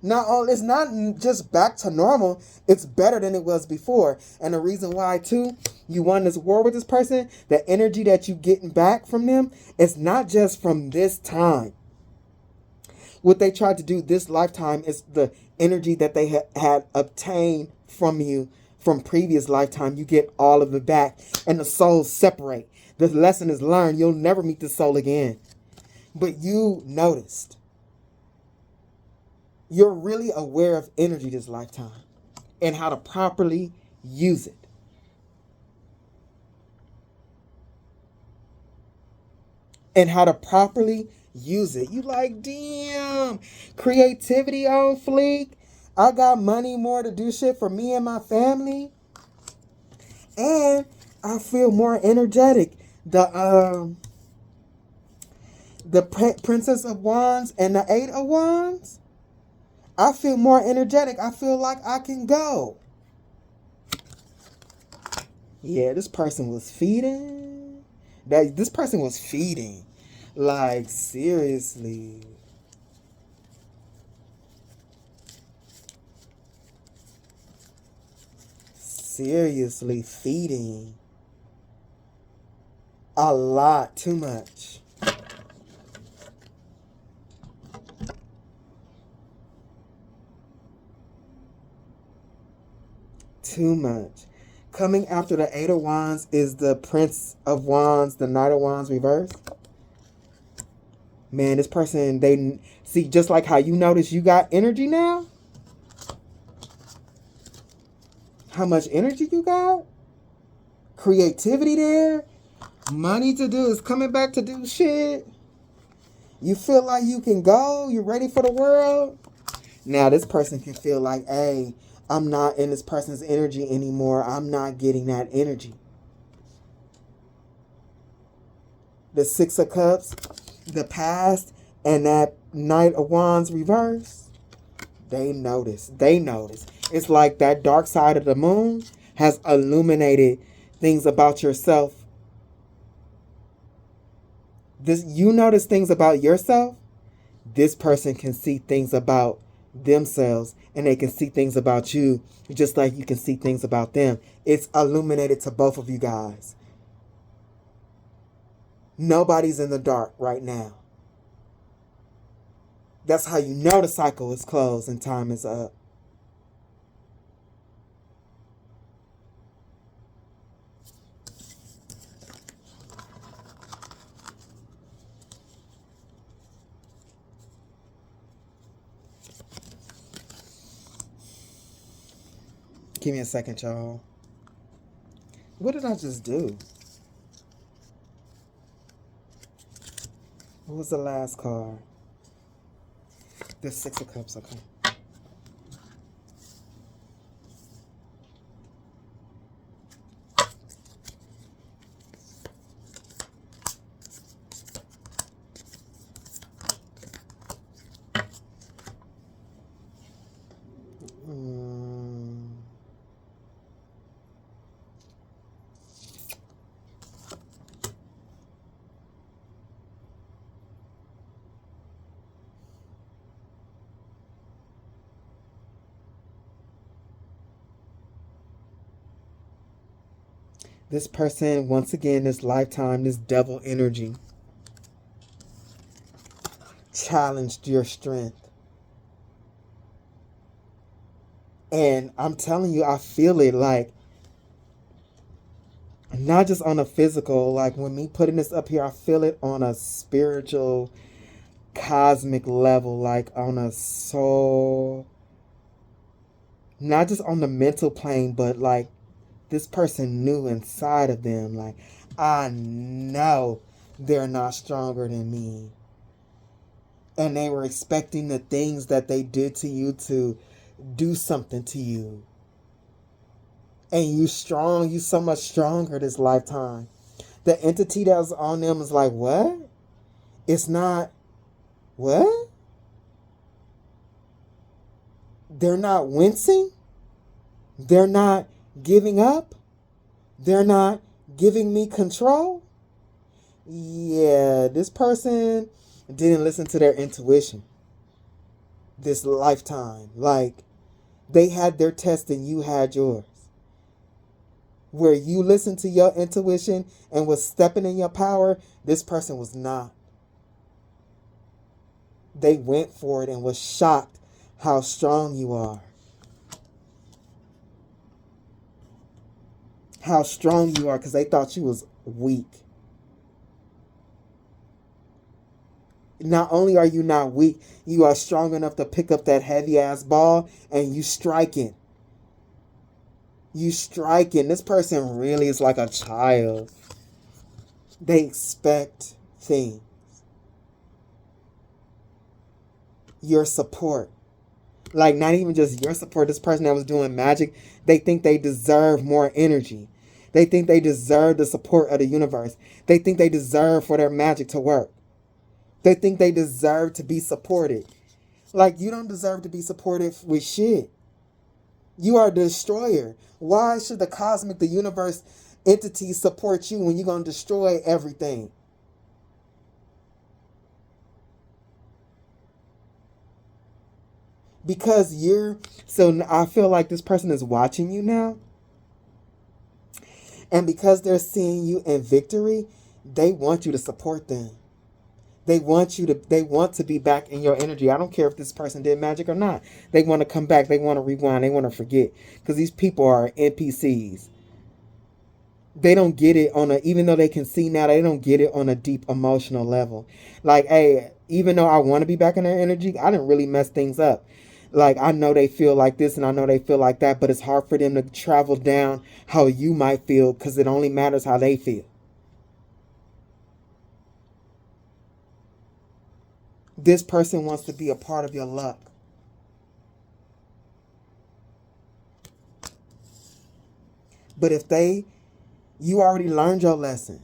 Now, it's not just back to normal, it's better than it was before. And the reason why, too, you won this war with this person, the energy that you getting back from them, it's not just from this time. What they tried to do this lifetime is the energy that they had obtained from you from previous lifetime. You get all of it back, and the souls separate. The lesson is learned. You'll never meet the soul again. But you noticed. You're really aware of energy this lifetime and how to properly use it. And how to properly use it. You like, damn, creativity on fleek. I got money more to do shit for me and my family. And I feel more energetic. The Princess of Wands and the Eight of Wands, I feel more energetic. I feel like I can go. Yeah, this person was feeding. This person was feeding. Like, seriously. Seriously feeding. A lot. Too much. Too much. Coming after the Eight of Wands is the Prince of Wands, the Knight of Wands reversed. Man, this person, they see, just like how you notice you got energy now. How much energy you got? Creativity there. Money to do is coming back to do shit. You feel like you can go. You're ready for the world. Now this person can feel like, hey, I'm not in this person's energy anymore. I'm not getting that energy. The Six of Cups, the past, and that Knight of Wands reverse. They notice. They notice. It's like that dark side of the moon has illuminated things about yourself. You notice things about yourself. This person can see things about themselves, and they can see things about you just like you can see things about them. It's illuminated to both of you guys. Nobody's in the dark right now. That's how you know the cycle is closed and time is up. Give me a second, y'all. What did I just do? What was the last card? The Six of Cups, okay. This person, once again, this lifetime, this devil energy, challenged your strength. And I'm telling you, I feel it, like, not just on a physical, like when me putting this up here, I feel it on a spiritual, cosmic level, like on a soul, not just on the mental plane, but like this person knew inside of them, like, I know they're not stronger than me. And they were expecting the things that they did to you to do something to you. And you strong, you so much stronger this lifetime. The entity that was on them is like, what? It's not, what? They're not wincing. They're not giving up. They're not giving me control. Yeah, this person didn't listen to their intuition this lifetime. Like, they had their test and you had yours. Where you listened to your intuition and was stepping in your power, this person was not. They went for it and was shocked how strong you are. How strong you are, because they thought you was weak. Not only are you not weak, you are strong enough to pick up that heavy ass ball and you strike it. You striking. This person really is like a child. They expect things. Your support. Like, not even just your support. This person that was doing magic, they think they deserve more energy. They think they deserve the support of the universe. They think they deserve for their magic to work. They think they deserve to be supported. Like, you don't deserve to be supported with shit. You are a destroyer. Why should the cosmic, the universe entity support you when you're going to destroy everything? Because so I feel like this person is watching you now. And because they're seeing you in victory, they want you to support them. They want to be back in your energy. I don't care if this person did magic or not. They want to come back. They want to rewind. They want to forget. Because these people are NPCs. They don't get it even though they can see now, they don't get it on a deep emotional level. Like, hey, even though I want to be back in their energy, I didn't really mess things up. Like, I know they feel like this and I know they feel like that, but it's hard for them to travel down how you might feel because it only matters how they feel. This person wants to be a part of your luck. But if you already learned your lesson.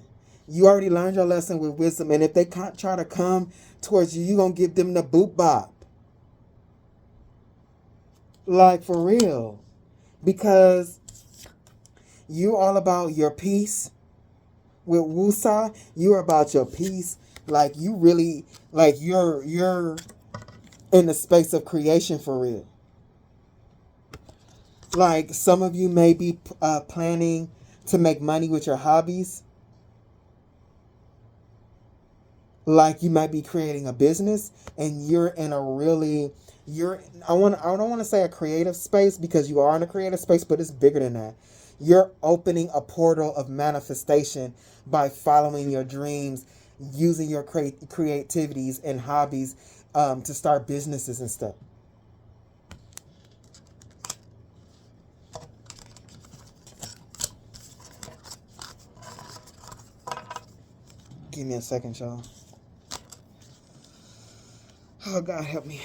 You already learned your lesson with wisdom. And if they try to come towards you, you're going to give them the boot bop. Like, for real. Because you're all about your peace. With Wusa, you're about your peace. Like, you really, like, you're in the space of creation for real. Like, some of you may be planning to make money with your hobbies. Like, you might be creating a business and you're in a really, I don't want to say a creative space because you are in a creative space, but it's bigger than that. You're opening a portal of manifestation by following your dreams, using your creativities and hobbies to start businesses and stuff. Give me a second, y'all. Oh, God, help me.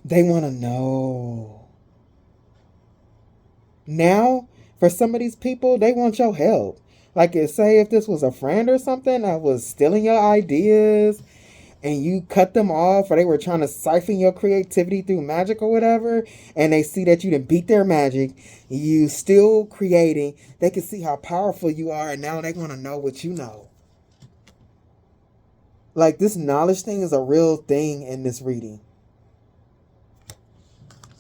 They want to know. Now, for some of these people, they want your help. Like, say if this was a friend or something that was stealing your ideas and you cut them off, or they were trying to siphon your creativity through magic or whatever, and they see that you didn't beat their magic, you still creating, they can see how powerful you are, and now they want to know what you know. Like, this knowledge thing is a real thing in this reading.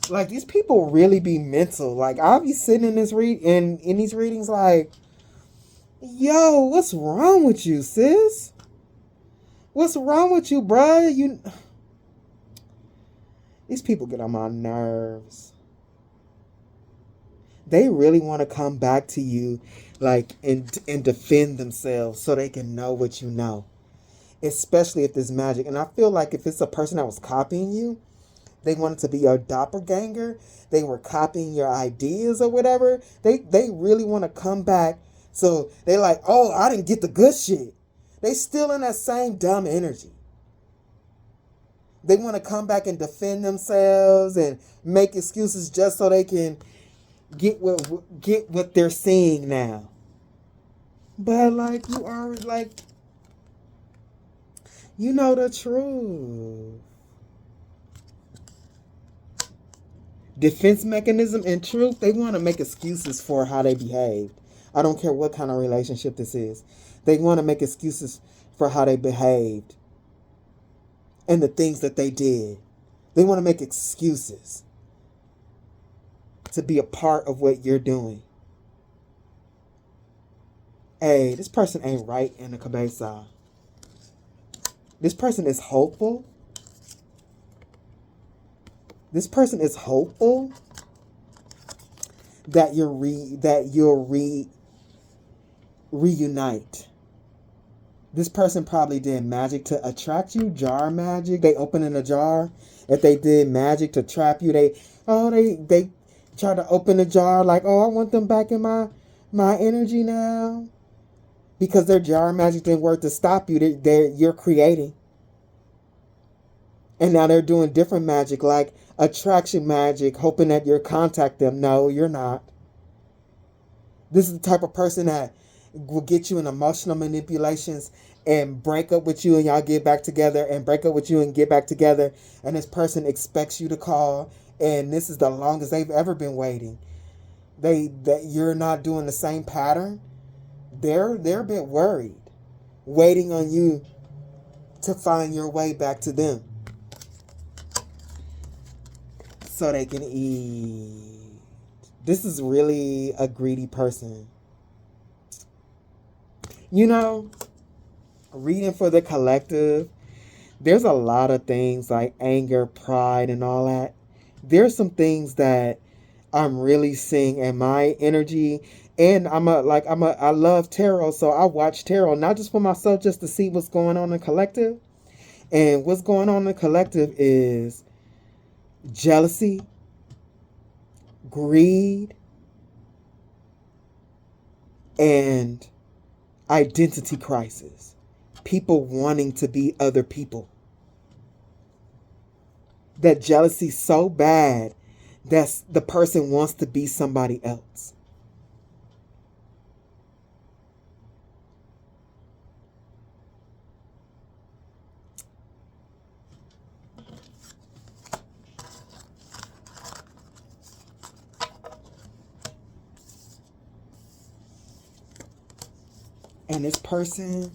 Like, these people really be mental. Like, I'll be sitting in this in these readings like, yo, what's wrong with you, sis? What's wrong with you, bruh? These people get on my nerves. They really want to come back to you, like, and defend themselves so they can know what you know. Especially if there's magic. And I feel like if it's a person that was copying you, they wanted to be your doppelganger, they were copying your ideas or whatever, they really want to come back. So they like, oh, I didn't get the good shit. They still in that same dumb energy. They want to come back and defend themselves and make excuses just so they can get what they're seeing now. But like, you are like, you know the truth. Defense mechanism and truth, they want to make excuses for how they behaved. I don't care what kind of relationship this is. They want to make excuses for how they behaved and the things that they did. They want to make excuses to be a part of what you're doing. Hey, this person ain't right in the cabeza. This person is hopeful. This person is hopeful that you'll reunite. This person probably did magic to attract you, jar magic. They open in a jar. If they did magic to trap you, they try to open the jar like, oh, I want them back in my energy now. Because their jar magic didn't work to stop you. You're creating. And now they're doing different magic, like attraction magic, hoping that you'll contact them. No, you're not. This is the type of person that will get you in emotional manipulations and break up with you and y'all get back together and break up with you and get back together. And this person expects you to call. And this is the longest they've ever been waiting. That you're not doing the same pattern. They're a bit worried, waiting on you to find your way back to them so they can eat. This is really a greedy person. You know, reading for the collective, there's a lot of things like anger, pride, and all that. There's some things that I'm really seeing in my energy. And I love tarot, so I watch tarot, not just for myself, just to see what's going on in the collective. And what's going on in the collective is jealousy, greed, and identity crisis. People wanting to be other people. That jealousy so bad that the person wants to be somebody else. And this person,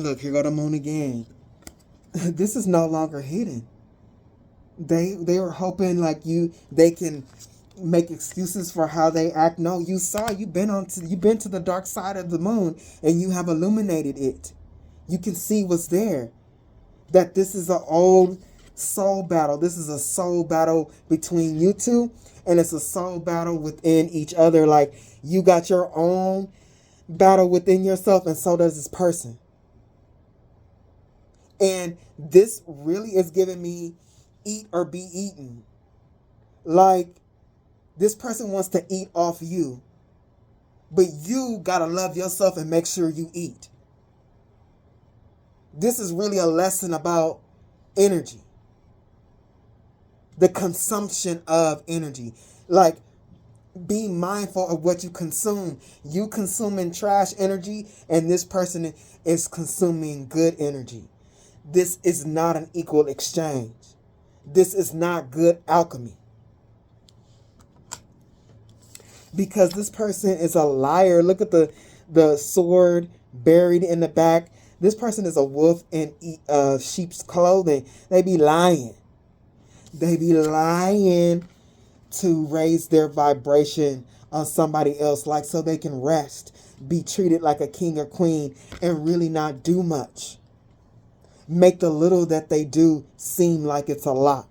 look, here go the moon again. This is no longer hidden. They were hoping like they can make excuses for how they act. No, you've been to the dark side of the moon and you have illuminated it. You can see what's there. That this is an old soul battle. This is a soul battle between you two, and it's a soul battle within each other. Like, you got your own battle within yourself, and so does this person. And this really is giving me eat or be eaten. Like, this person wants to eat off you, but you gotta love yourself and make sure you eat. This is really a lesson about energy. The consumption of energy. Like, be mindful of what you consume. You consuming trash energy, and this person is consuming good energy. This is not an equal exchange. This is not good alchemy. Because this person is a liar. Look at the sword buried in the back. This person is a wolf in sheep's clothing. They be lying. They be lying to raise their vibration on somebody else, like so they can rest, be treated like a king or queen, and really not do much. make the little that they do seem like it's a lot.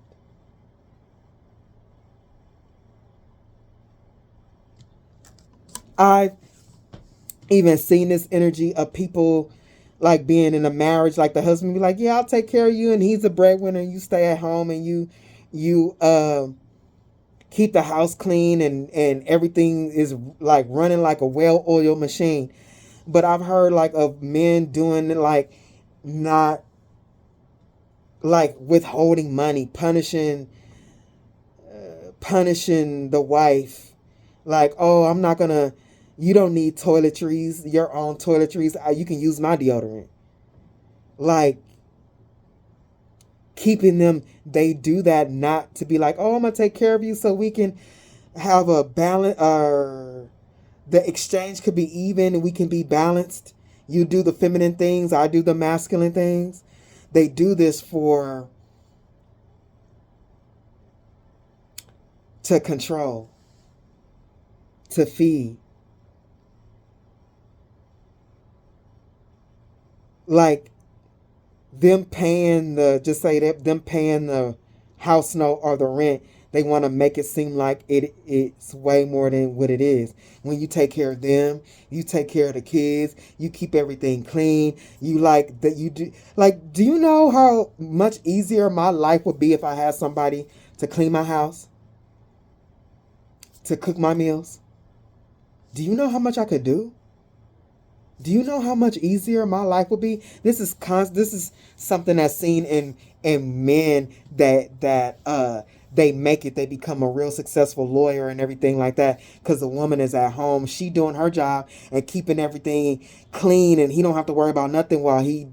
I've even seen this energy of people like being in a marriage, like the husband be like, yeah, I'll take care of you, and he's a breadwinner, and you stay at home, and you keep the house clean, and everything is like running like a well-oiled machine. But I've heard like of men doing like not like withholding money, punishing the wife, like, oh, I'm not gonna, you don't need toiletries, your own toiletries, you can use my deodorant. Like, keeping them, they do that not to be like, oh, I'm gonna take care of you so we can have a balance, or the exchange could be even and we can be balanced. You do the feminine things, I do the masculine things. They do this to control, to feed. Like them paying them paying the house note or the rent, they want to make it seem like it's way more than what it is. When you take care of them, you take care of the kids, you keep everything clean, you like that, you do, like, do you know how much easier my life would be if I had somebody to clean my house, to cook my meals? Do you know how much I could do? Do you know how much easier my life would be? This is something that's seen in men that they make it, they become a real successful lawyer and everything like that, because the woman is at home, she doing her job and keeping everything clean, and he don't have to worry about nothing while he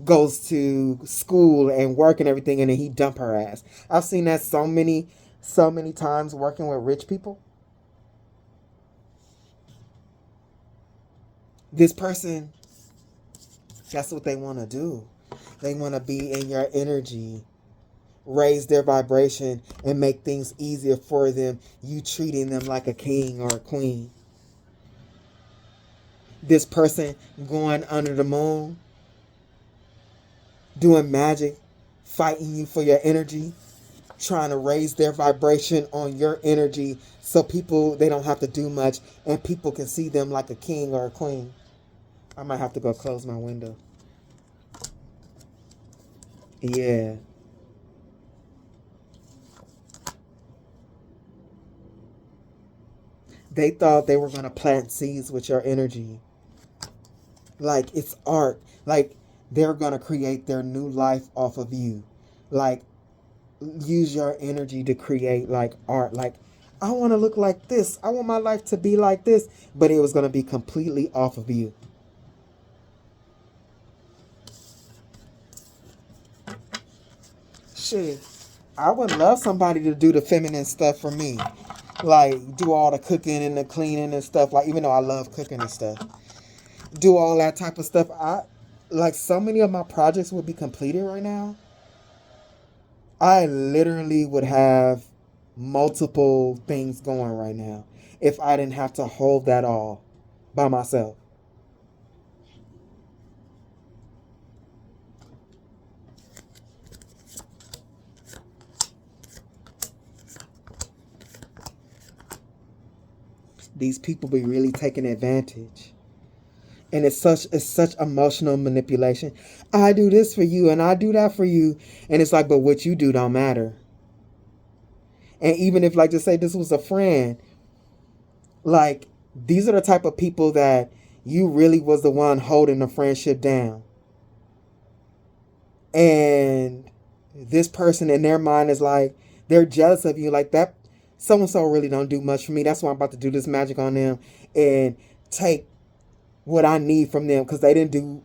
goes to school and work and everything, and then he dump her ass. I've seen that so many times working with rich people. This person, that's what they want to do. They want to be in your energy, raise their vibration, and make things easier for them. You treating them like a king or a queen. This person going under the moon, doing magic, fighting you for your energy, trying to raise their vibration on your energy so people, they don't have to do much and people can see them like a king or a queen. I might have to go close my window. Yeah. They thought they were going to plant seeds with your energy. Like, it's art. Like, they're going to create their new life off of you. Like, use your energy to create, like, art. Like, I want to look like this. I want my life to be like this. But it was going to be completely off of you. Shit, I would love somebody to do the feminine stuff for me. Like, do all the cooking and the cleaning and stuff. Like, even though I love cooking and stuff. Do all that type of stuff. Like, so many of my projects would be completed right now. I literally would have multiple things going right now if I didn't have to hold that all by myself. These people be really taking advantage. And it's such emotional manipulation. I do this for you and I do that for you. And it's like, but what you do don't matter. And even if, like, just say this was a friend, like, these are the type of people that you really was the one holding the friendship down. And this person in their mind is like, they're jealous of you. Like, that so-and-so really don't do much for me. That's why I'm about to do this magic on them and take what I need from them, because they didn't do,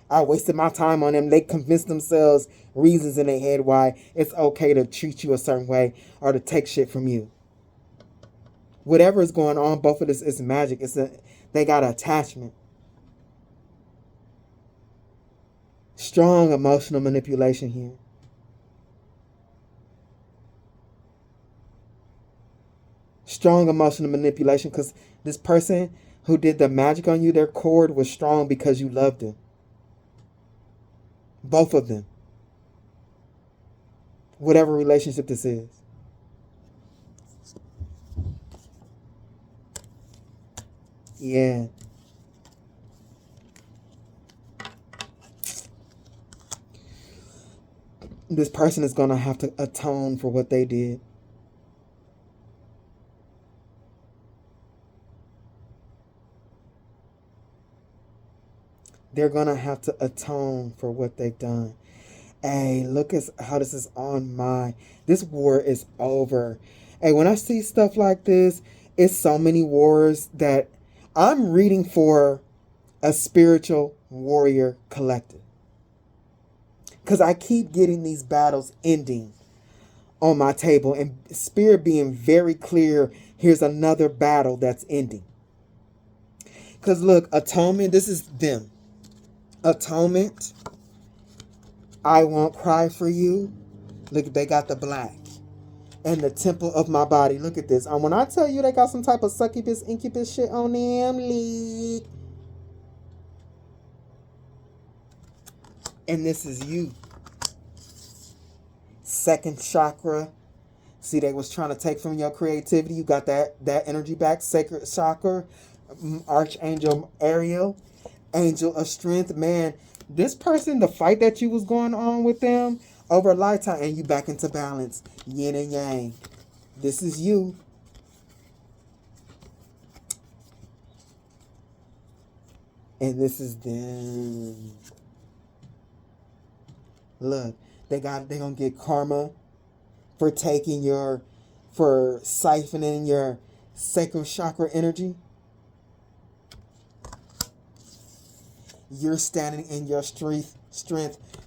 I wasted my time on them. They convinced themselves reasons in their head why it's okay to treat you a certain way or to take shit from you. Whatever is going on, both of this is magic. They got an attachment. Strong emotional manipulation here. Strong emotional manipulation, because this person who did the magic on you, their cord was strong because you loved them. Both of them. Whatever relationship this is. Yeah. This person is going to have to atone for what they did. They're going to have to atone for what they've done. Hey, look at how this is on my... This war is over. Hey, when I see stuff like this, it's so many wars that I'm reading for a spiritual warrior collective. Because I keep getting these battles ending on my table. And Spirit being very clear, here's another battle that's ending. Because look, atonement, this is them. Atonement, I won't cry for you. Look, they got the black. And the temple of my body. Look at this. When I tell you they got some type of succubus, incubus shit on them, leak. And this is you. Second chakra. See, they was trying to take from your creativity. You got that energy back. Sacred chakra. Archangel Ariel. Angel of strength. Man, this person, the fight that you was going on with them over a lifetime, and you back into balance. Yin and yang. This is you. And this is them. Look, they gonna get karma for for siphoning your sacral chakra energy. You're standing in your strength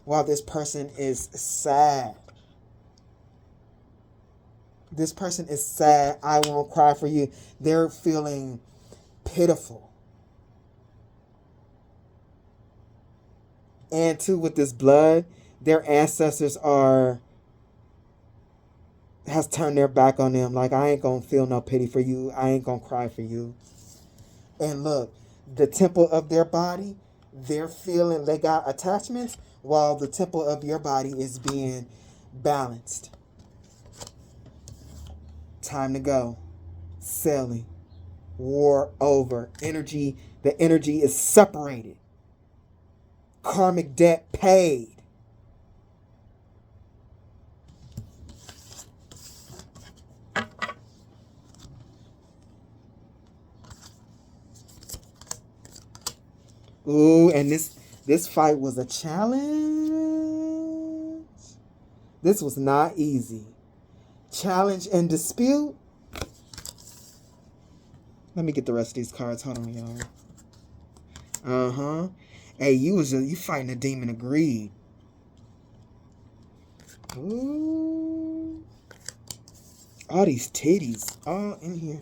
while this person is sad. This person is sad. I won't cry for you. They're feeling pitiful. And too, with this blood, their ancestors has turned their back on them. Like, I ain't gonna feel no pity for you. I ain't gonna cry for you. And look, the temple of their body, they're feeling they got attachments while the temple of your body is being balanced. Time to go. Sailing. War over. Energy. The energy is separated. Karmic debt paid. Ooh, and this fight was a challenge. This was not easy. Challenge and dispute. Let me get the rest of these cards. Hold on, y'all. Uh-huh. Hey, you fighting a demon of greed. Ooh. All these titties all in here.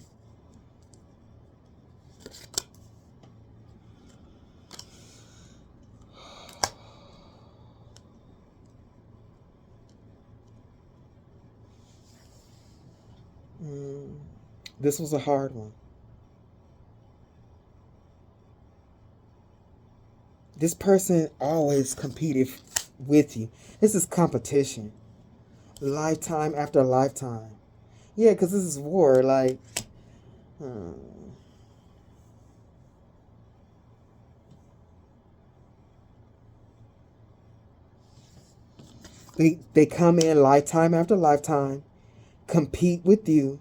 This was a hard one. This person always competed with you. This is competition. Lifetime after lifetime. Yeah, because this is war. Like, They come in lifetime after lifetime, compete with you,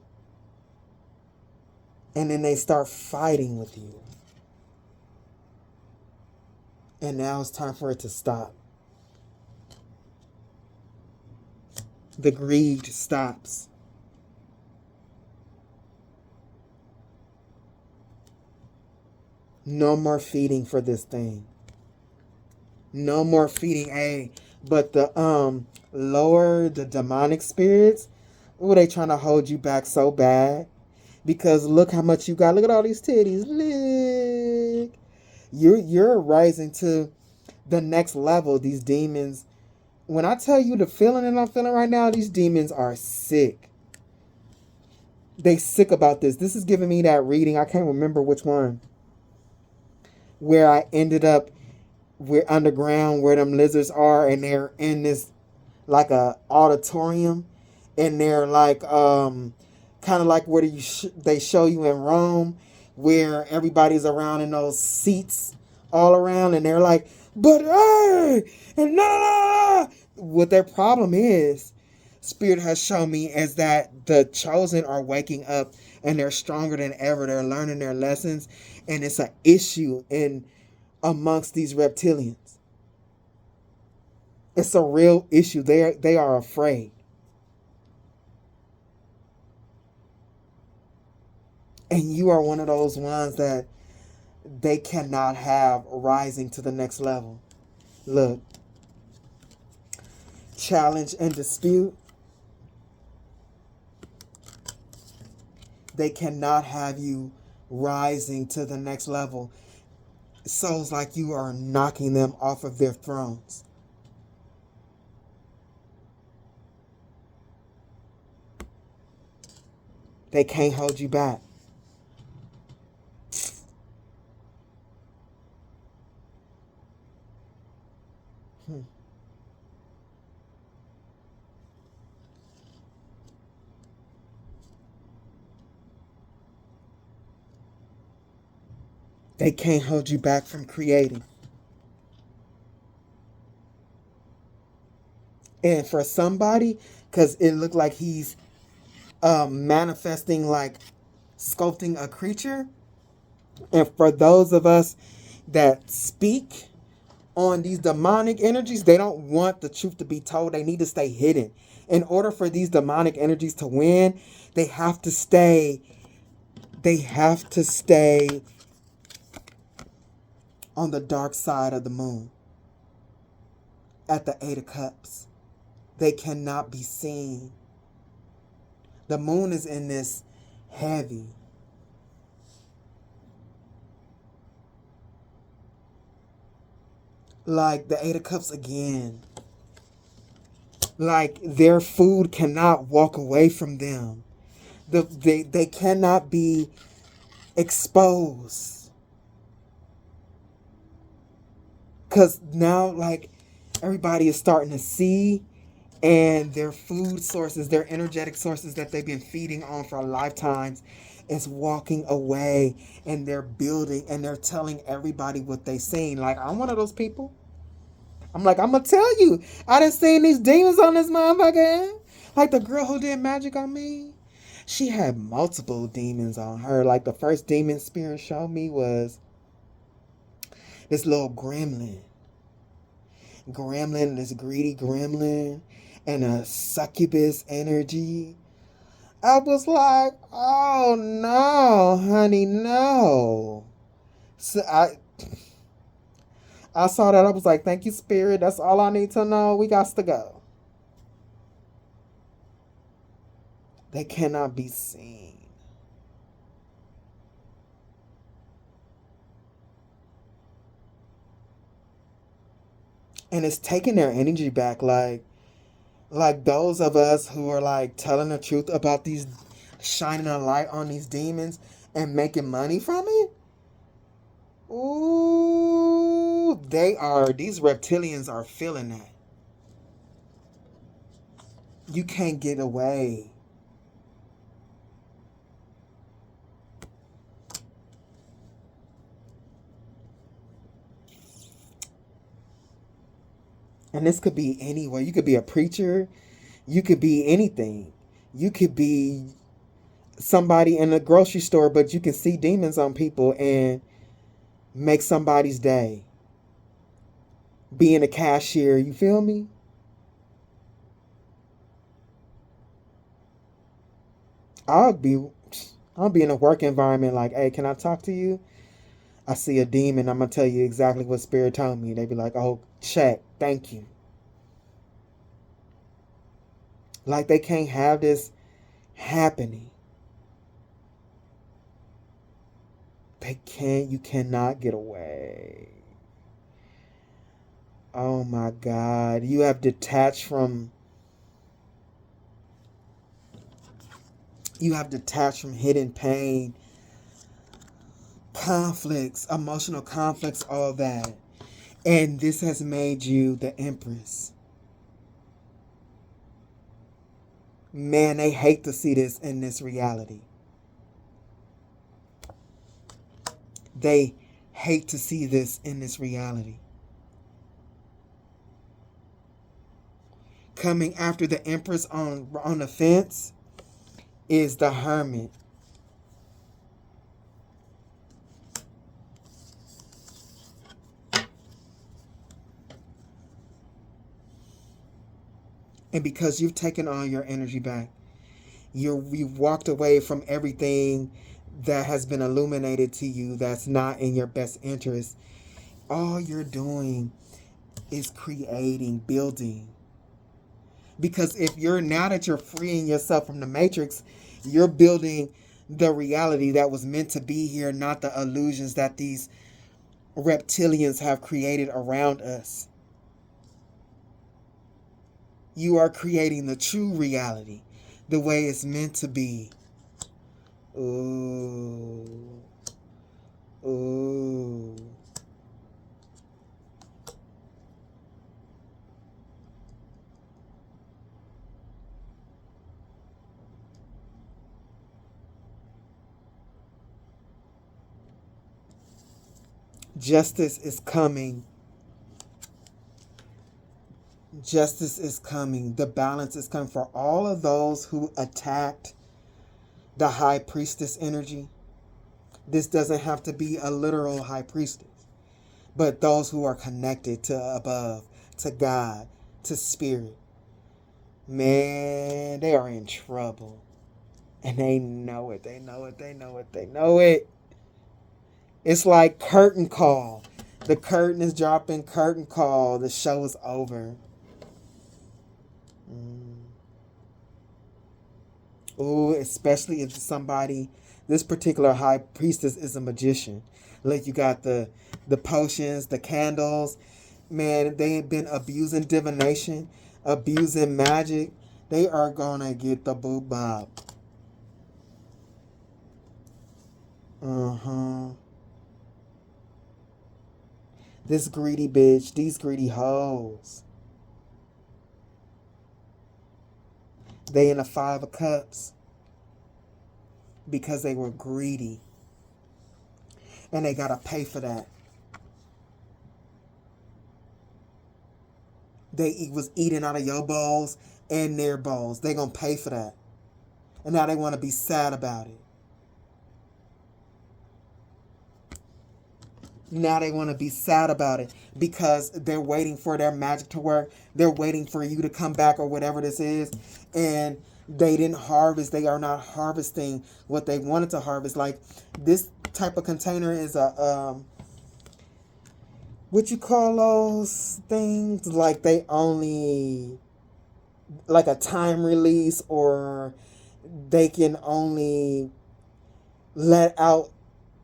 and then they start fighting with you. And now it's time for it to stop. The greed stops. No more feeding for this thing. No more feeding. Hey, but the the demonic spirits, ooh, they trying to hold you back so bad. Because look how much you got. Look at all these titties. Look. You're rising to the next level. These demons. When I tell you the feeling that I'm feeling right now, these demons are sick. They sick about this. This is giving me that reading. I can't remember which one. Where I ended up we're underground where them lizards are, and they're in this like a auditorium, and they're like kind of like where they show you in Rome, where everybody's around in those seats all around, and they're like, but hey, and nah. What their problem is, Spirit has shown me, is that the chosen are waking up and they're stronger than ever. They're learning their lessons, and it's an issue in amongst these reptilians. It's a real issue. They are afraid. And you are one of those ones that they cannot have rising to the next level. Look. Challenge and dispute. They cannot have you rising to the next level. It sounds like you are knocking them off of their thrones. They can't hold you back. They can't hold you back from creating. And for somebody, because it looked like he's manifesting, like sculpting a creature. And for those of us that speak on these demonic energies, they don't want the truth to be told. They need to stay hidden. In order for these demonic energies to win, they have to stay on the dark side of the moon at the 8 of Cups. They cannot be seen. The moon is in this heavy. Like the 8 of Cups again. Like their food cannot walk away from them. They cannot be exposed. Because now, like, everybody is starting to see, and their food sources, their energetic sources that they've been feeding on for lifetimes is walking away, and they're building, and they're telling everybody what they've seen. Like, I'm one of those people. I'm like, I'm going to tell you, I done seen these demons on this motherfucker. Like the girl who did magic on me. She had multiple demons on her. Like the first demon Spirit showed me was this little gremlin. This greedy gremlin, and a succubus energy. I was like, oh no, honey, no. So I saw that. I was like, thank you, Spirit. That's all I need to know. We got to go. They cannot be seen. And it's taking their energy back. Like those of us who are like telling the truth about these, shining a light on these demons and making money from it. Ooh, these reptilians are feeling that. You can't get away. And this could be anywhere. You could be a preacher. You could be anything. You could be somebody in a grocery store, but you can see demons on people and make somebody's day. Being a cashier, you feel me? I'll be in a work environment like, hey, can I talk to you? I see a demon, I'm going to tell you exactly what Spirit told me. They be like, oh, check, thank you. Like they can't have this happening. You cannot get away. Oh my God. You have detached from hidden pain, conflicts, emotional conflicts, all that. And this has made you the Empress. Man, they hate to see this in this reality. They hate to see this in this reality. Coming after the Empress on the fence is the Hermit. And because you've taken all your energy back, you've walked away from everything that has been illuminated to you that's not in your best interest. All you're doing is creating, building. Because now that you're freeing yourself from the matrix, you're building the reality that was meant to be here, not the illusions that these reptilians have created around us. You are creating the true reality, the way it's meant to be. Ooh. Ooh. Justice is coming. Justice is coming. The balance is coming for all of those who attacked the high priestess energy. This doesn't have to be a literal high priestess, but those who are connected to above, to God, to spirit. Man, they are in trouble. And they know it. They know it. They know it. They know it. It's like curtain call. The curtain is dropping. Curtain call. The show is over. Ooh, especially if this particular high priestess is a magician. Like you got the potions, the candles. Man, they have been abusing divination, abusing magic. They are gonna get the boob bob. This greedy bitch, these greedy hoes. They in the 5 of Cups because they were greedy. And they got to pay for that. They was eating out of your bowls and their bowls. They going to pay for that. And now they want to be sad about it. Now they want to be sad about it because they're waiting for their magic to work. They're waiting for you to come back or whatever this is. And they didn't harvest. They are not harvesting what they wanted to harvest. Like this type of container is a, what you call those things? Like they only, like a time release, or they can only let out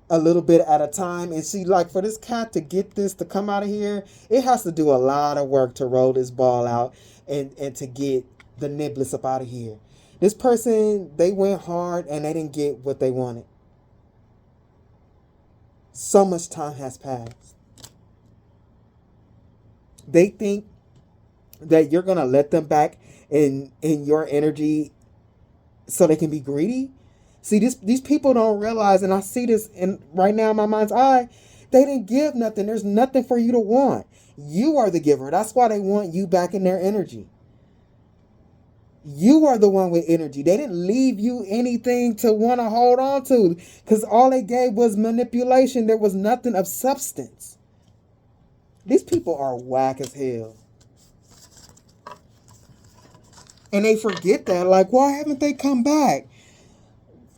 a little bit at a time. And see, like for this cat to get this to come out of here, it has to do a lot of work to roll this ball out and to get the niblets up out of here. This person, they went hard and they didn't get what they wanted. So much time has passed. They think that you're going to let them back in your energy so they can be greedy. See, these people don't realize, and I see this right now in my mind's eye, they didn't give nothing. There's nothing for you to want. You are the giver. That's why they want you back in their energy. You are the one with energy. They didn't leave you anything to want to hold on to because all they gave was manipulation. There was nothing of substance. These people are whack as hell. And they forget that. Like, why haven't they come back?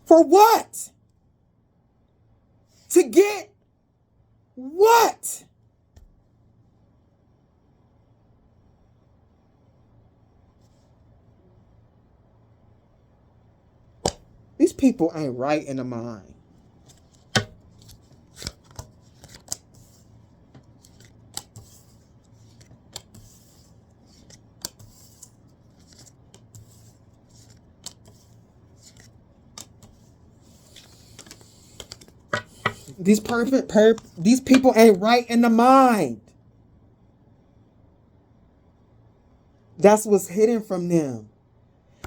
For what? To get what? These people ain't right in the mind. These people ain't right in the mind. That's what's hidden from them.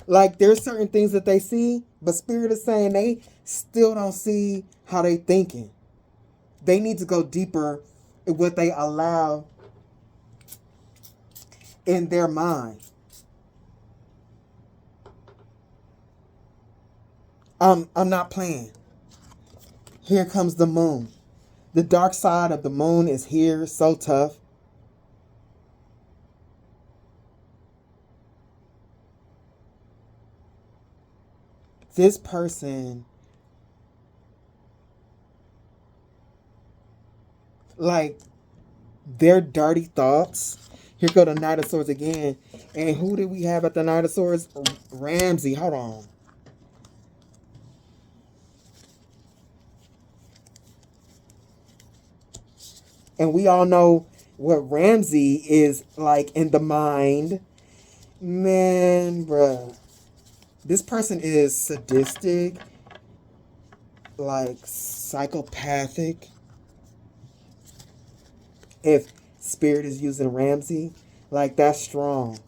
Like, there's certain things that they see, but Spirit is saying they still don't see how they thinking. They need to go deeper in what they allow in their mind. I'm not playing. Here comes the moon. The dark side of the moon is here, so tough. This person, like, their dirty thoughts. Here go the Knight of Swords again. And who did we have at the Knight of Swords? Ramsey. Hold on. And we all know what Ramsey is like in the mind. Man, bruh. This person is sadistic, like psychopathic. If Spirit is using Ramsey, like, that's strong.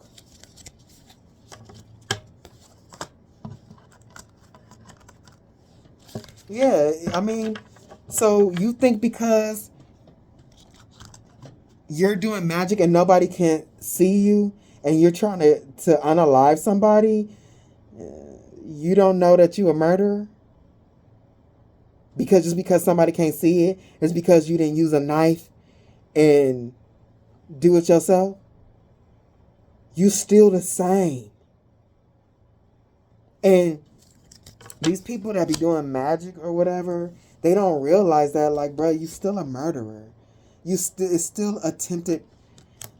Yeah, I mean, so you think because you're doing magic and nobody can see you and you're trying to unalive somebody, you don't know that you a murderer? Because just because somebody can't see it, it's because you didn't use a knife and do it yourself? You still the same. And these people that be doing magic or whatever, they don't realize that, like, bro, you still a murderer. It's still attempted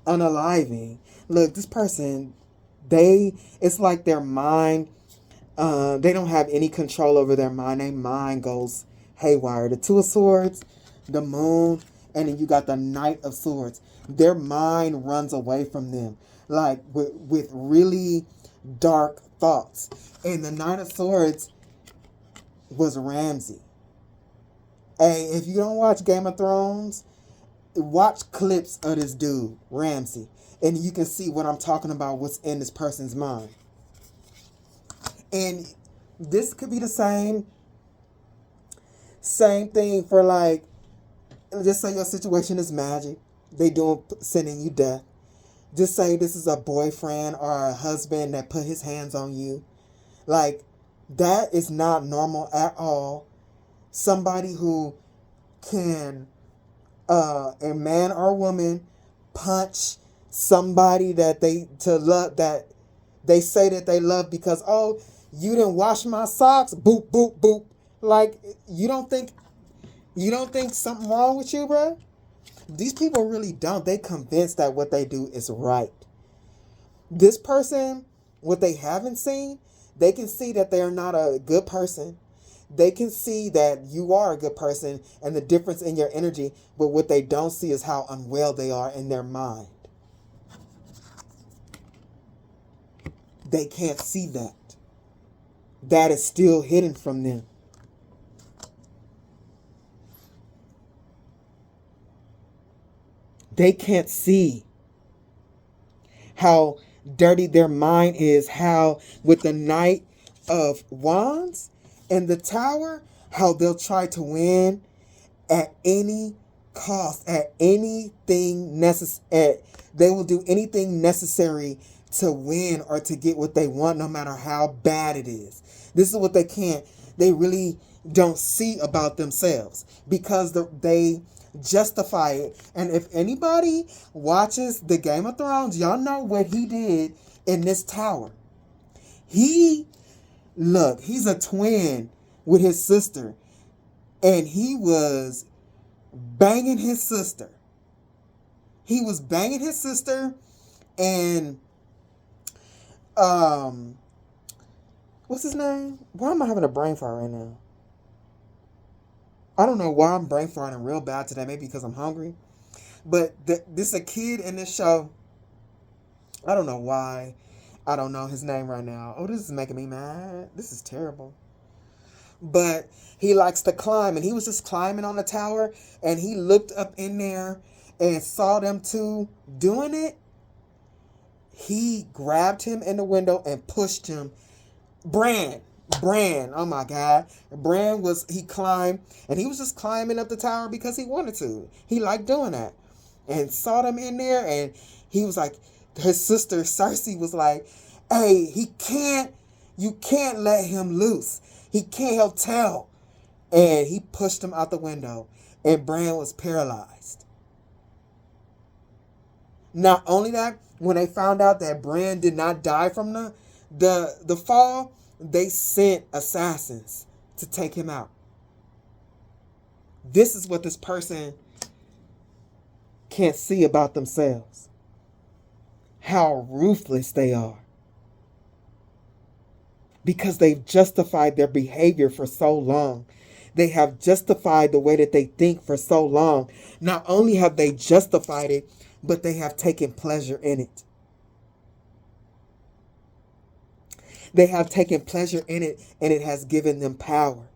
unaliving. Look, this person, it's like their mind, they don't have any control over their mind. Their mind goes haywire. The Two of Swords, the moon, and then you got the Knight of Swords. Their mind runs away from them, like, with really dark thoughts. And the Knight of Swords was Ramsey. Hey, if you don't watch Game of Thrones, watch clips of this dude, Ramsey, and you can see what I'm talking about, what's in this person's mind. And this could be the same thing for, like, just say your situation is magic. They sending you death. Just say this is a boyfriend or a husband that put his hands on you. Like, that is not normal at all. Somebody who can, a man or woman, punch somebody that they say that they love because, oh, you didn't wash my socks, boop, boop, boop. Like, you don't think something wrong with you, bro? These people really don't. They convinced that what they do is right. This person, what they haven't seen, they can see that they are not a good person. They can see that you are a good person and the difference in your energy, but what they don't see is how unwell they are in their mind. They can't see that. That is still hidden from them. They can't see how dirty their mind is, how with the Knight of Wands and the Tower, how they'll try to win at any cost, at anything necessary. They will do anything necessary to win or to get what they want, no matter how bad it is. This is what they really don't see about themselves, because they justify it. And if anybody watches the Game of Thrones, y'all know what he did in this tower. He's a twin with his sister, and he was banging his sister. And what's his name? Why am I having a brain fart right now? I don't know why I'm brain farting real bad today. Maybe because I'm hungry. But this a kid in this show. I don't know why. I don't know his name right now. Oh, this is making me mad. This is terrible. But he likes to climb, and he was just climbing on the tower, and he looked up in there and saw them two doing it. he grabbed him in the window and pushed him. Bran, oh my God. He climbed, and he was just climbing up the tower because he wanted to. He liked doing that. And saw them in there, and he was like, his sister Cersei was like, hey, you can't let him loose. He can't help tell. And he pushed him out the window, and Bran was paralyzed. Not only that, when they found out that Bran did not die from the fall, they sent assassins to take him out. This is what this person can't see about themselves. How ruthless they are. Because they've justified their behavior for so long. They have justified the way that they think for so long. Not only have they justified it, but they have taken pleasure in it. They have taken pleasure in it, and it has given them power.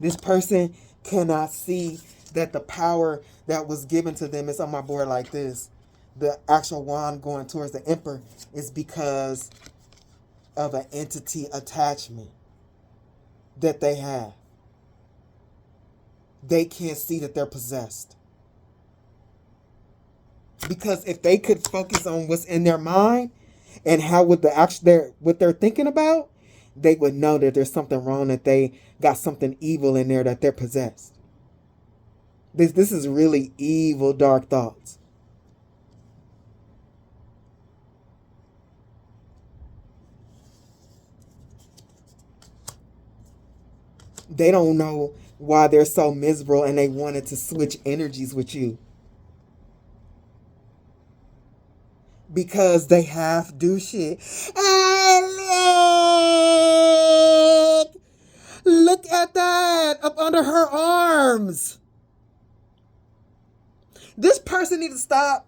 This person cannot see that the power that was given to them is on my board like this. The actual wand going towards the emperor is because of an entity attachment that they have. They can't see that they're possessed. Because if they could focus on what's in their mind and how what they're thinking about, they would know that there's something wrong, that they got something evil in there, that they're possessed. This is really evil, dark thoughts. They don't know why they're so miserable, and they wanted to switch energies with you. Because they half do shit. Look at that! Up under her arms! This person needs to stop.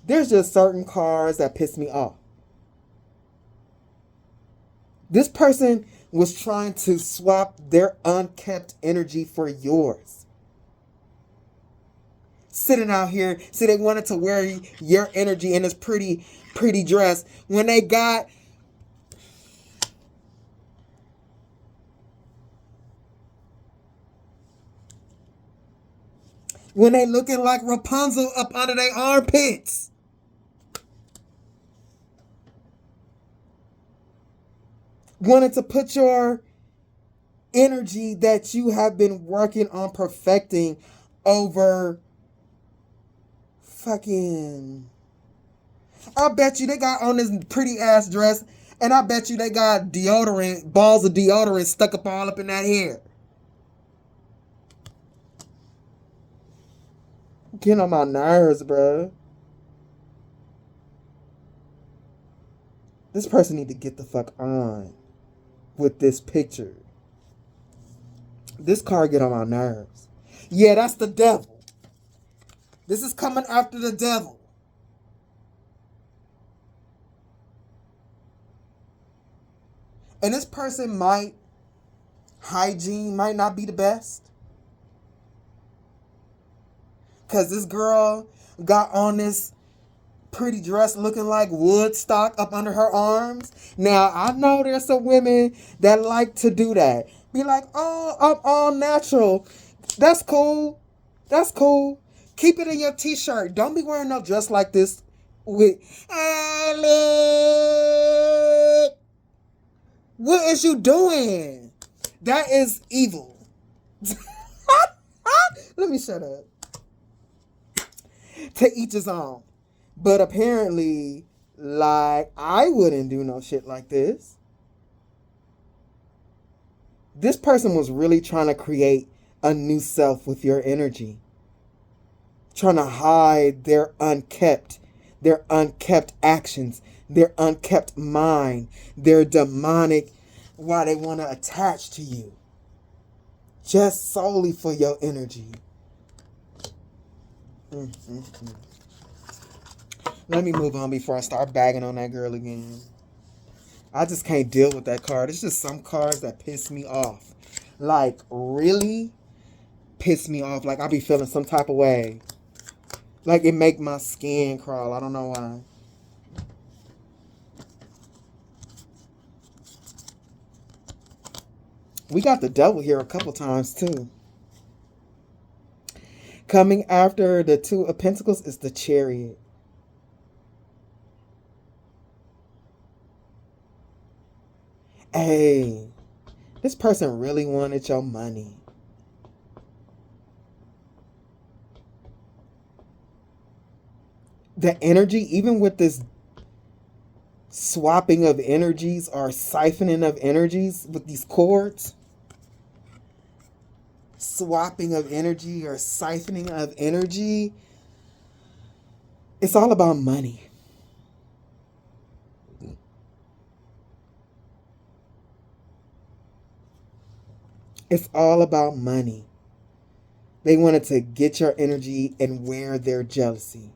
There's just certain cards that piss me off. This person was trying to swap their unkept energy for yours. Sitting out here, see, they wanted to wear your energy in this pretty dress. When they looking like Rapunzel up under their armpits. Wanted to put your energy that you have been working on perfecting over fucking... I bet you they got on this pretty ass dress, and I bet you they got deodorant, balls of deodorant stuck up all up in that hair. Getting on my nerves, bro. This person need to get the fuck on with this picture. This card get on my nerves. Yeah, that's the devil. This is coming after the devil. And this person hygiene might not be the best. Because this girl got on this pretty dress looking like Woodstock up under her arms. Now, I know there's some women that like to do that. Be like, oh, I'm all natural. That's cool. That's cool. Keep it in your t-shirt. Don't be wearing no dress like this with Alec. What is you doing? That is evil. Let me shut up. To each his own. But apparently, like, I wouldn't do no shit like this. This person was really trying to create a new self with your energy. Trying to hide their unkept actions, their unkept mind, their demonic, why they want to attach to you. Just solely for your energy. Let me move on before I start bagging on that girl again. I just can't deal with that card. It's just some cards that piss me off. Like, really piss me off. Like, I be feeling some type of way. Like, it make my skin crawl. I don't know why. We got the devil here a couple times too. Coming after the Two of Pentacles is the Chariot. Hey, this person really wanted your money. The energy, even with this swapping of energies or siphoning of energies with these cords, swapping of energy or siphoning of energy, it's all about money. It's all about money. They wanted to get your energy and wear their jealousy.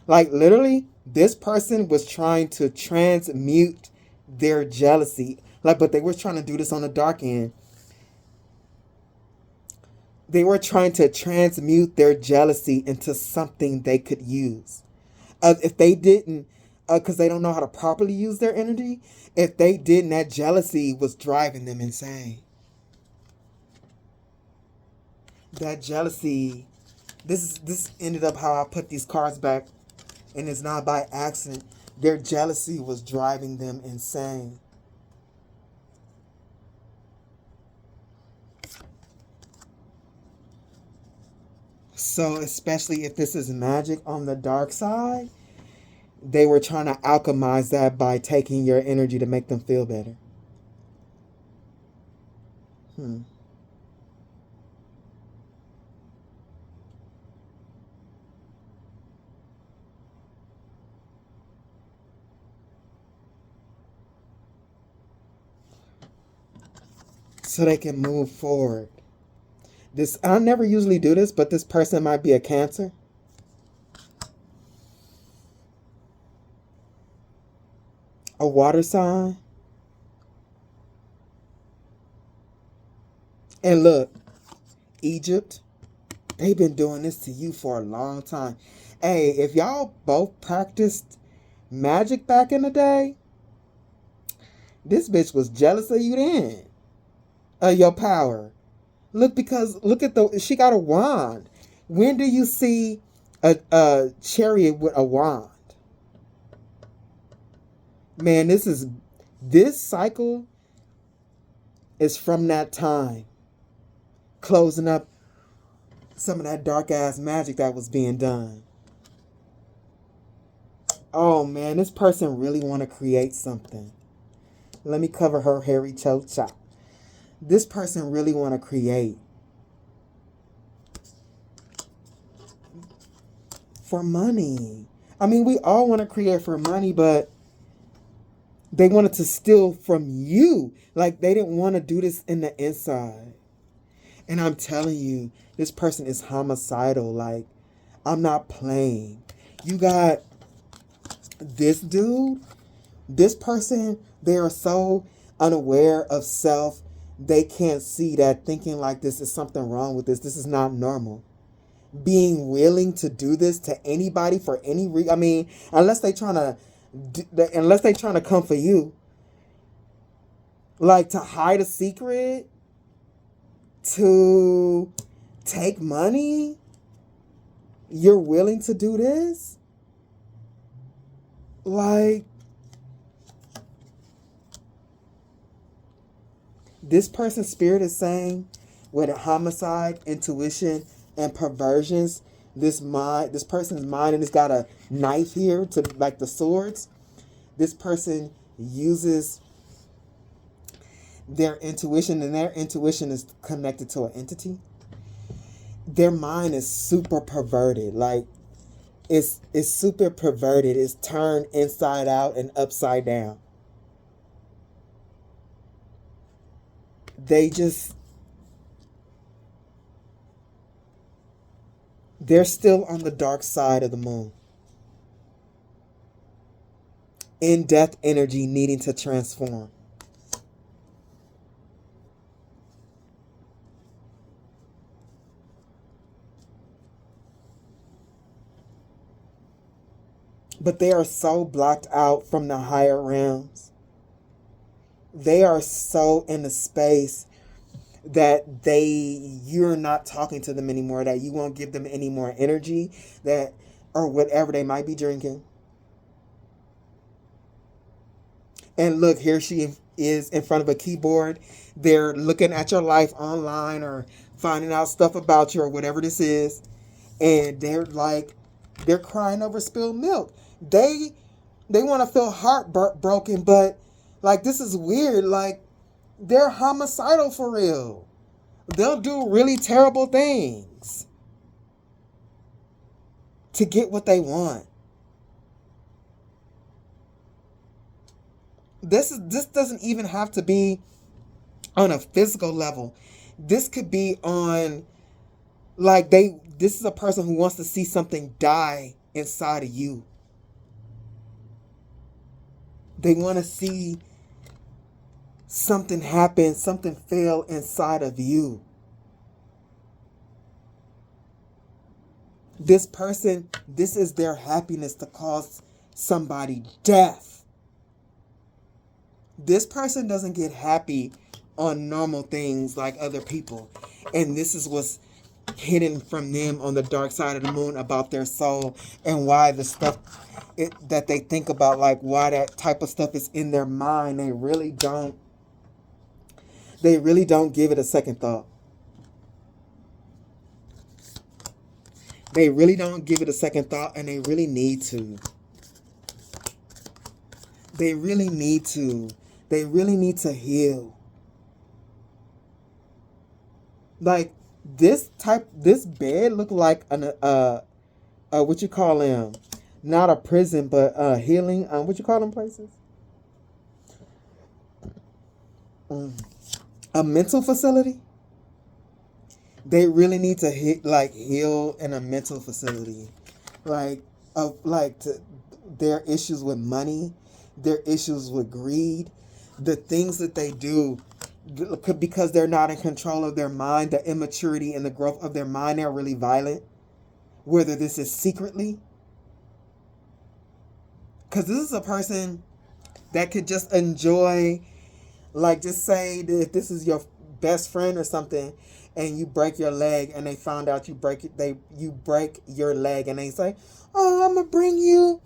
Like literally, this person was trying to transmute their jealousy. Like, but they were trying to do this on the dark end. They were trying to transmute their jealousy into something they could use. If they didn't, because they don't know how to properly use their energy, if they didn't, that jealousy was driving them insane. That jealousy, this ended up how I put these cards back, and it's not by accident. Their jealousy was driving them insane. So especially if this is magic on the dark side, they were trying to alchemize that by taking your energy to make them feel better. So they can move forward. I never usually do this, but this person might be a Cancer. A water sign. And look, Egypt, they've been doing this to you for a long time. Hey, if y'all both practiced magic back in the day, this bitch was jealous of you then. Of your power. Look, because look at she got a wand. When do you see a chariot with a wand? Man, this cycle is from that time. Closing up some of that dark ass magic that was being done. Oh man, this person really want to create something. Let me cover her hairy cho-cha. This person really want to create. For money. I mean, we all want to create for money, but they wanted to steal from you. Like, they didn't want to do this in the inside. And I'm telling you, this person is homicidal. Like, I'm not playing. You got this dude, this person, they are so unaware of self. They can't see that thinking like this is something wrong with this. This is not normal. Being willing to do this to anybody for any reason. I mean, unless they trying to come for you. Like, to hide a secret, to take money, you're willing to do this? Like, this person's spirit is saying, with a homicide, intuition, and perversions, this person's mind, and it's got a knife here to like the swords. This person uses their intuition, and their intuition is connected to an entity. Their mind is super perverted. Like, it's super perverted. It's turned inside out and upside down. They're still on the dark side of the moon. In-death energy needing to transform. But they are so blocked out from the higher realms. They are so in the space that you're not talking to them anymore, that you won't give them any more energy, that, or whatever they might be drinking. And look, here she is in front of a keyboard. They're looking at your life online or finding out stuff about you or whatever this is. And they're crying over spilled milk. They want to feel heartbroken, but like, this is weird. Like, they're homicidal for real. They'll do really terrible things to get what they want. This doesn't even have to be on a physical level. This could be on, like, this is a person who wants to see something die inside of you. They want to see something happen, something fail inside of you. This person, this is their happiness to cause somebody death. This person doesn't get happy on normal things like other people. And this is what's hidden from them on the dark side of the moon about their soul, and why the stuff that they think about, like why that type of stuff is in their mind. They really don't give it a second thought. They really don't give it a second thought, and they really need to. They really need to. They really need to heal. Like, this bed look like what you call them? Not a prison, but healing. What you call them places? A mental facility. They really need to heal in a mental facility, their issues with money, their issues with greed, the things that they do because they're not in control of their mind, the immaturity and the growth of their mind. They're really violent, whether this is secretly. Because this is a person that could just enjoy, like, just say that if this is your best friend or something, and you break your leg, and they found out you break your leg, and they say, "Oh, I'm gonna bring you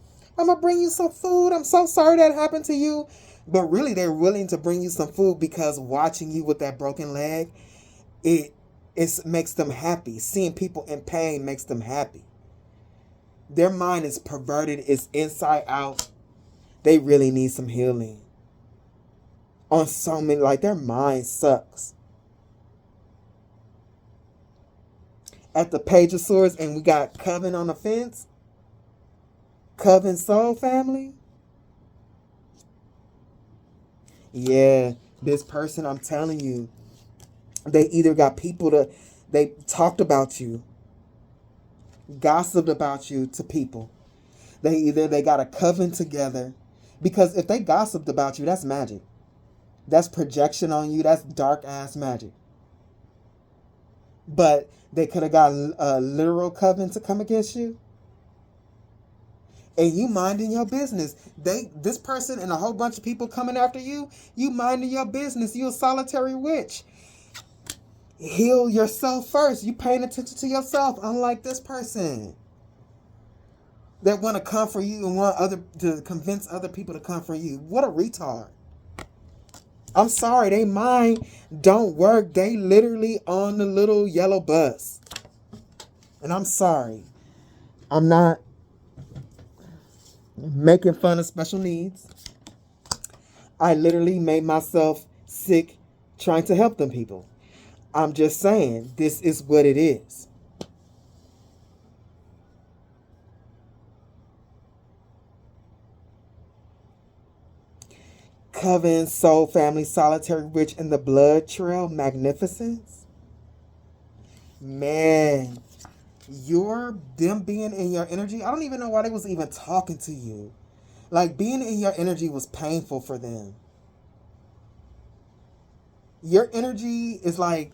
some food. I'm so sorry that happened to you." But really, they're willing to bring you some food because watching you with that broken leg, it makes them happy. Seeing people in pain makes them happy. Their mind is perverted. It's inside out. They really need some healing. On so many, like, their mind sucks. At the Page of Swords, and we got Coven on the fence. Coven soul family. Yeah, this person, I'm telling you, they either got people they talked about you, gossiped about you to people. They got a coven together, because if they gossiped about you, that's magic. That's projection on you. That's dark ass magic. But they could have got a literal coven to come against you, and you minding your business. This person and a whole bunch of people coming after you. You minding your business. You a solitary witch. Heal yourself first. You paying attention to yourself. Unlike this person that want to come for you and want to convince other people to come for you. What a retard. I'm sorry, they mind don't work. They literally on the little yellow bus. And I'm sorry. I'm not making fun of special needs. I literally made myself sick trying to help them people. I'm just saying, this is what it is. Coven, soul family, solitary witch, and the blood trail, magnificence. Man, them being in your energy, I don't even know why they was even talking to you. Like, being in your energy was painful for them. Your energy is like,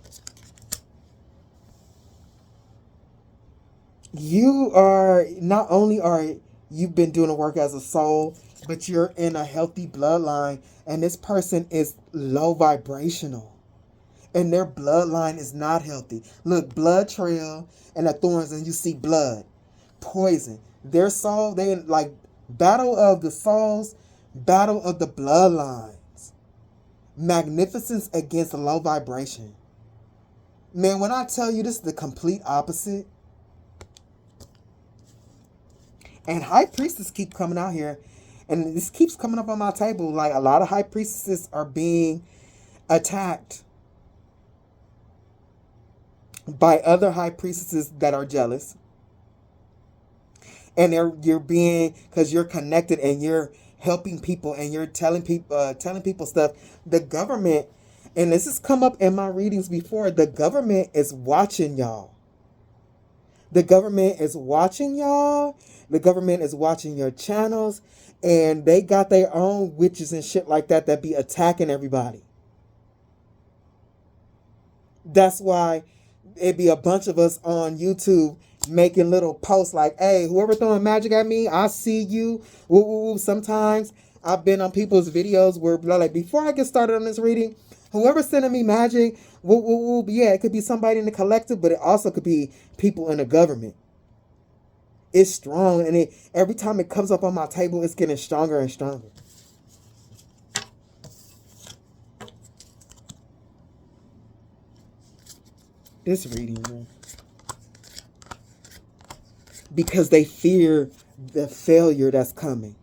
you are, not only are You've been doing the work as a soul, but you're in a healthy bloodline, and this person is low vibrational, and their bloodline is not healthy. Look, blood trail and the thorns, and you see blood, poison. Their soul, they like battle of the souls, battle of the bloodlines. Magnificence against low vibration. Man, when I tell you this is the complete opposite. And high priestesses keep coming out here. And this keeps coming up on my table. Like, a lot of high priestesses are being attacked by other high priestesses that are jealous. And you're being, because you're connected and you're helping people and you're telling people stuff. The government, and this has come up in my readings before, the government is watching y'all. The government is watching y'all. The government is watching your channels. And they got their own witches and shit like that be attacking everybody. That's why it be a bunch of us on YouTube making little posts like, hey, whoever throwing magic at me, I see you. Woo, woo, woo. Sometimes I've been on people's videos where, like, before I get started on this reading, whoever's sending me magic, woo, woo, woo, yeah, it could be somebody in the collective, but it also could be people in the government. It's strong, and every time it comes up on my table, it's getting stronger and stronger. This reading, man. Because they fear the failure that's coming.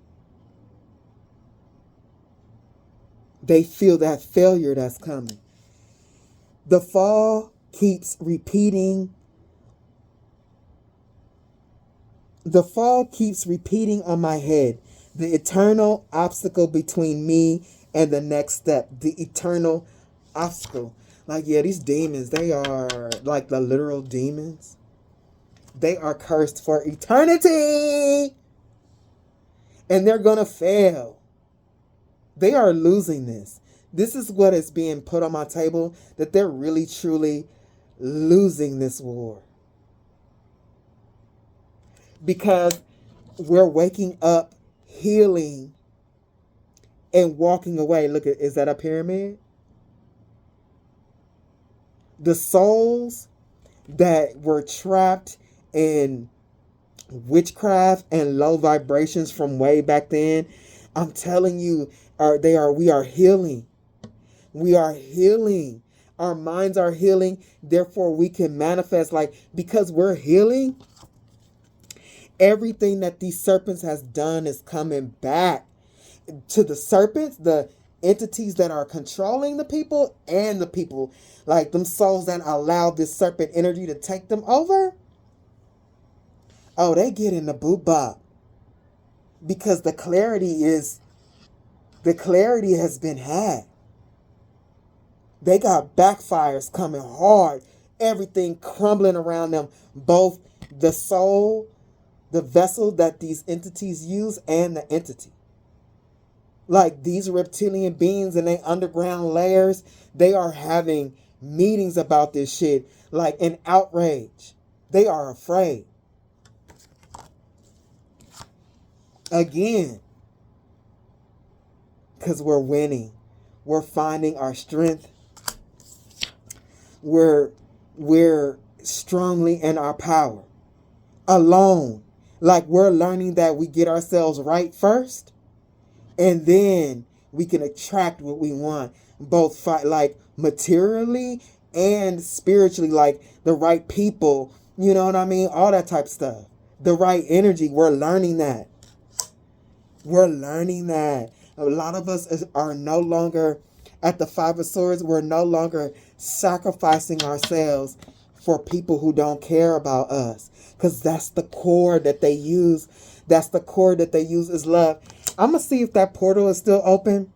They feel that failure that's coming. The fall keeps repeating. The fall keeps repeating on my head. The eternal obstacle between me and the next step. The eternal obstacle. Like, yeah, these demons, they are like the literal demons. They are cursed for eternity. And they're going to fail. They are losing this. This is what is being put on my table, that they're really, truly losing this war. Because we're waking up, healing, and walking away. Look, is that a pyramid? The souls that were trapped in witchcraft and low vibrations from way back then, I'm telling you, we are healing. We are healing. Our minds are healing. Therefore, we can manifest, like, because we're healing, everything that these serpents has done is coming back to the serpents, the entities that are controlling the people, and the people, like them souls that allow this serpent energy to take them over. Oh, they get in the boot bop. Because the clarity has been had. They got backfires coming hard. Everything crumbling around them. Both the soul, the vessel that these entities use, and the entity. Like these reptilian beings and their underground layers, they are having meetings about this shit. Like in outrage. They are afraid. Again. Because we're winning. We're finding our strength. We're strongly in our power. Alone. Like we're learning that we get ourselves right first. And then we can attract what we want. Both like materially and spiritually. Like the right people. You know what I mean? All that type of stuff. The right energy. We're learning that. We're learning that. A lot of us are no longer at the Five of Swords. We're no longer sacrificing ourselves for people who don't care about us. Because that's the core that they use. That's the core that they use is love. I'm going to see if that portal is still open.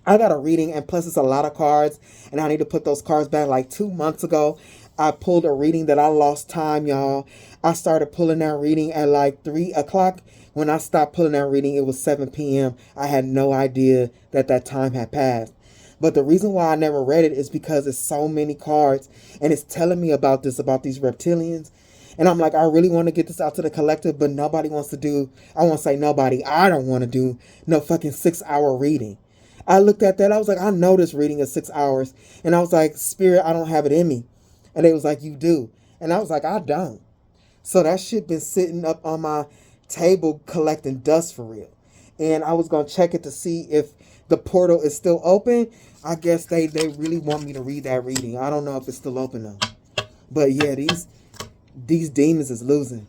I got a reading, and plus it's a lot of cards. And I need to put those cards back. Like 2 months ago, I pulled a reading that I lost time, y'all. I started pulling that reading at like 3 o'clock. When I stopped pulling that reading, it was 7 p.m. I had no idea that time had passed. But the reason why I never read it is because it's so many cards. And it's telling me about these reptilians. And I'm like, I really want to get this out to the collective, but nobody wants to do, I won't say nobody, I don't want to do no fucking 6-hour reading. I looked at that, I was like, I know this reading is 6 hours. And I was like, Spirit, I don't have it in me. And they was like, you do. And I was like, I don't. So that shit been sitting up on my table collecting dust for real. And I was going to check it to see if the portal is still open. I guess they really want me to read that reading. I don't know if it's still open though. But yeah, these demons is losing.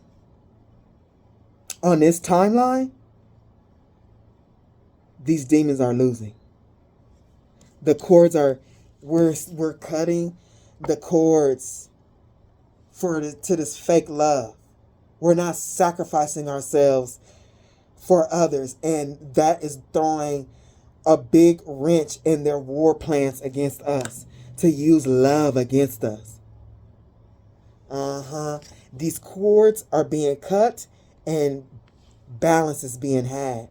On this timeline, these demons are losing. The cords are, we're cutting the cords to this fake love. We're not sacrificing ourselves for others, and that is throwing a big wrench in their war plans against us, to use love against us. These cords are being cut and balance is being had.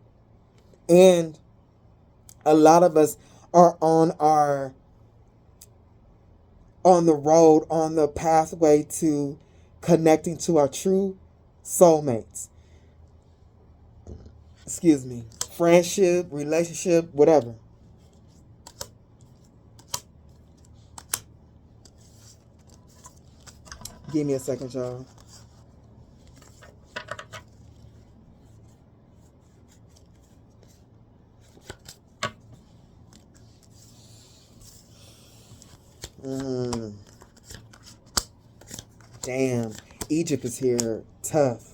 And a lot of us are on the road, on the pathway to connecting to our true soulmates. Excuse me. Friendship, relationship, whatever. Give me a second, y'all. Damn. Egypt is here. Tough.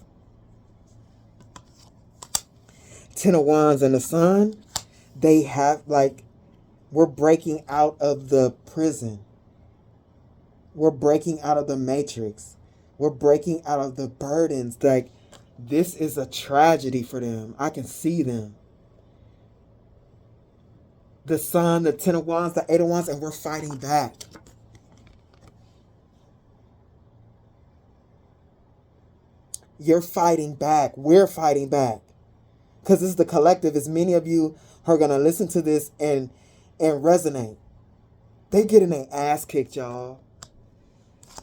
Ten of Wands and the Sun. They have, like, we're breaking out of the prison. We're breaking out of the matrix. We're breaking out of the burdens. Like, this is a tragedy for them. I can see them. The Sun, the Ten of Wands, the Eight of Wands, and we're fighting back. You're fighting back. We're fighting back. Because this is the collective. As many of you are going to listen to this and resonate. They getting their ass kicked, y'all.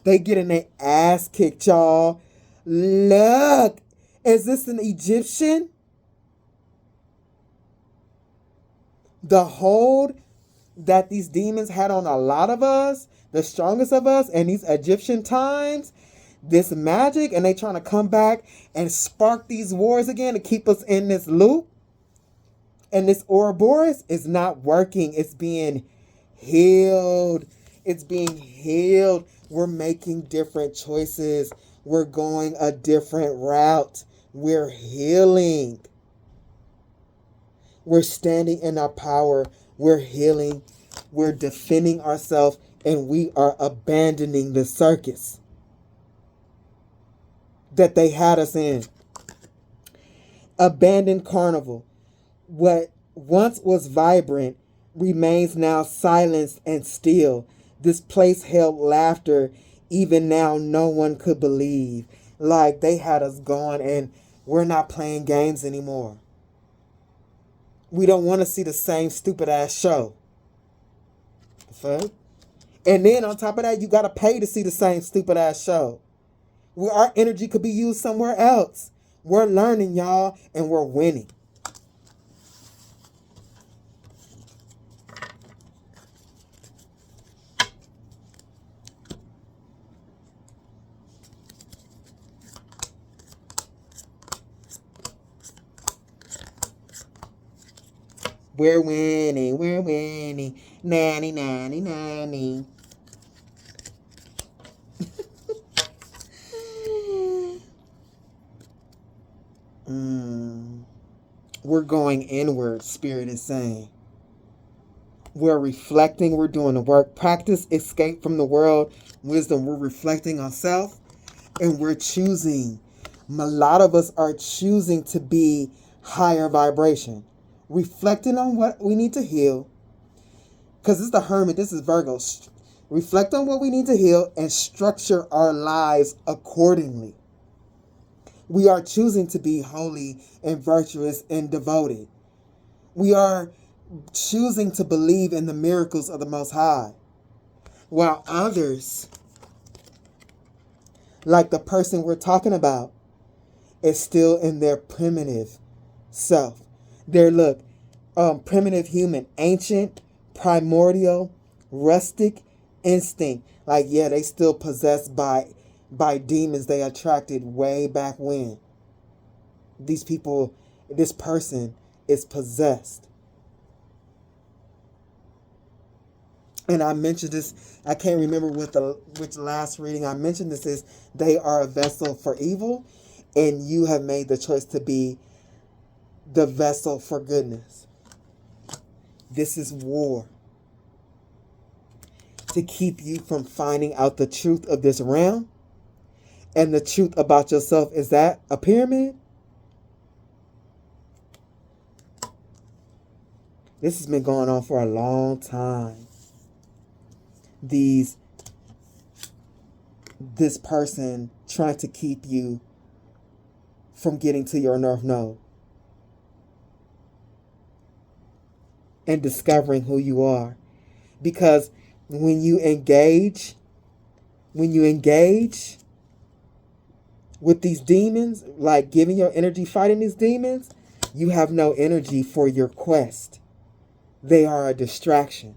They getting their ass kicked, y'all. Look. Is this an Egyptian? The hold that these demons had on a lot of us, the strongest of us, in these Egyptian times, this magic, and they trying to come back and spark these wars again to keep us in this loop. And this ouroboros is not working. It's being healed. It's being healed. We're making different choices. We're going a different route. We're healing. We're standing in our power. We're healing. We're defending ourselves. And we are abandoning the circus that they had us in. Abandoned carnival. What once was vibrant remains now silenced and still. This place held laughter. Even now, no one could believe. Like, they had us going and we're not playing games anymore. We don't want to see the same stupid ass show. The fuck? And then on top of that, you got to pay to see the same stupid ass show. Our energy could be used somewhere else. We're learning, y'all, and we're winning. We're winning, we're winning. Nanny, nanny, nanny. We're going inward, Spirit is saying. We're reflecting, we're doing the work. Practice escape from the world. Wisdom, we're reflecting on self. And we're choosing. A lot of us are choosing to be higher vibration. Reflecting on what we need to heal. Because this is the Hermit, this is Virgo. Reflect on what we need to heal and structure our lives accordingly. We are choosing to be holy and virtuous and devoted. We are choosing to believe in the miracles of the Most High. While others Like the person we're talking about is still in their primitive self. Their primitive human, ancient, primordial, rustic instinct. Like, yeah, they still possessed by demons they attracted way back when. These people, this person is possessed. And I mentioned this, I can't remember which last reading I mentioned this is, they are a vessel for evil, and you have made the choice to be the vessel for goodness. This is war. To keep you from finding out the truth of this realm. And the truth about yourself is that a pyramid? This has been going on for a long time. This person trying to keep you from getting to your North Node. And discovering who you are. Because when you engage with these demons, like giving your energy fighting these demons, you have no energy for your quest. They are a distraction.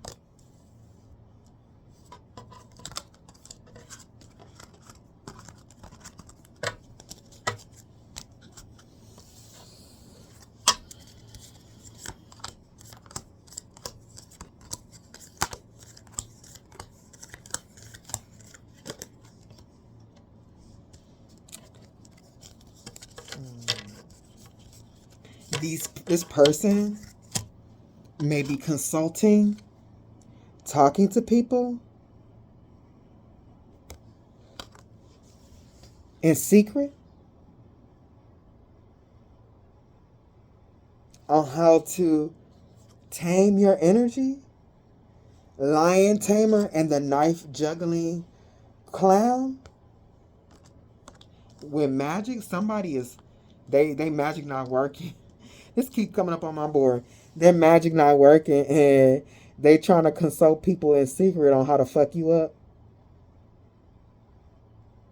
This person may be consulting, talking to people in secret on how to tame your energy. Lion tamer and the knife juggling clown. With magic, somebody is they magic not working. This keep coming up on my board. Their magic not working, and they trying to consult people in secret on how to fuck you up.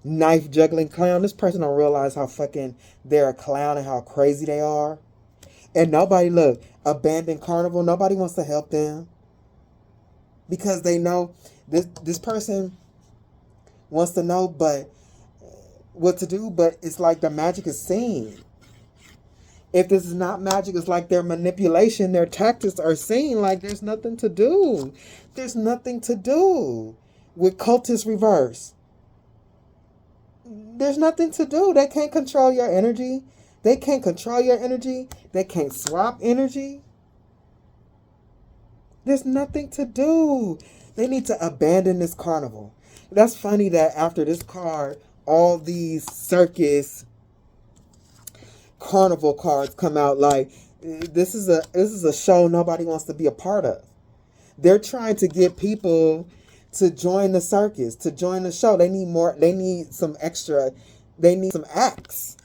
Knife juggling clown. This person don't realize how fucking they're a clown and how crazy they are. And nobody, look, abandoned carnival. Nobody wants to help them. Because they know this person wants to know what to do, but it's like the magic is seen. If this is not magic, it's like their manipulation, their tactics are seen. Like there's nothing to do. There's nothing to do with cultist reverse. There's nothing to do. They can't control your energy. They can't control your energy. They can't swap energy. There's nothing to do. They need to abandon this carnival. That's funny that after this card, all these circus carnival cards come out. Like this is a show nobody wants to be a part of. They're trying to get people to join the circus, to join the show. They need some acts.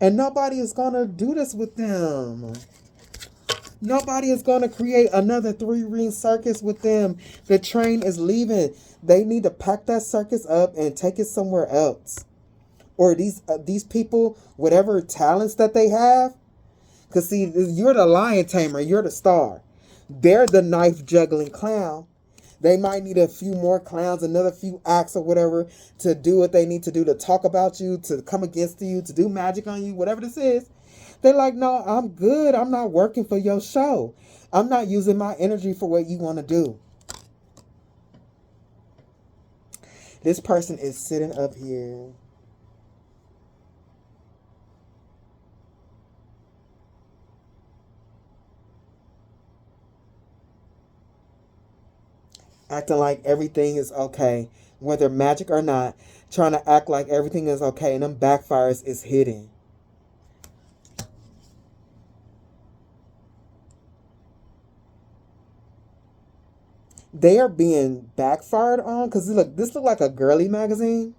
And nobody is going to do this with them. Nobody is going to create another 3-ring circus with them. The train is leaving. They need to pack that circus up and take it somewhere else. Or these people, whatever talents that they have. Because see, you're the lion tamer. You're the star. They're the knife juggling clown. They might need a few more clowns, another few acts or whatever to do what they need to do, to talk about you, to come against you, to do magic on you, whatever this is. They're like, no, I'm good. I'm not working for your show. I'm not using my energy for what you want to do. This person is sitting up here. Acting like everything is okay, whether magic or not, trying to act like everything is okay, and them backfires is hidden. They are being backfired on because look, this look like a girly magazine.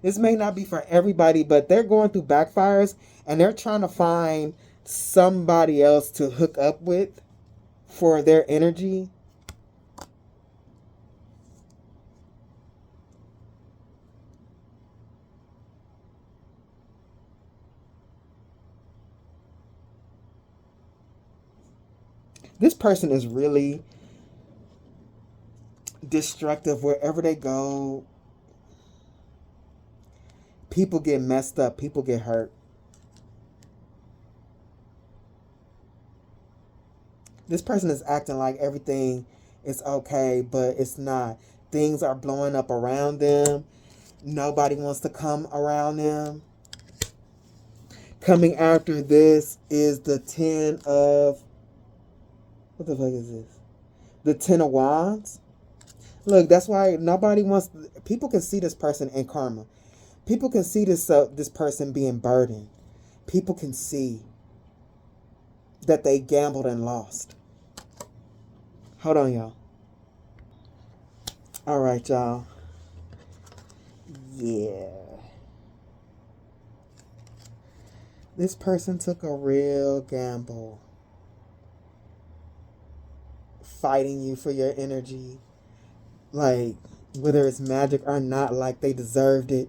This may not be for everybody, but they're going through backfires and they're trying to find somebody else to hook up with for their energy. This person is really destructive. Wherever they go, people get messed up. People get hurt. This person is acting like everything is okay, but it's not. Things are blowing up around them. Nobody wants to come around them. Coming after this is the 10 of... What the fuck is this? The 10 of Wands. Look, that's why nobody wants... People can see this person in karma. People can see this person being burdened. People can see that they gambled and lost. Hold on, y'all. All right, y'all. Yeah. This person took a real gamble. Fighting you for your energy. Like, whether it's magic or not, like they deserved it.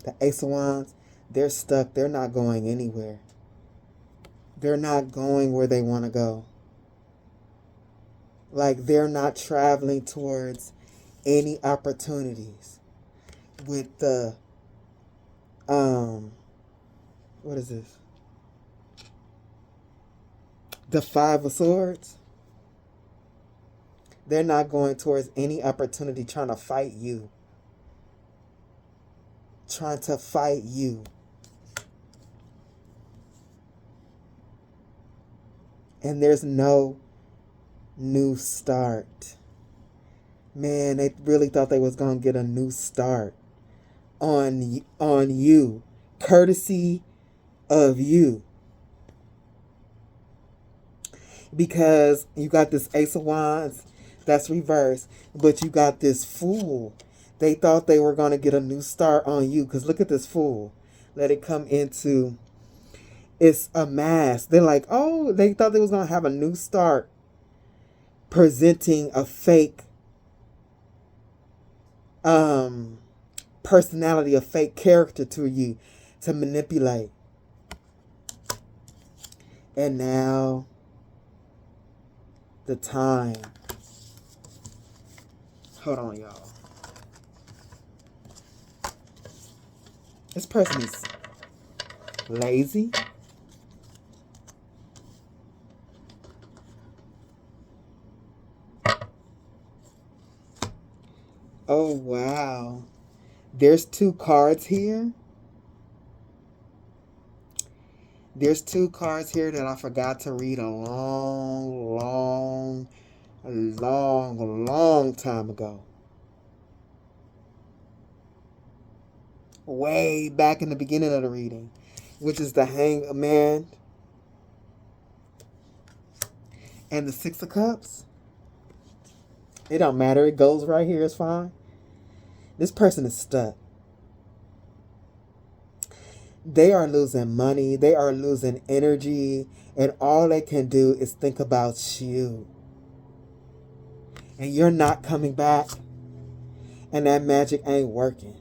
The Ace of Wands, they're stuck. They're not going anywhere. They're not going where they want to go. Like, they're not traveling towards any opportunities. With the, what is this? The 5 of Swords. They're not going towards any opportunity trying to fight you. Trying to fight you. And there's no new start. Man, they really thought they was going to get a new start on you. Courtesy of you. Because you got this Ace of Wands that's reversed, but you got this Fool. They thought they were going to get a new start on you. Because look at this Fool. Let it come into... It's a mask. They're like, oh, they thought they was going to have a new start. Presenting a fake personality, a fake character to you to manipulate. And now the time. Hold on, y'all. This person is lazy. Oh, wow. There's 2 cards here. There's 2 cards here that I forgot to read a long time ago. Way back in the beginning of the reading. Which is the Hangman. And the 6 of Cups. It don't matter. It goes right here. It's fine. This person is stuck. They are losing money. They are losing energy. And all they can do is think about you. And you're not coming back. And that magic ain't working.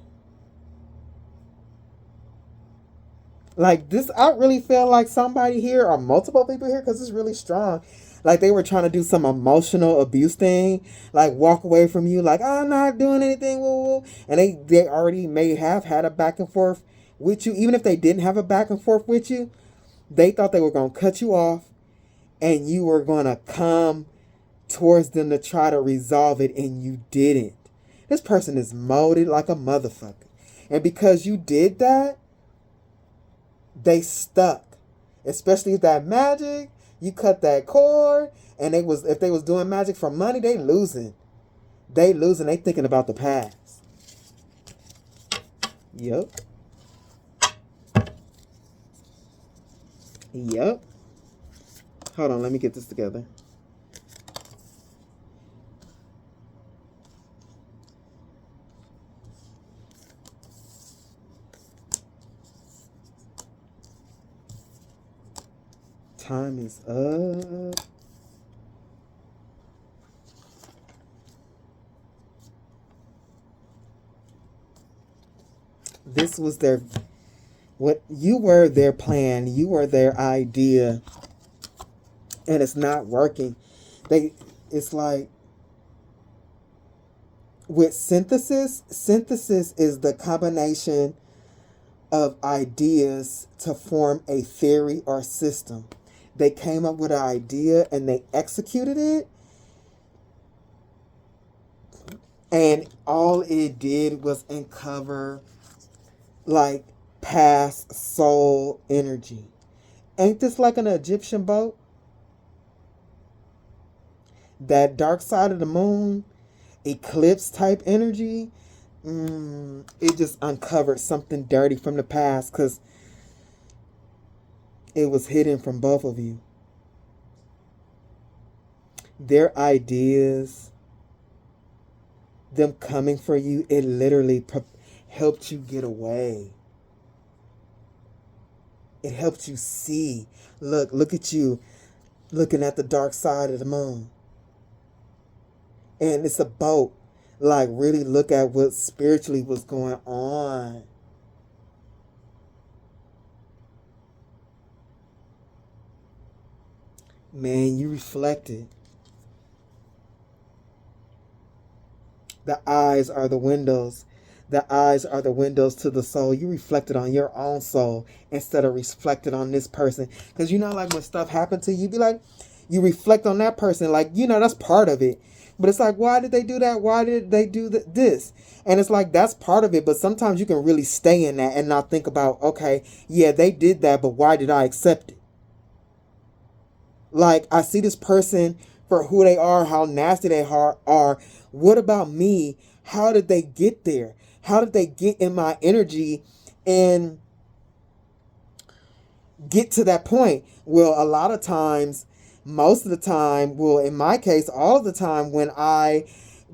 Like this, I really feel like somebody here or multiple people here, because it's really strong. Like they were trying to do some emotional abuse thing, like walk away from you, like I'm not doing anything, woo, woo. And they already may have had a back and forth with you. Even if they didn't have a back and forth with you, they thought they were going to cut you off and you were going to come towards them to try to resolve it, and you didn't. This person is molded like a motherfucker. And because you did that, they stuck. Especially with that magic. You cut that cord, and if they was doing magic for money, they losing. They losing. They thinking about the past. Yep. Yep. Hold on, let me get this together. Time is up. This was their What you were their plan, you were their idea, and it's not working. It's like with synthesis is the combination of ideas to form a theory or system. They came up with an idea and they executed it, and all it did was uncover like past soul energy. Ain't this like an Egyptian boat? That dark side of the moon, eclipse type energy, it just uncovered something dirty from the past because it was hidden from both of you. Their ideas, them coming for you, it literally helped you get away. It helped you see. Look at you looking at the dark side of the moon. And it's a boat. Like, really look at what spiritually was going on. Man, you reflected. The eyes are the windows. The eyes are the windows to the soul. You reflected on your own soul instead of reflected on this person. Because you know, like when stuff happened to you, be like, you reflect on that person. Like, you know, that's part of it. But it's like, why did they do that? Why did they do this? And it's like, that's part of it. But sometimes you can really stay in that and not think about, okay, yeah, they did that, but why did I accept it? Like, I see this person for who they are, how nasty they are. What about me? How did they get there? How did they get in my energy and get to that point? Well, a lot of times, most of the time, well, in my case, all of the time when I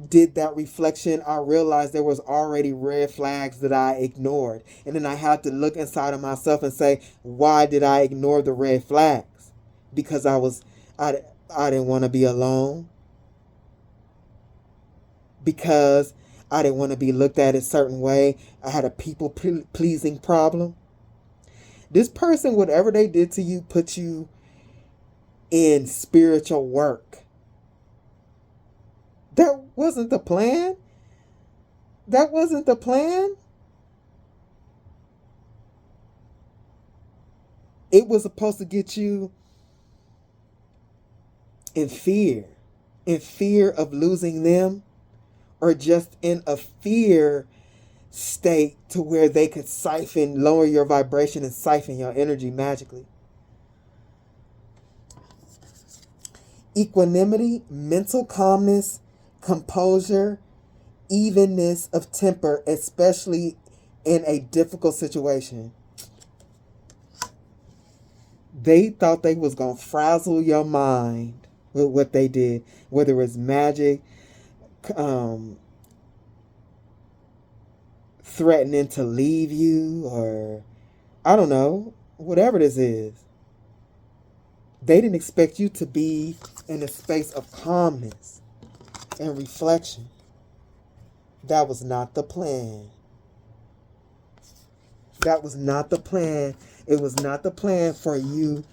did that reflection, I realized there was already red flags that I ignored. And then I had to look inside of myself and say, why did I ignore the red flags? Because I didn't want to be alone. Because I didn't want to be looked at a certain way. I had a people-pleasing problem. This person, whatever they did to you, put you in spiritual work. That wasn't the plan. That wasn't the plan. It was supposed to get you in fear of losing them, or just in a fear state to where they could lower your vibration and siphon your energy magically. Equanimity, mental calmness, composure, evenness of temper, especially in a difficult situation. They thought they was going to frazzle your mind with what they did, whether it's magic, threatening to leave you, or I don't know, whatever this is. They didn't expect you to be in a space of calmness and reflection. That was not the plan. That was not the plan. It was not the plan for you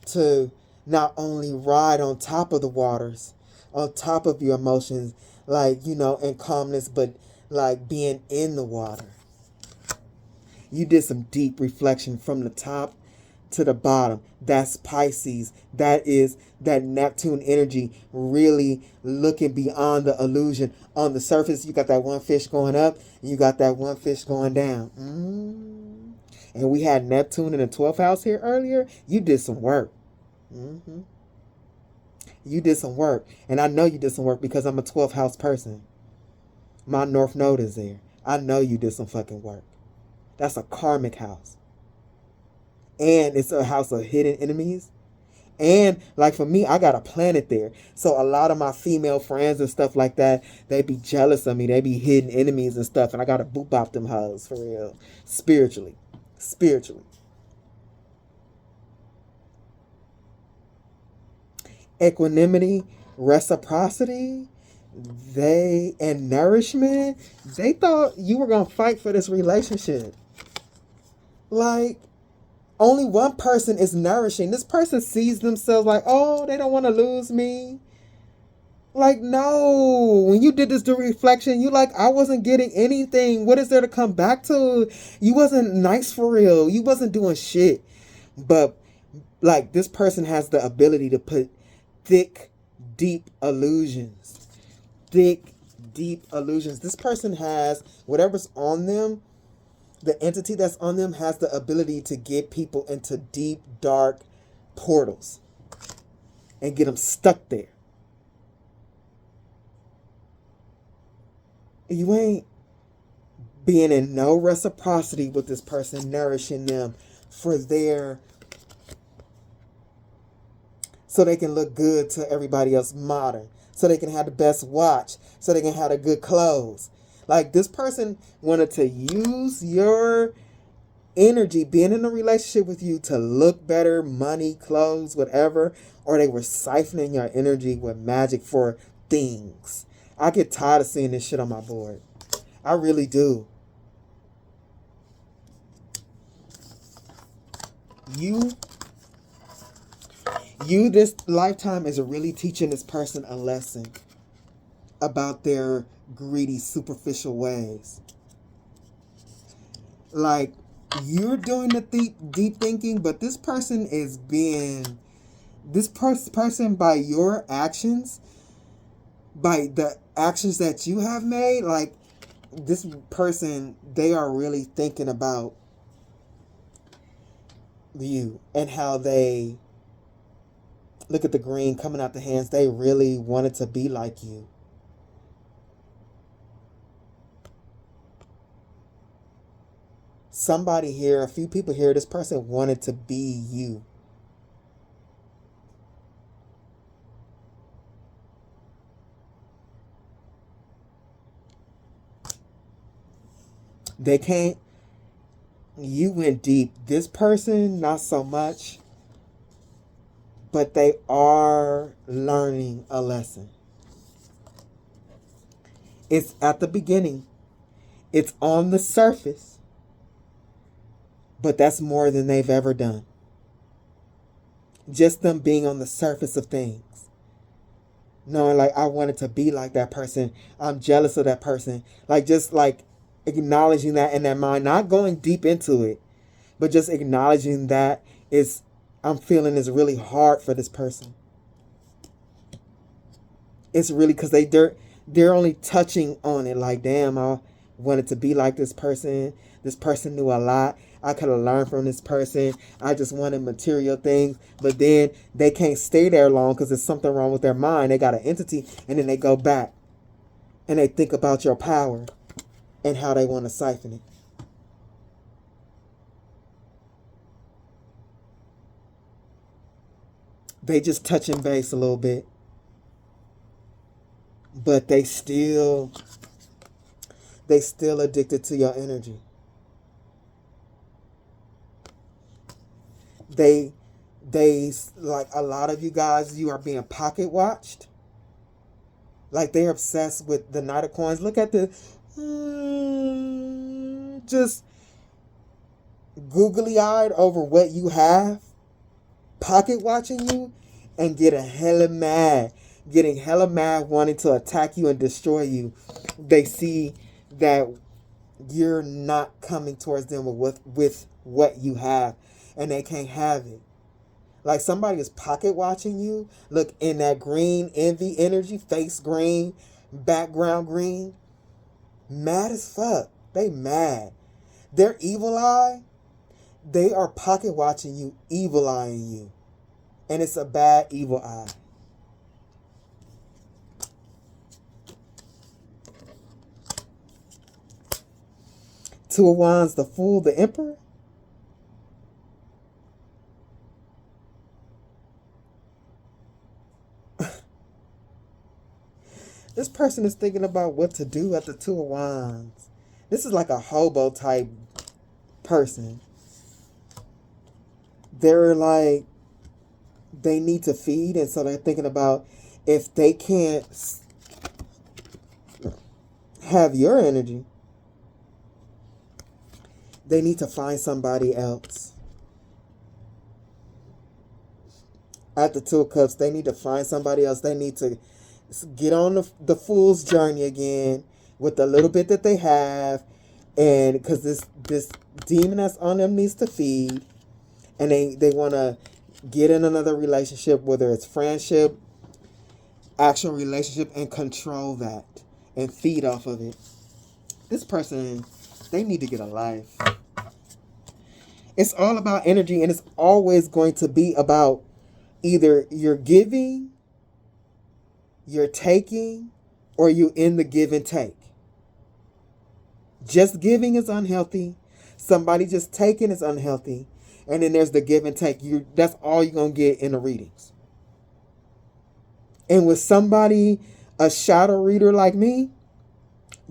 to not only ride on top of the waters, on top of your emotions, like, you know, in calmness, but like being in the water. You did some deep reflection from the top to the bottom. That's Pisces. That is that Neptune energy, really looking beyond the illusion. On the surface, you got that one fish going up, and you got that one fish going down. And we had Neptune in the 12th house here earlier. You did some work. You did some work. And I know you did some work because I'm a 12th house person. My North Node is there. I know you did some fucking work. That's a karmic house. And it's a house of hidden enemies. And like for me, I got a planet there. So a lot of my female friends and stuff like that, they be jealous of me. They be hidden enemies and stuff. And I got to boop bop them hoes for real. Spiritually. Equanimity, reciprocity, and nourishment. They thought you were going to fight for this relationship. Like, only one person is nourishing. This person sees themselves like, oh, they don't want to lose me. Like, no. When you did this do reflection, you like, I wasn't getting anything. What is there to come back to? You wasn't nice for real. You wasn't doing shit. But, like, this person has the ability to put thick, deep illusions. Thick, deep illusions. This person has whatever's on them. The entity that's on them has the ability to get people into deep, dark portals and get them stuck there. You ain't being in no reciprocity with this person, nourishing them for their, so they can look good to everybody else, modern, so they can have the best watch, so they can have the good clothes. Like, this person wanted to use your energy, being in a relationship with you, to look better, money, clothes, whatever, or they were siphoning your energy with magic for things. I get tired of seeing this shit on my board. I really do. You this lifetime is really teaching this person a lesson about their greedy, superficial ways. Like, you're doing the deep thinking, but this person is being, this person by your actions, by the actions that you have made, like, this person, they are really thinking about you and how they, look at the green coming out the hands, they really wanted to be like you. Somebody here, a few people here, this person wanted to be you. They can't, you went deep. This person, not so much, but they are learning a lesson. It's at the beginning. It's on the surface. But that's more than they've ever done. Just them being on the surface of things. Knowing, like, I wanted to be like that person. I'm jealous of that person. Like, just like acknowledging that in their mind. Not going deep into it. But just acknowledging that is, I'm feeling is really hard for this person. It's really because they're only touching on it. Like, damn, I wanted to be like this person. This person knew a lot. I could have learned from this person. I just wanted material things. But then they can't stay there long because there's something wrong with their mind. They got an entity, and then they go back. And they think about your power and how they want to siphon it. They just touching base a little bit. But they still addicted to your energy. They like, a lot of you guys, you are being pocket watched. Like, they're obsessed with the Knight of Coins. Look at the just googly eyed over what you have, pocket watching you, and getting hella mad, wanting to attack you and destroy you. They see that you're not coming towards them with what you have, and they can't have it. Like, somebody is pocket watching you. Look, in that green envy energy, face green, background green, mad as fuck. They mad. Their evil eye, they are pocket watching you, evil eyeing you. And it's a bad evil eye. Two of Wands, the Fool, the Emperor. This person is thinking about what to do at the Two of Wands. This is like a hobo type person. They're like, they need to feed, and so they're thinking about, if they can't have your energy, They need to find somebody else. At the Two of Cups, they need to find somebody else. They need to get on the fool's journey again with the little bit that they have. And because this demon that's on them needs to feed. And they want to get in another relationship, whether it's friendship, actual relationship, and control that and feed off of it. This person, they need to get a life. It's all about energy, and it's always going to be about either you're giving, you're taking, or you in the give and take. Just giving is unhealthy. Somebody just taking is unhealthy. And then there's the give and take. That's all you're going to get in the readings. And with somebody, a shadow reader like me,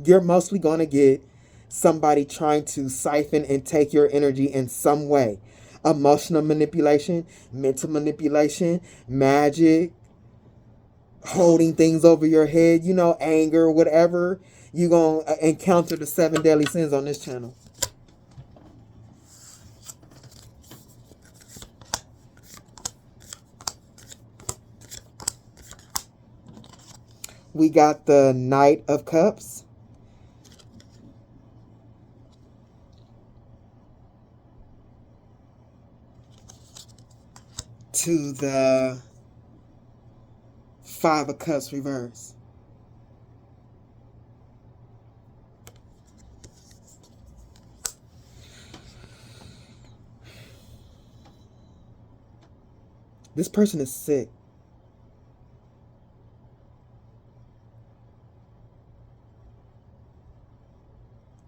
you're mostly going to get somebody trying to siphon and take your energy in some way. Emotional manipulation, mental manipulation, magic, holding things over your head, anger, whatever. You're going to encounter the 7 deadly sins on this channel. We got the Knight of Cups. To the 5 of Cups reverse. This person is sick.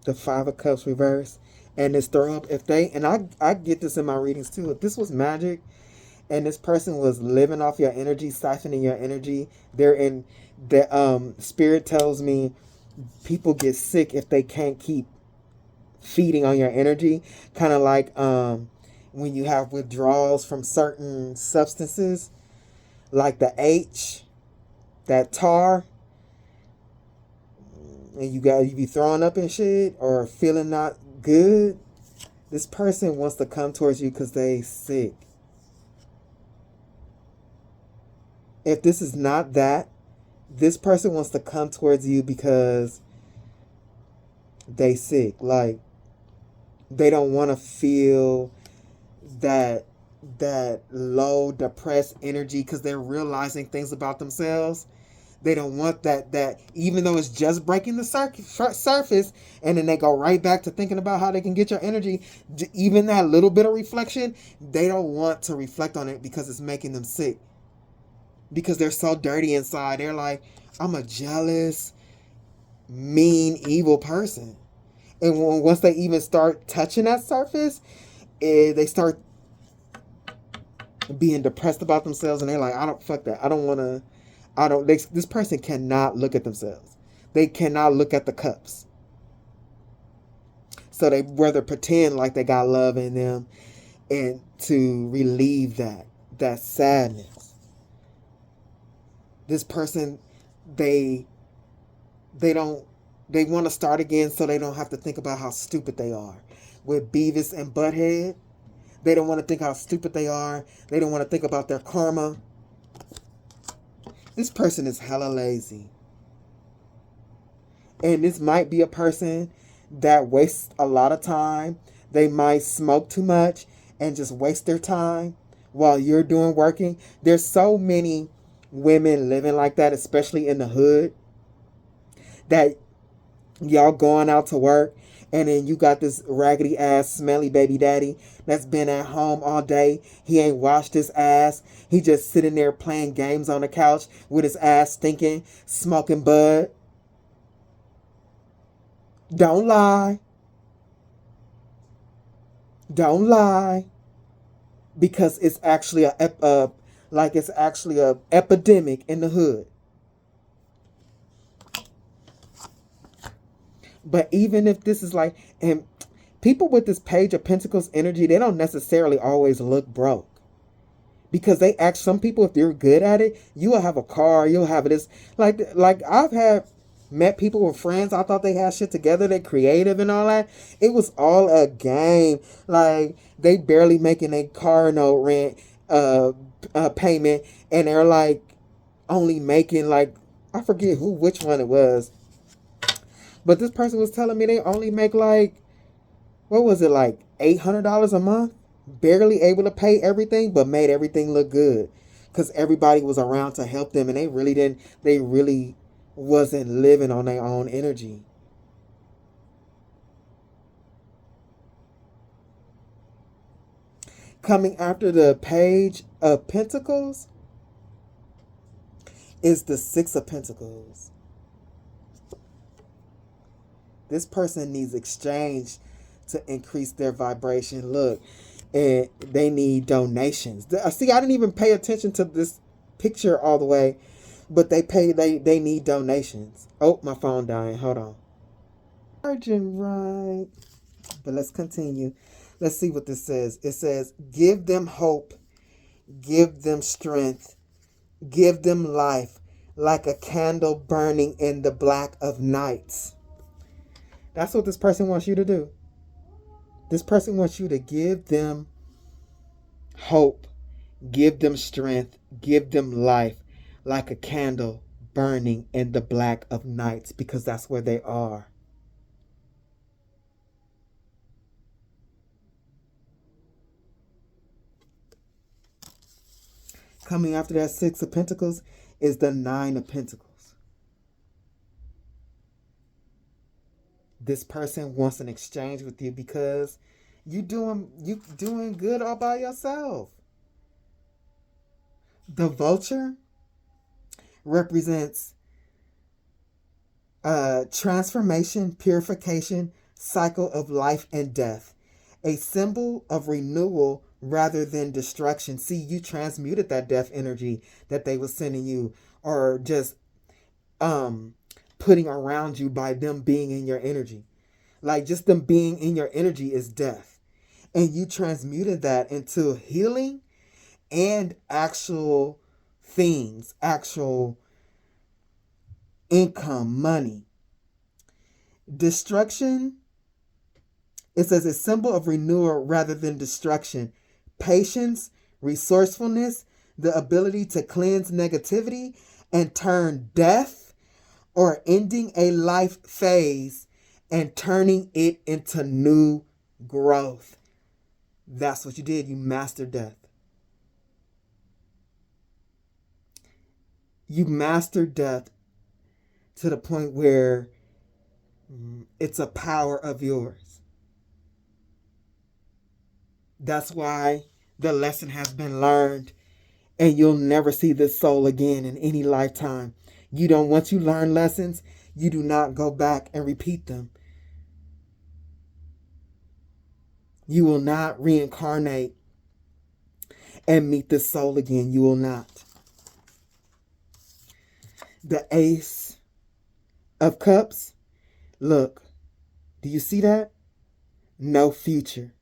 The 5 of Cups reverse. And this throw up. If they, and I get this in my readings too. If this was magic and this person was living off your energy, siphoning your energy, they're in the spirit tells me people get sick if they can't keep feeding on your energy. Kind of like when you have withdrawals from certain substances, like the H, that tar, and you be throwing up and shit or feeling not good. This person wants to come towards you because they sick. If this is not that, this person wants to come towards you because they sick. Like, they don't want to feel that low, depressed energy because they're realizing things about themselves. They don't want that even though it's just breaking the surface, and then they go right back to thinking about how they can get your energy. Even that little bit of reflection, they don't want to reflect on it because it's making them sick. Because they're so dirty inside. They're like, I'm a jealous, mean, evil person. And once they even start touching that surface, they start being depressed about themselves, and they're like, fuck that. This person cannot look at themselves. They cannot look at the cups. So they rather pretend like they got love in them and to relieve that sadness. This person, they want to start again so they don't have to think about how stupid they are. With Beavis and Butthead, they don't want to think how stupid they are. They don't want to think about their karma. This person is hella lazy. And this might be a person that wastes a lot of time. They might smoke too much and just waste their time while you're working. There's so many women living like that, especially in the hood, that y'all going out to work, and then you got this raggedy ass smelly baby daddy that's been at home all day. He ain't washed his ass. He just sitting there playing games on the couch with his ass stinking, smoking bud. Don't lie. Don't lie. Because it's actually a epidemic in the hood. But even if this is like, and people with this Page of Pentacles energy, they don't necessarily always look broke. Because some people, if they're good at it, you will have a car, you'll have this. Like I've had met people with friends. I thought they had shit together. They're creative and all that. It was all a game. Like, they barely making a car note rent payment, and they're like only making like, I forget which one it was, but this person was telling me they only make like, what was it, like $800 a month, barely able to pay everything, but made everything look good because everybody was around to help them, and they really wasn't living on their own energy. Coming after the Page of Pentacles is the Six of Pentacles. This person needs exchange to increase their vibration. Look, and they need donations. See, I didn't even pay attention to this picture all the way, but they need donations. Oh, my phone dying. Hold on. Charging right. But let's continue. Let's see what this says. It says, give them hope, give them strength, give them life, like a candle burning in the black of nights. That's what this person wants you to do. This person wants you to give them hope, give them strength, give them life, like a candle burning in the black of nights, because that's where they are. Coming after that Six of Pentacles is the Nine of Pentacles. This person wants an exchange with you because you doing good all by yourself. The Vulture represents transformation, purification, cycle of life and death. A symbol of renewal rather than destruction. See, you transmuted that death energy that they were sending you, or just putting around you by them being in your energy. Like, just them being in your energy is death. And you transmuted that into healing and actual things, actual income, money. Destruction, it says a symbol of renewal rather than destruction. Patience, resourcefulness, the ability to cleanse negativity and turn death or ending a life phase and turning it into new growth. That's what you did. You mastered death. You mastered death to the point where it's a power of yours. That's why the lesson has been learned, and you'll never see this soul again in any lifetime. Once you learn lessons, you do not go back and repeat them. You will not reincarnate and meet this soul again. You will not. The Ace of Cups. Look, do you see that? No future.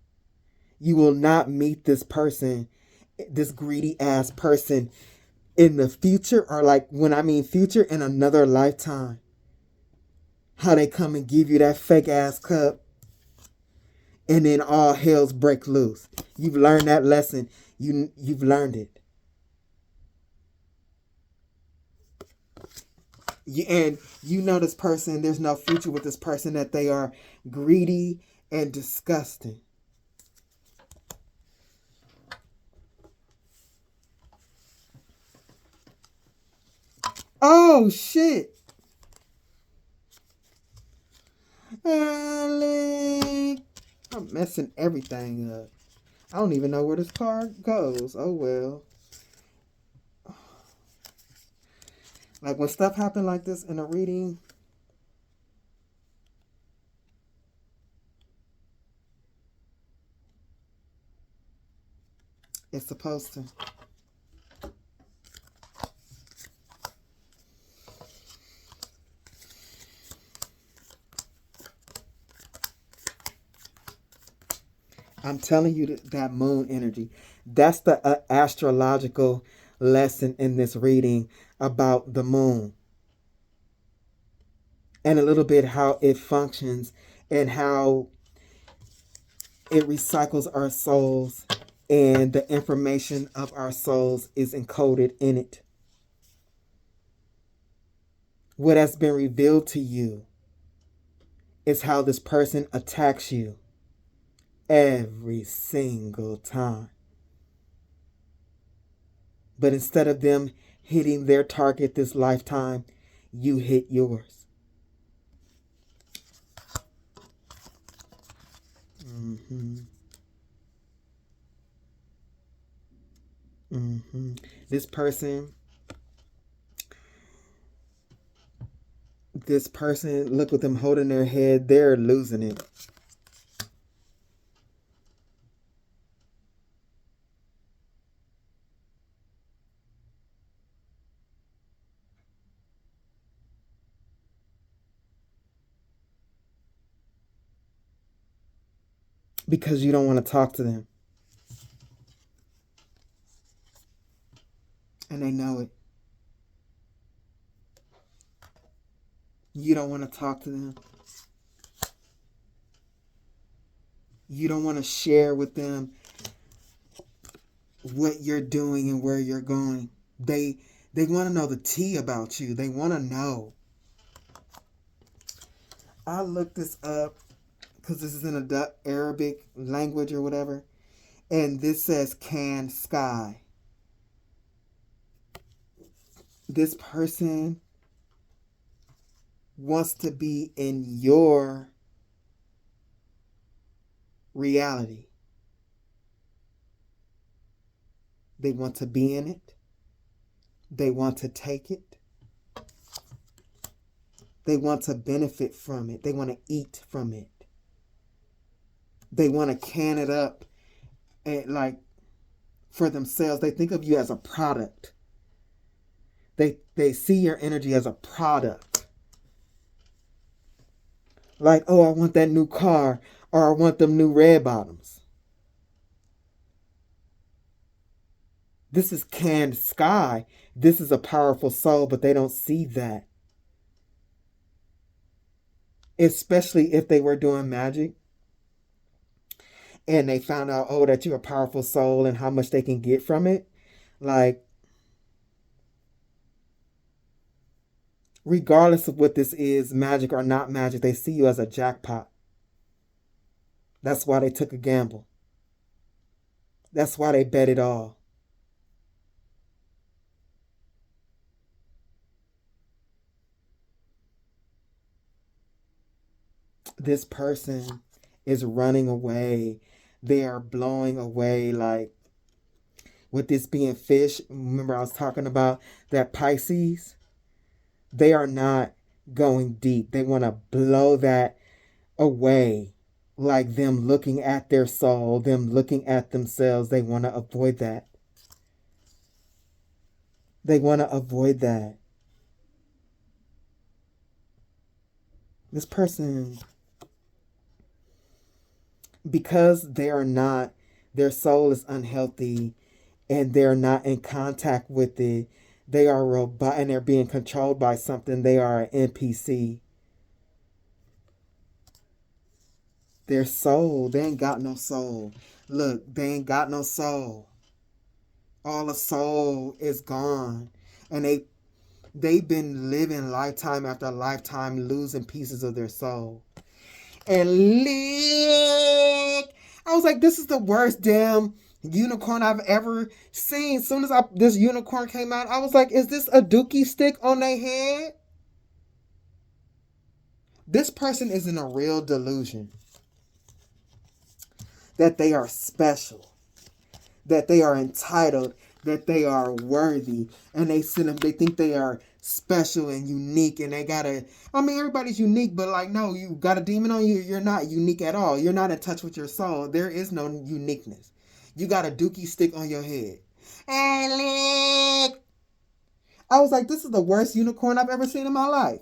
You will not meet this person, this greedy ass person, in the future, or like, when I mean future, in another lifetime. How they come and give you that fake ass cup, and then all hells break loose. You've learned that lesson. You've learned it. And you know this person, there's no future with this person, that they are greedy and disgusting. Oh, shit. I'm messing everything up. I don't even know where this card goes. Oh, well. Like, when stuff happens like this in a reading, it's supposed to. I'm telling you that moon energy. That's the astrological lesson in this reading about the moon. and a little bit how it functions and how it recycles our souls, and the information of our souls is encoded in it. What has been revealed to you is how this person attacks you every single time. But instead of them hitting their target this lifetime, you hit yours. This person, look at them holding their head, they're losing it. Because you don't want to talk to them. And they know it. You don't want to talk to them. You don't want to share with them what you're doing and where you're going. They want to know the tea about you. They want to know. I looked this up because this is in a Arabic language or whatever. And this says can sky. This person wants to be in your reality. They want to be in it. They want to take it. They want to benefit from it. They want to eat from it. They want to can it up and like for themselves. They think of you as a product. They see your energy as a product. Like, oh, I want that new car, or I want them new red bottoms. This is canned sky. This is a powerful soul, but they don't see that. Especially if they were doing magic and they found out, oh, that you're a powerful soul and how much they can get from it. Like, regardless of what this is, magic or not magic, they see you as a jackpot. That's why they took a gamble. That's why they bet it all. This person is running away. They are blowing away, like, with this being fish. Remember I was talking about that Pisces? They are not going deep. They want to blow that away. Like them looking at their soul, them looking at themselves. They want to avoid that. They want to avoid that. This person, because they are not, their soul is unhealthy and they're not in contact with it. They are robot and they're being controlled by something. They are an NPC. Their soul, they ain't got no soul. Look, they ain't got no soul. All the soul is gone. And they've been living lifetime after lifetime losing pieces of their soul. And look, I was like, this is the worst damn unicorn I've ever seen. As soon as this unicorn came out, I was like, is this a dookie stick on their head? This person is in a real delusion that they are special, that they are entitled, that they are worthy, and they think they are special and unique, and they gotta, I mean, everybody's unique, but like, no, you got a demon on you, you're not unique at all. You're not in touch with your soul. There is no uniqueness. You got a dookie stick on your head. And look, I was like, this is the worst unicorn I've ever seen in my life.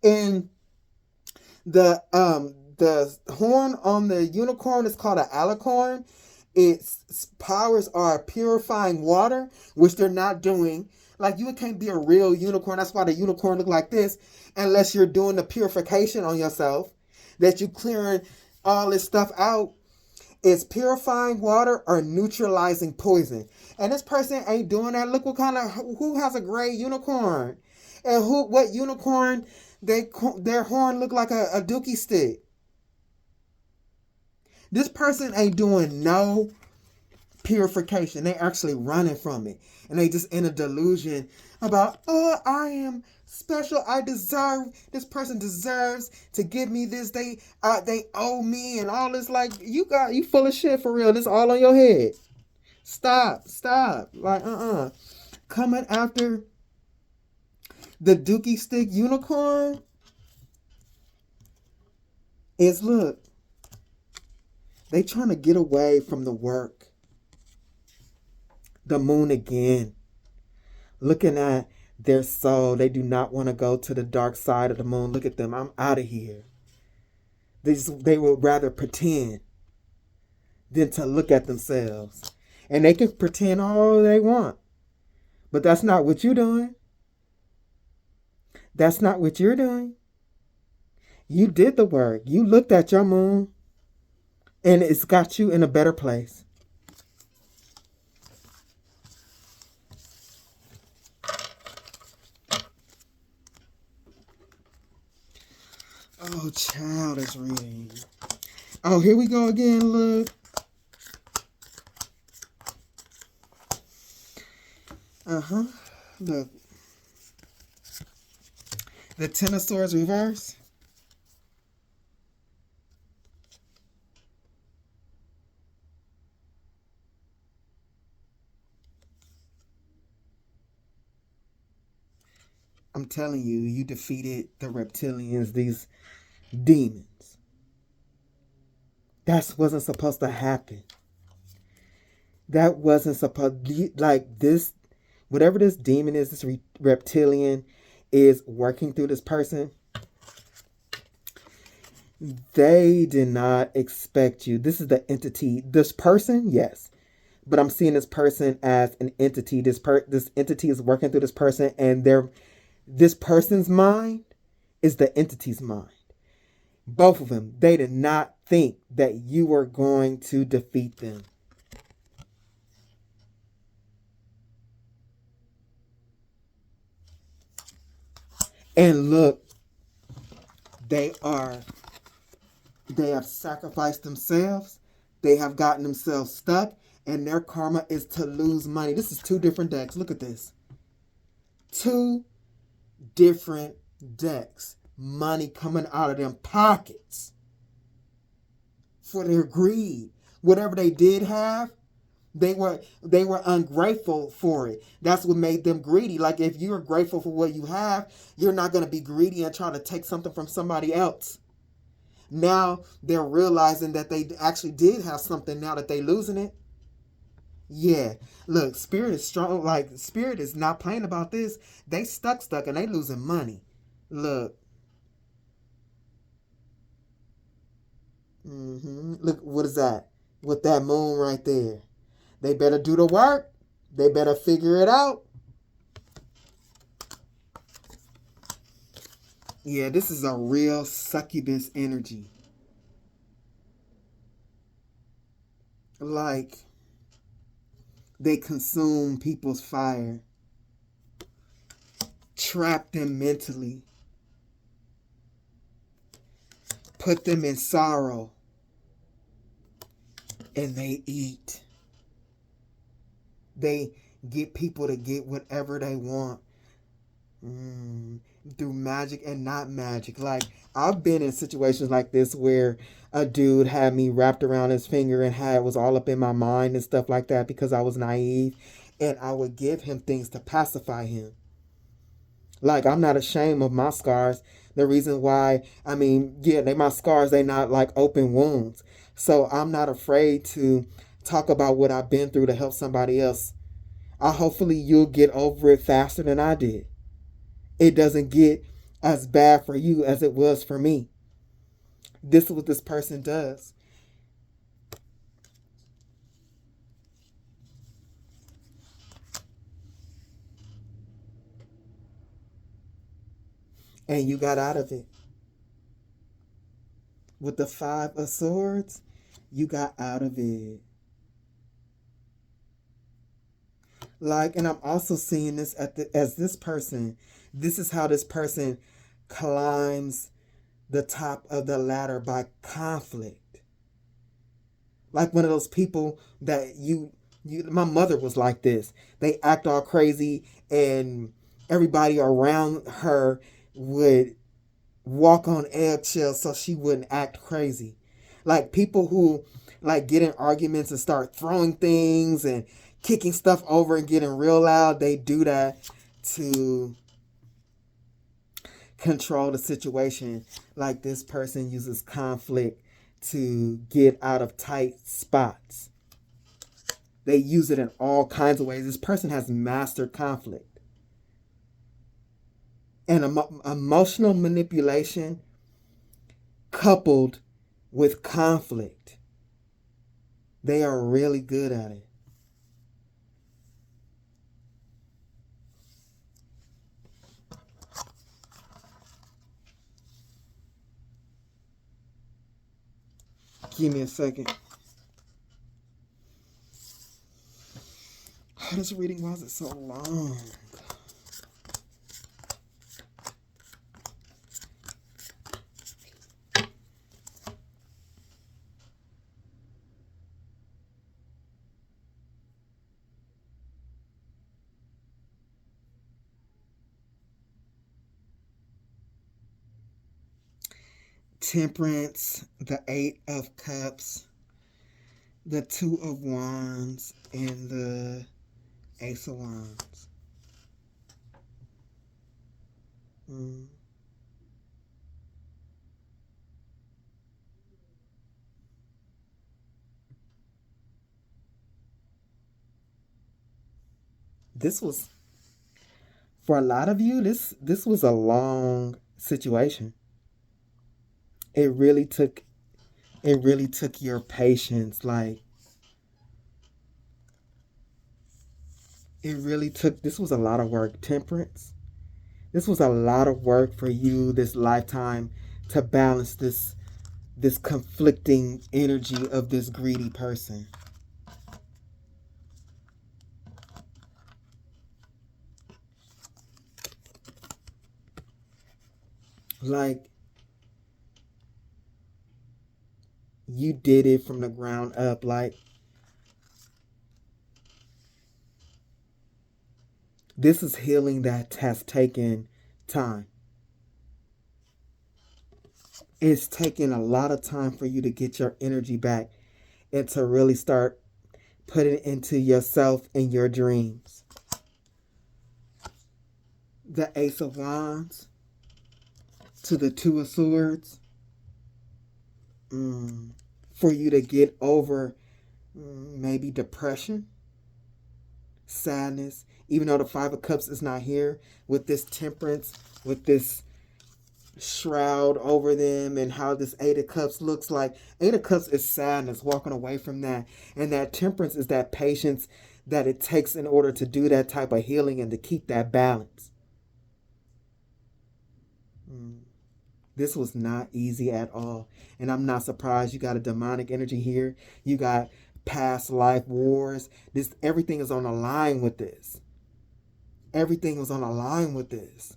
And the horn on the unicorn is called an alicorn. Its powers are purifying water, which they're not doing. Like, you can't be a real unicorn. That's why the unicorn look like this, unless you're doing the purification on yourself, that you clearing all this stuff out. Is purifying water or neutralizing poison. And this person ain't doing that. Look who has a gray unicorn. And what unicorn, their horn look like a dookie stick. This person ain't doing no purification. They actually running from it. And they just in a delusion about, oh, I am special. This person deserves to give me this. They owe me and all this. Like, you full of shit for real. This all on your head. Stop. Like, coming after the dookie stick unicorn is, look, they trying to get away from the work. The moon again. Looking at their soul. They do not want to go to the dark side of the moon. Look at them. I'm out of here. They would rather pretend than to look at themselves. And they can pretend all they want. But that's not what you're doing. That's not what you're doing. You did the work. You looked at your moon. And it's got you in a better place. Oh, child is reading. Oh, here we go again, look. Look. The Ten of Swords reverse. I'm telling you, you defeated the reptilians, these demons. That wasn't supposed to happen. That wasn't supposed, like this, whatever this demon is, this reptilian is working through this person. They did not expect you. This is the entity. This person, yes. But I'm seeing this person as an entity. This entity is working through this person, and this person's mind is the entity's mind. Both of them, they did not think that you were going to defeat them. And look, they have sacrificed themselves. They have gotten themselves stuck, and their karma is to lose money. This is two different decks. Look at this. Two different decks. Money coming out of them pockets for their greed. Whatever they did have, they were ungrateful for it. That's what made them greedy. Like, if you're grateful for what you have, you're not going to be greedy and try to take something from somebody else. Now they're realizing that they actually did have something now that they losing it. Yeah. Look, Spirit is strong. Like, Spirit is not playing about this. They stuck and they losing money. Look. Look, what is that? With that moon right there. They better do the work. They better figure it out. Yeah, this is a real succubus energy. Like, they consume people's fire. Trap them mentally. Put them in sorrow. And they eat. They get people to get whatever they want. Through magic and not magic. Like, I've been in situations like this where a dude had me wrapped around his finger and it was all up in my mind and stuff like that because I was naive. And I would give him things to pacify him. Like, I'm not ashamed of my scars. The reason why, they my scars, they not like open wounds. So I'm not afraid to talk about what I've been through to help somebody else. Hopefully you'll get over it faster than I did. It doesn't get as bad for you as it was for me. This is what this person does. And you got out of it. With the 5 of Swords, you got out of it. Like, and I'm also seeing this as this person. This is how this person climbs the top of the ladder, by conflict. Like one of those people that my mother was like this. They act all crazy, and everybody around her would walk on eggshells so she wouldn't act crazy. Like people who like get in arguments and start throwing things and kicking stuff over and getting real loud, they do that to control the situation. Like this person uses conflict to get out of tight spots. They use it in all kinds of ways. This person has mastered conflict. And emotional manipulation coupled with conflict. They are really good at it. Give me a second. Oh, this reading, why is it so long? Temperance, the 8 of Cups, the 2 of Wands, and the Ace of Wands. This was, for a lot of you, this was a long situation. It really took your patience. Like, this was a lot of work. Temperance. This was a lot of work for you this lifetime to balance this conflicting energy of this greedy person. Like, you did it from the ground up. Like, this is healing that has taken time. It's taken a lot of time for you to get your energy back and to really start putting it into yourself and your dreams. The Ace of Wands to the 2 of Swords. For you to get over maybe depression, sadness, even though the 5 of Cups is not here, with this Temperance, with this shroud over them, and how this 8 of Cups looks like. 8 of Cups is sadness, walking away from that. And that Temperance is that patience that it takes in order to do that type of healing and to keep that balance. This was not easy at all. And I'm not surprised. You got a demonic energy here. You got past life wars. Everything is on a line with this. Everything was on a line with this.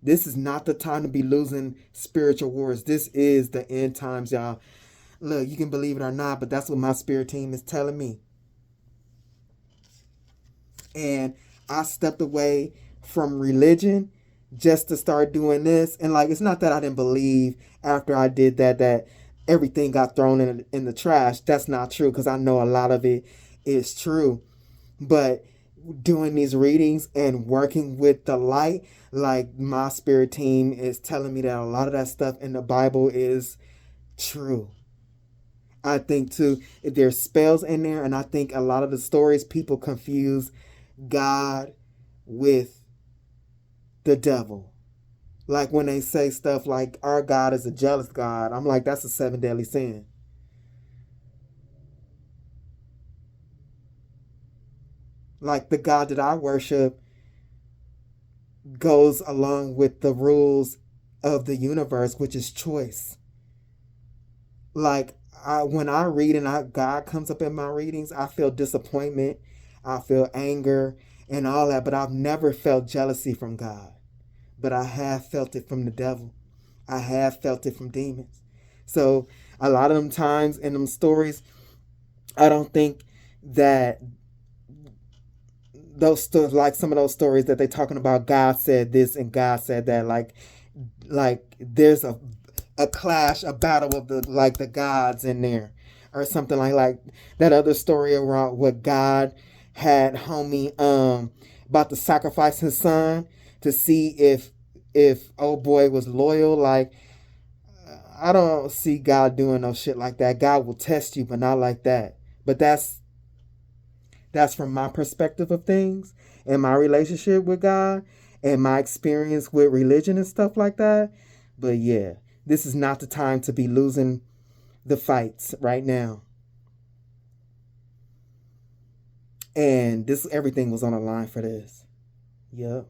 This is not the time to be losing spiritual wars. This is the end times, y'all. Look, you can believe it or not, but that's what my spirit team is telling me. And I stepped away from religion just to start doing this. And like, it's not that I didn't believe after I did that everything got thrown in the trash. That's not true, because I know a lot of it is true. But doing these readings and working with the light, like, my spirit team is telling me that a lot of that stuff in the Bible is true. I think too, there's spells in there, and I think a lot of the stories, people confuse God with the devil. Like when they say stuff like, our God is a jealous God, I'm like, that's a 7 deadly sin. Like, the God that I worship goes along with the rules of the universe, which is choice. Like, when I read and God comes up in my readings, I feel disappointment, I feel anger and all that, but I've never felt jealousy from God. But I have felt it from the devil. I have felt it from demons. So a lot of them times in them stories, I don't think that those stories, like some of those stories that they're talking about, God said this and God said that, like there's a clash, a battle of the gods in there, or something like that other story around what God had homie about to sacrifice his son to see if old boy was loyal. Like, I don't see God doing no shit like that. God will test you, but not like that. But that's from my perspective of things and my relationship with God and my experience with religion and stuff like that. But yeah, this is not the time to be losing the fights right now. And everything was on the line for this. Yep.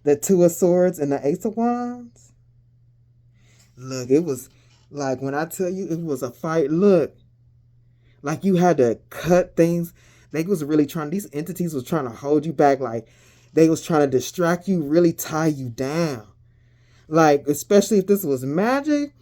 The Two of Swords and the Ace of Wands. Look, it was like, when I tell you it was a fight, look, like you had to cut things. These entities was trying to hold you back. Like, they was trying to distract you, really tie you down. Like, especially if this was magic,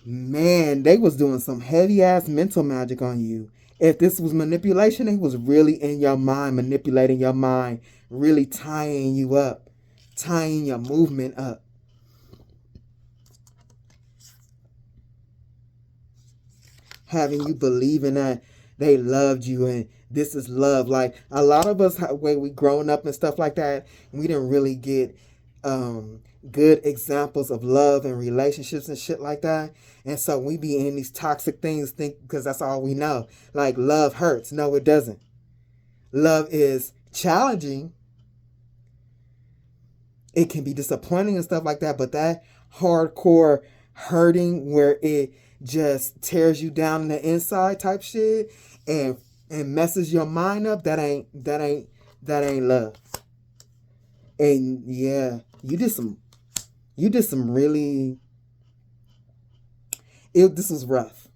man, they was doing some heavy ass mental magic on you. If this was manipulation, it was really in your mind, manipulating your mind, really tying you up, tying your movement up. Having you believing that they loved you and this is love. Like, a lot of us, when we grown up and stuff like that, we didn't really get good examples of love and relationships and shit like that. And so we be in these toxic things because that's all we know. Like, love hurts. No, it doesn't. Love is challenging. It can be disappointing and stuff like that, but that hardcore hurting where it just tears you down in the inside type shit and messes your mind up, that ain't love. And yeah, you did some really, this was rough.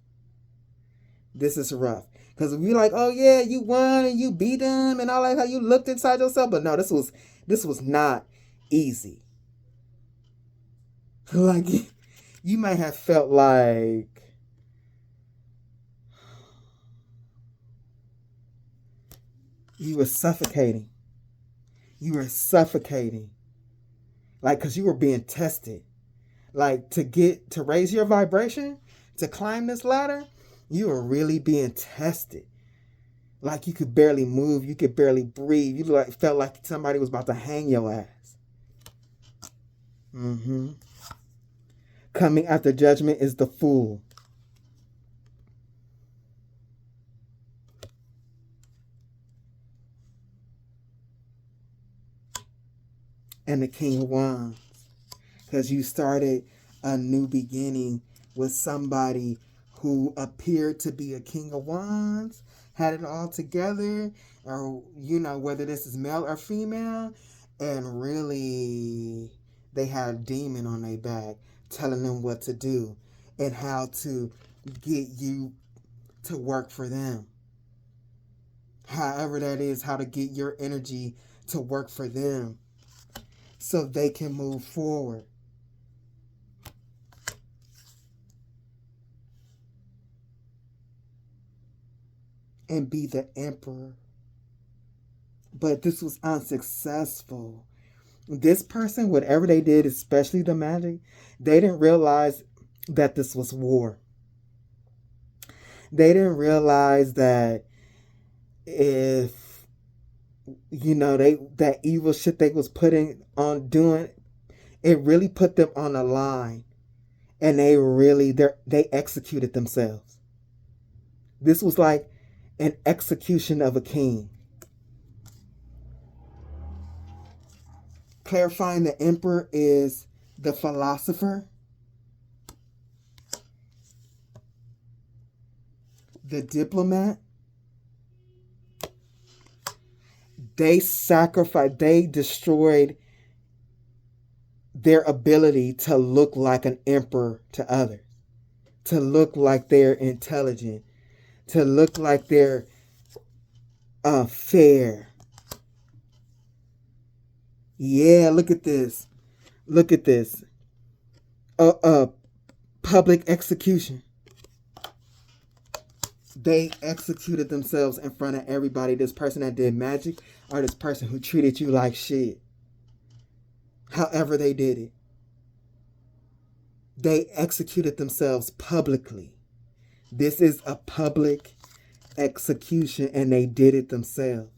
This is rough. Because if you're like, oh yeah, you won and you beat them and all that, how you looked inside yourself. But no, this was not easy. Like, you might have felt like you were suffocating. You were suffocating. Like, because you were being tested. Like, to raise your vibration, to climb this ladder, you were really being tested. Like, you could barely move. You could barely breathe. You felt like somebody was about to hang your ass. Coming after judgment is the Fool. And the King of Wands. Because you started a new beginning with somebody who appeared to be a King of Wands, had it all together, or, whether this is male or female, and really they had a demon on their back telling them what to do and how to get you to work for them. However that is, how to get your energy to work for them so they can move forward. And be the emperor. But this was unsuccessful. This person, whatever they did, especially the magic, they didn't realize that this was war. They didn't realize that if, that evil shit they was putting on doing, it really put them on the line. And they executed themselves. This was like an execution of a king. Clarifying the emperor is the philosopher, the diplomat. They destroyed their ability to look like an emperor to others, to look like they're intelligent, to look like they're fair. Yeah, look at this. Look at this. Public execution. They executed themselves in front of everybody. This person that did magic, or this person who treated you like shit. However they did it. They executed themselves publicly. This is a public execution, and they did it themselves.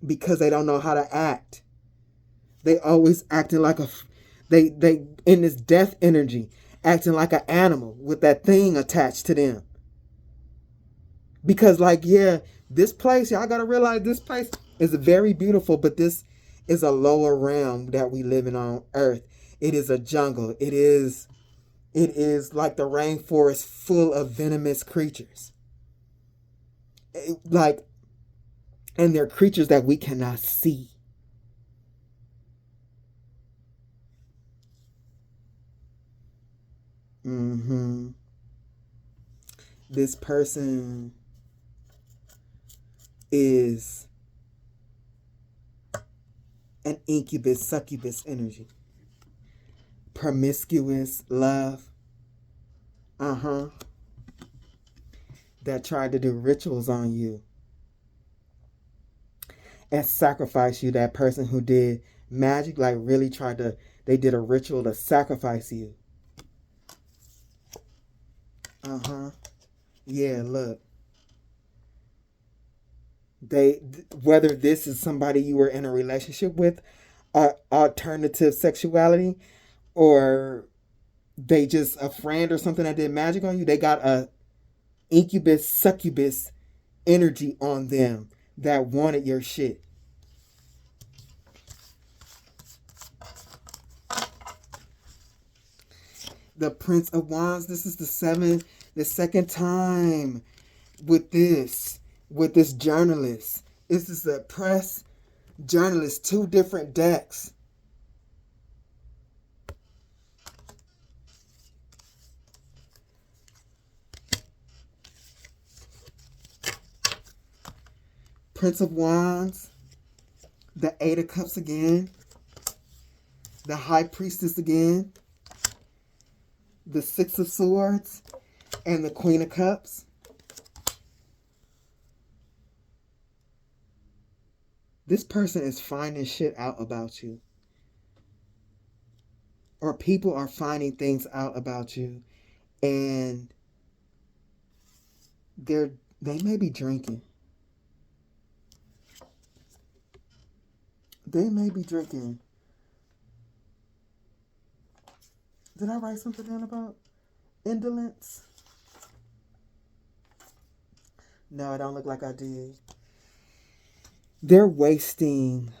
Because they don't know how to act. They always acting like they in this death energy, acting like an animal with that thing attached to them. Because like, yeah, this place, y'all gotta realize this place is very beautiful, but this is a lower realm that we live in on earth. It is a jungle. It is like the rainforest full of venomous creatures. And they're creatures that we cannot see. This person is an incubus, succubus energy. Promiscuous love. That tried to do rituals on you and sacrifice you. That person who did magic, like really they did a ritual to sacrifice you. Yeah, look. Whether this is somebody you were in a relationship with, alternative sexuality, or they just a friend or something that did magic on you, they got a incubus, succubus energy on them that wanted your shit. The Prince of Wands, this is the second time with this journalist. This is the press journalist, 2 different decks. Prince of Wands, the 8 of Cups again, the High Priestess again, the 6 of Swords, and the Queen of Cups. This person is finding shit out about you. Or people are finding things out about you, and they may be drinking. They may be drinking. Did I write something down about indolence? No, I don't look like I did. They're wasting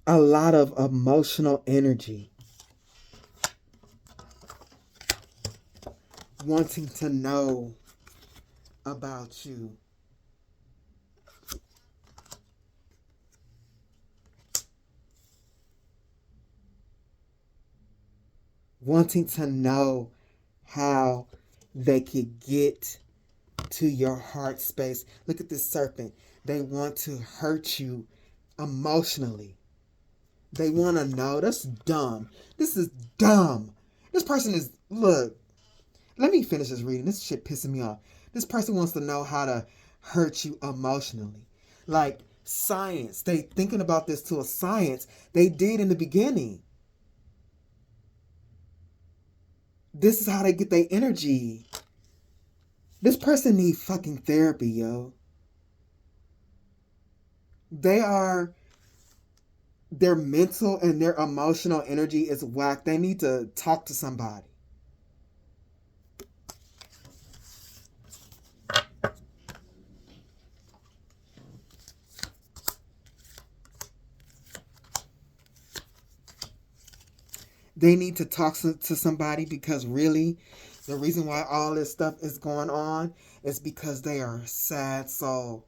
a lot of emotional energy, wanting to know about you. Wanting to know how they could get to your heart space. Look at this serpent. They want to hurt you emotionally. They want to know. That's dumb. This is dumb. This person is, look, let me finish this reading. This shit pissing me off. This person wants to know how to hurt you emotionally. Like science. They thinking about this to a science. They did in the beginning. This is how they get their energy. This person needs fucking therapy, yo. Their mental and their emotional energy is whack. They need to talk to somebody. They need to talk to somebody, because really, the reason why all this stuff is going on is because they are a sad soul.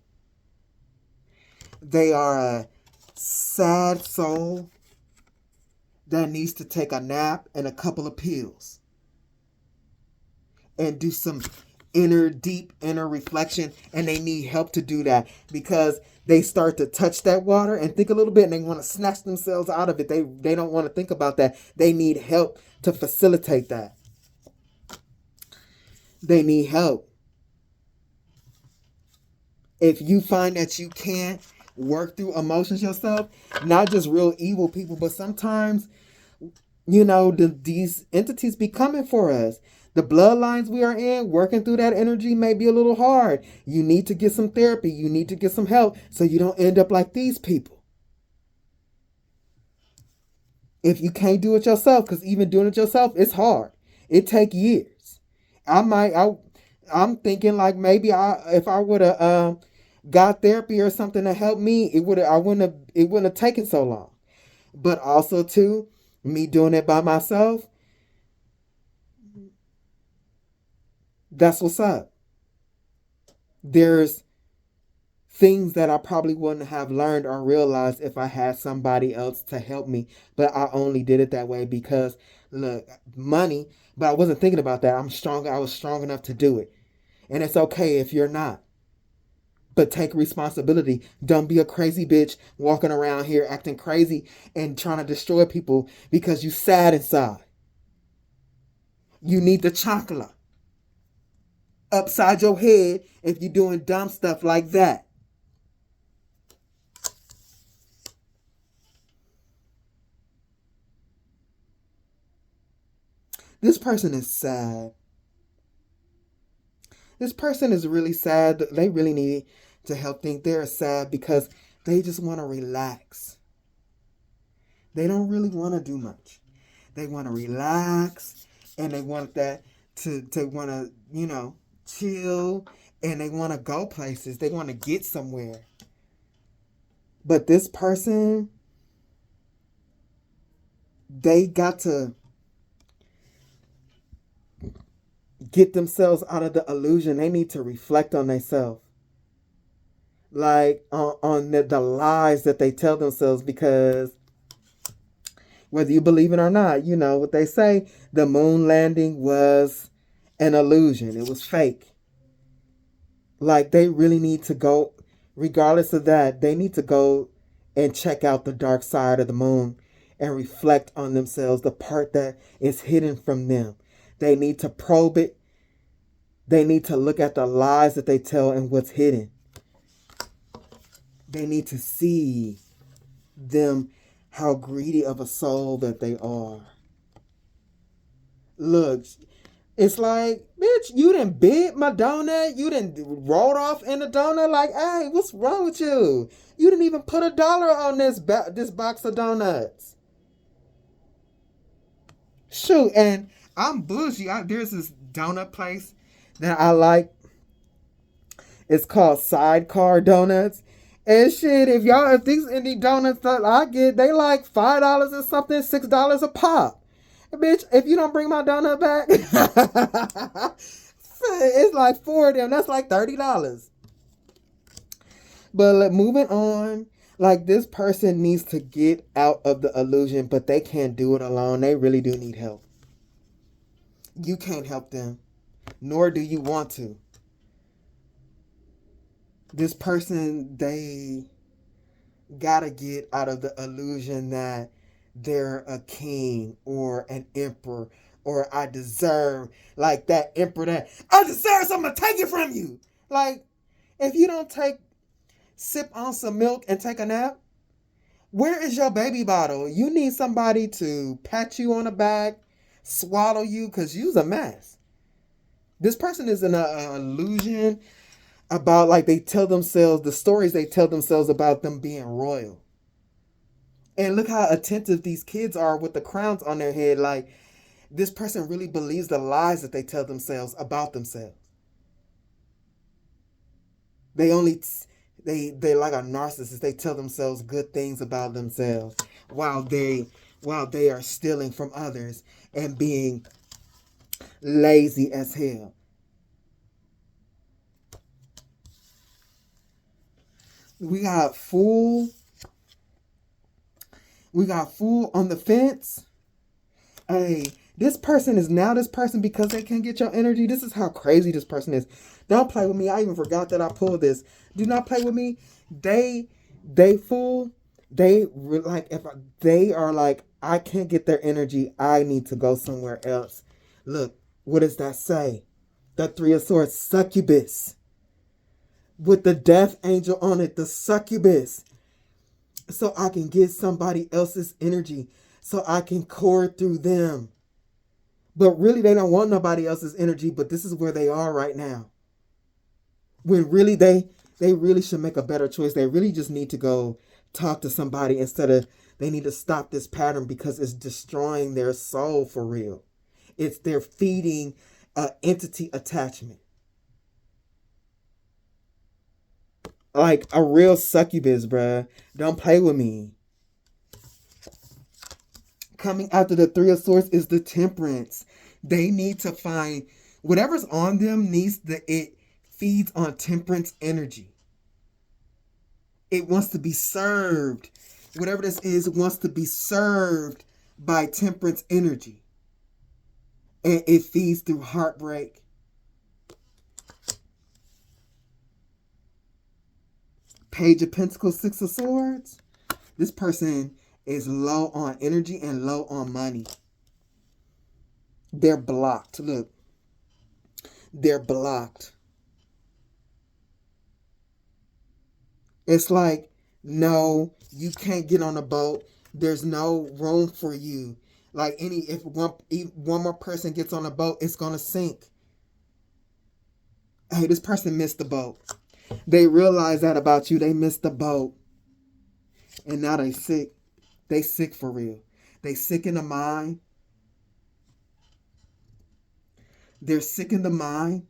They are a sad soul that needs to take a nap and a couple of pills and do some deep inner reflection, and they need help to do that, because they start to touch that water and think a little bit, and they want to snatch themselves out of it. They don't want to think about that. They need help to facilitate that. They need help. If you find that you can't work through emotions yourself, not just real evil people, but sometimes, these entities be coming for us. The bloodlines we are in, working through that energy may be a little hard. You need to get some therapy. You need to get some help so you don't end up like these people. If you can't do it yourself, because even doing it yourself, it's hard. It take years. I'm thinking like maybe if I would have got therapy or something to help me, it wouldn't have taken so long. But also too, me doing it by myself, that's what's up. There's things that I probably wouldn't have learned or realized if I had somebody else to help me. But I only did it that way because, look, money. But I wasn't thinking about that. I'm strong. I was strong enough to do it. And it's okay if you're not. But take responsibility. Don't be a crazy bitch walking around here acting crazy and trying to destroy people because you sad inside. You need the chocolate upside your head if you're doing dumb stuff like that. This person is sad. This person is really sad. They really need to help think. They're sad because they just want to relax. They don't really want to do much. They want to relax, and they want that to want to, chill, and they want to go places. They want to get somewhere. But this person, they got to get themselves out of the illusion. They need to reflect on themselves. Like on the lies that they tell themselves, because whether you believe it or not, what they say, the moon landing was an illusion. It was fake. Like, they really need to go, regardless of that, they need to go and check out the dark side of the moon and reflect on themselves, the part that is hidden from them. They need to probe it. They need to look at the lies that they tell and what's hidden. They need to see them, how greedy of a soul that they are. Look, it's like, bitch, you done bit my donut. You done rolled off in the donut. Like, hey, what's wrong with you? You didn't even put $1 on this box of donuts. Shoot, and I'm bougie. There's this donut place that I like. It's called Sidecar Donuts. And shit, if these indie donuts that I get, they like $5 or something, $6 a pop. Bitch, if you don't bring my donut back, it's like 4 of them. That's like $30. But moving on, like, this person needs to get out of the illusion, but they can't do it alone. They really do need help. You can't help them, nor do you want to. This person, they gotta get out of the illusion that they're a king or an emperor, or I deserve, like that emperor that I deserve, so I'm gonna take it from you. Like, if you don't sip on some milk and take a nap, where is your baby bottle? You need somebody to pat you on the back, swallow you, because you's a mess. This person is in an illusion about, like, they tell themselves, the stories they tell themselves about them being royal. And look how attentive these kids are with the crowns on their head. Like, this person really believes the lies that they tell themselves about themselves. They like a narcissist. They tell themselves good things about themselves while they while they are stealing from others and being lazy as hell. We got fool on the fence. Hey, this person is now this person because they can't get your energy. This is how crazy this person is. Don't play with me. I even forgot that I pulled this. Do not play with me. They fool. They like, if they are like, I can't get their energy, I need to go somewhere else. Look, what does that say? The Three of Swords, Succubus. With the death angel on it, the Succubus. So I can get somebody else's energy. So I can cord through them. But really, they don't want nobody else's energy, but this is where they are right now. When really they really should make a better choice. They really just need to go talk to somebody instead of, they need to stop this pattern because it's destroying their soul for real. They're feeding entity attachment. Like a real succubus, bruh. Don't play with me. Coming after the Three of Swords is the Temperance. They need to find whatever's on them it feeds on temperance energy. It wants to be served. Whatever this is, wants to be served by temperance energy. And it feeds through heartbreak. Page of Pentacles, Six of Swords. This person is low on energy and low on money. They're blocked. Look. They're blocked. It's like, no, you can't get on a boat. There's no room for you. Like if one more person gets on a boat, it's going to sink. Hey, this person missed the boat. They realize that about you. They missed the boat. And now they sick. They sick for real. They sick in the mind. They're sick in the mind.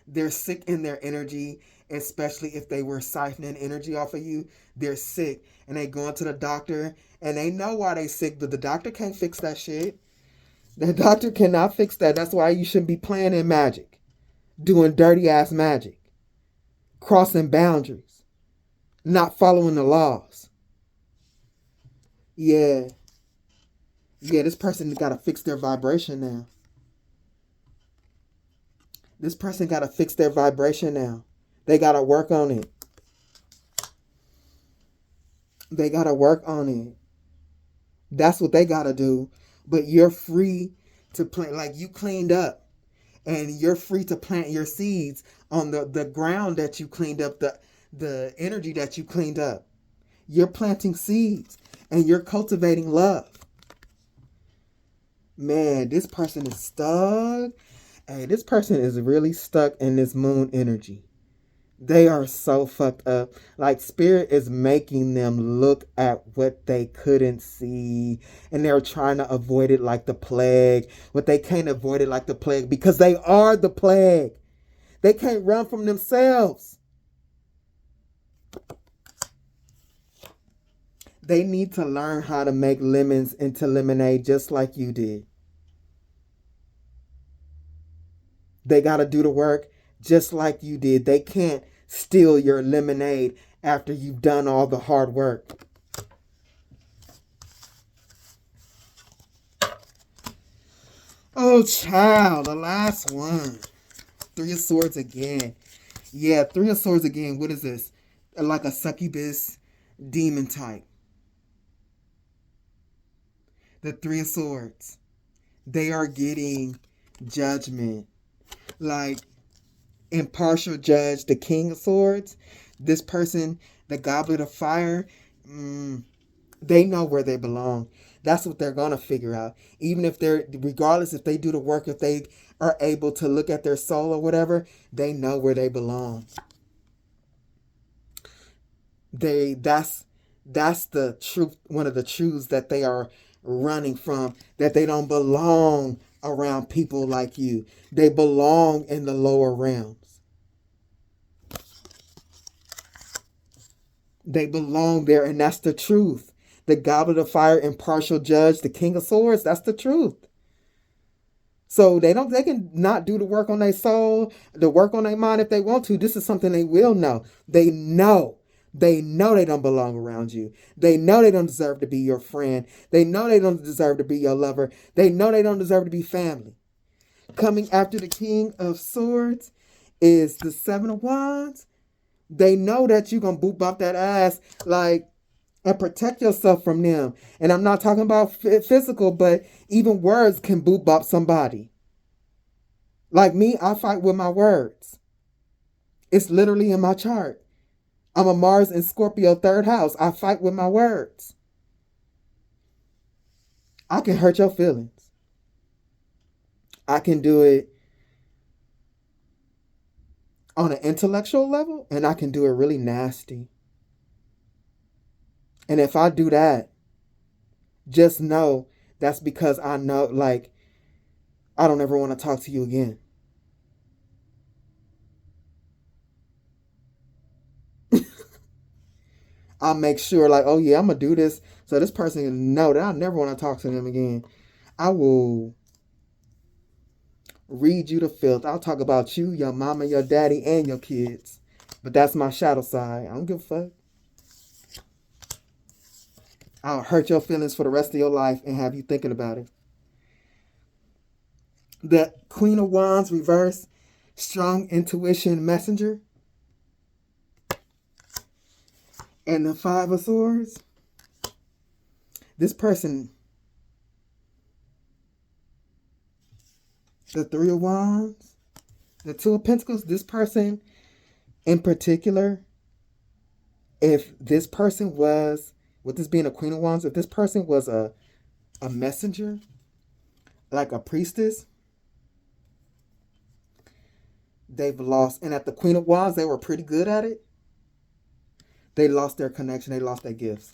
They're sick in their energy, especially if they were siphoning energy off of you. They're sick. And they going to the doctor. And they know why they sick, but the doctor can't fix that shit. The doctor cannot fix that. That's why you shouldn't be playing in magic. Doing dirty ass magic. Crossing boundaries. Not following the laws. Yeah. Yeah, this person got to fix their vibration now. This person got to fix their vibration now. They got to work on it. They got to work on it. That's what they got to do. But you're free to plant, like you cleaned up. And you're free to plant your seeds on the ground that you cleaned up, the energy that you cleaned up. You're planting seeds and you're cultivating love. Man, this person is stuck. Hey, this person is really stuck in this moon energy. They are so fucked up. Like spirit is making them look at what they couldn't see. And they're trying to avoid it like the plague. But they can't avoid it like the plague because they are the plague. They can't run from themselves. They need to learn how to make lemons into lemonade just like you did. They got to do the work just like you did. They can't steal your lemonade after you've done all the hard work. Oh, child, the last one. Three of Swords again. Yeah, Three of Swords again. What is this? Like a succubus demon type. The Three of Swords. They are getting judgment. Like impartial judge, the King of Swords. This person, the Goblet of Fire, they know where they belong. That's what they're going to figure out. Even if regardless if they do the work, if they are able to look at their soul or whatever, they know where they belong. That's the truth, one of the truths that they are running from, that they don't belong around people like you. They belong in the lower realms. They belong there, and that's the truth. the goblet of fire, impartial judge, the king of swords. That's the truth. So they can not do the work on their soul, the work on their mind if they want to. This is something they will know. They know they don't belong around you. They know they don't deserve to be your friend. They know they don't deserve to be your lover. They know they don't deserve to be family. Coming after the king of swords is the seven of wands. They know that you're going to boop up that ass and protect yourself from them. And I'm not talking about physical, but even words can boop up somebody. Like me, I fight with my words. It's literally in my chart. I'm a Mars in Scorpio 3rd house. I fight with my words. I can hurt your feelings. I can do it on an intellectual level, and I can do it really nasty. And if I do that, just know that's because I know, I don't ever want to talk to you again. I'll make sure, oh yeah, I'm going to do this so this person can know that I never want to talk to them again. I will read you to filth. I'll talk about you, your mama, your daddy, and your kids. But that's my shadow side. I don't give a fuck. I'll hurt your feelings for the rest of your life and have you thinking about it. The Queen of Wands reverse, strong intuition messenger. And the Five of Swords. This person, the Three of Wands, the Two of Pentacles, this person in particular, if this person was, with this being a Queen of Wands, if this person was a messenger, like a priestess, they've lost. And at the Queen of Wands, they were pretty good at it. They lost their connection. They lost their gifts.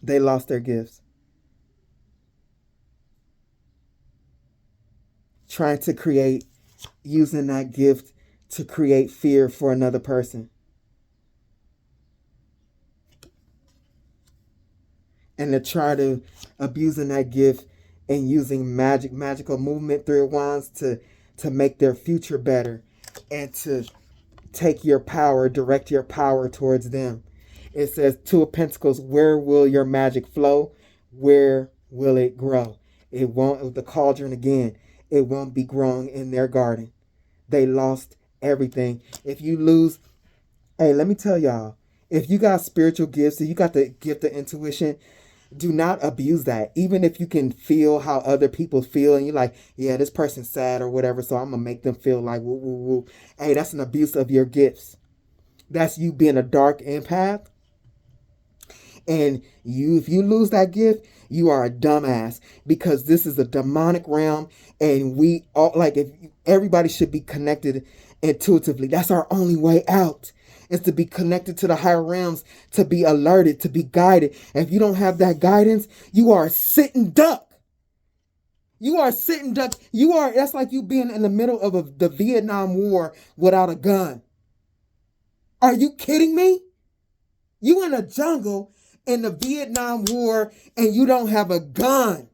They lost their gifts. Trying to create, using that gift to create fear for another person. And to try to abusing that gift and using magical movement, Three of Wands, to make their future better. And to take your power, direct your power towards them. It says, Two of Pentacles, where will your magic flow? Where will it grow? It won't, the cauldron again, it won't be growing in their garden. They lost everything. If you lose, hey, let me tell y'all, if you got spiritual gifts, if you got the gift of intuition, do not abuse that. Even if you can feel how other people feel and you're like, yeah, this person's sad or whatever, so I'm going to make them feel like woo, woo, woo. Hey, that's an abuse of your gifts. That's you being a dark empath. And if you lose that gift, you are a dumbass, because this is a demonic realm, and we all, if everybody should be connected intuitively. That's our only way out. Is to be connected to the higher realms, to be alerted, to be guided. And if you don't have that guidance, you are a sitting duck. You are a sitting duck. That's like you being in the middle of the Vietnam War without a gun. Are you kidding me? You in a jungle in the Vietnam War and you don't have a gun.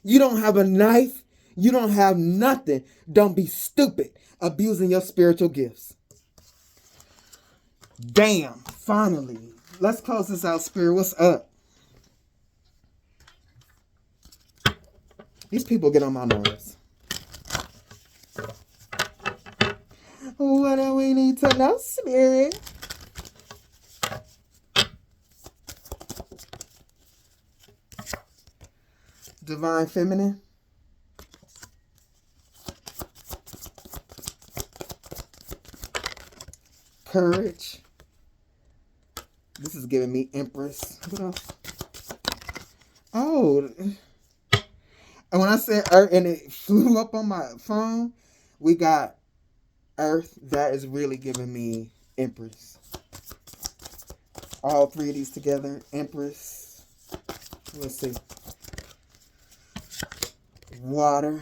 You don't have a knife. You don't have nothing. Don't be stupid abusing your spiritual gifts. Damn, finally. Let's close this out, Spirit. What's up? These people get on my nerves. What do we need to know, Spirit? Divine Feminine. Courage. This is giving me Empress. What else? Oh. And when I said Earth and it flew up on my phone, we got Earth. That is really giving me Empress. All three of these together. Empress. Let's see. Water.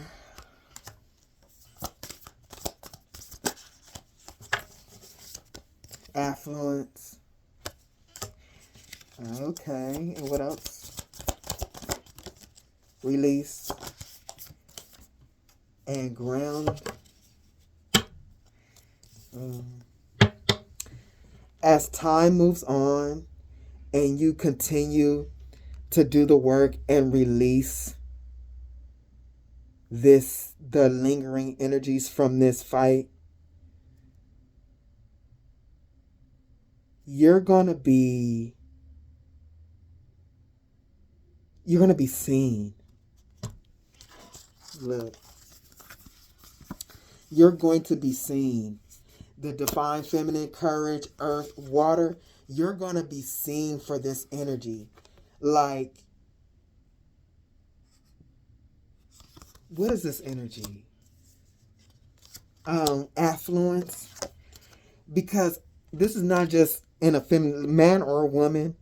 Affluence. Okay, and what else? Release and ground. As time moves on and you continue to do the work and release the lingering energies from this fight, you're gonna be seen. Look, you're going to be seen. The divine feminine, courage, earth, water, you're going to be seen for this energy. Like, what is this energy? Affluence. Because this is not just in a feminine man or a woman.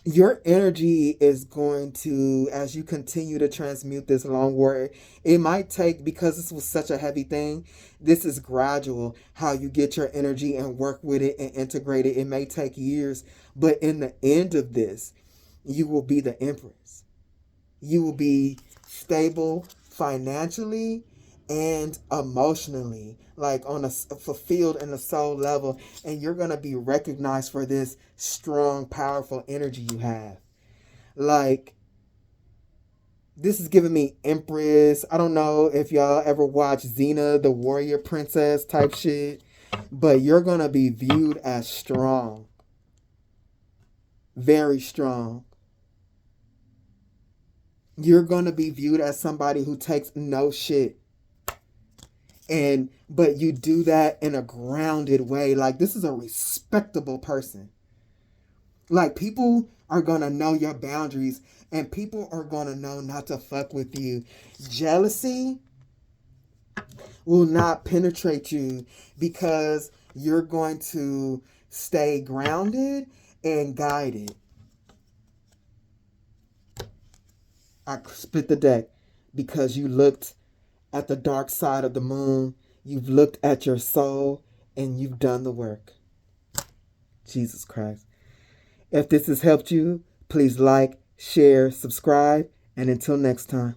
Your energy is going to, as you continue to transmute this long word, it might take, because this was such a heavy thing, this is gradual, how you get your energy and work with it and integrate it. It may take years, but in the end of this, you will be the empress. You will be stable financially and emotionally, like on a fulfilled in a soul level, and you're going to be recognized for this strong, powerful energy you have. Like, this is giving me empress. I don't know if y'all ever watched Xena, the warrior princess type shit, but you're going to be viewed as strong. Very strong. You're going to be viewed as somebody who takes no shit. But you do that in a grounded way. Like, this is a respectable person. Like, people are going to know your boundaries, and people are going to know not to fuck with you. Jealousy will not penetrate you because you're going to stay grounded and guided. I split the deck because you looked at the dark side of the moon. You've looked at your soul and you've done the work. Jesus Christ. If this has helped you, please like, share, subscribe, and until next time.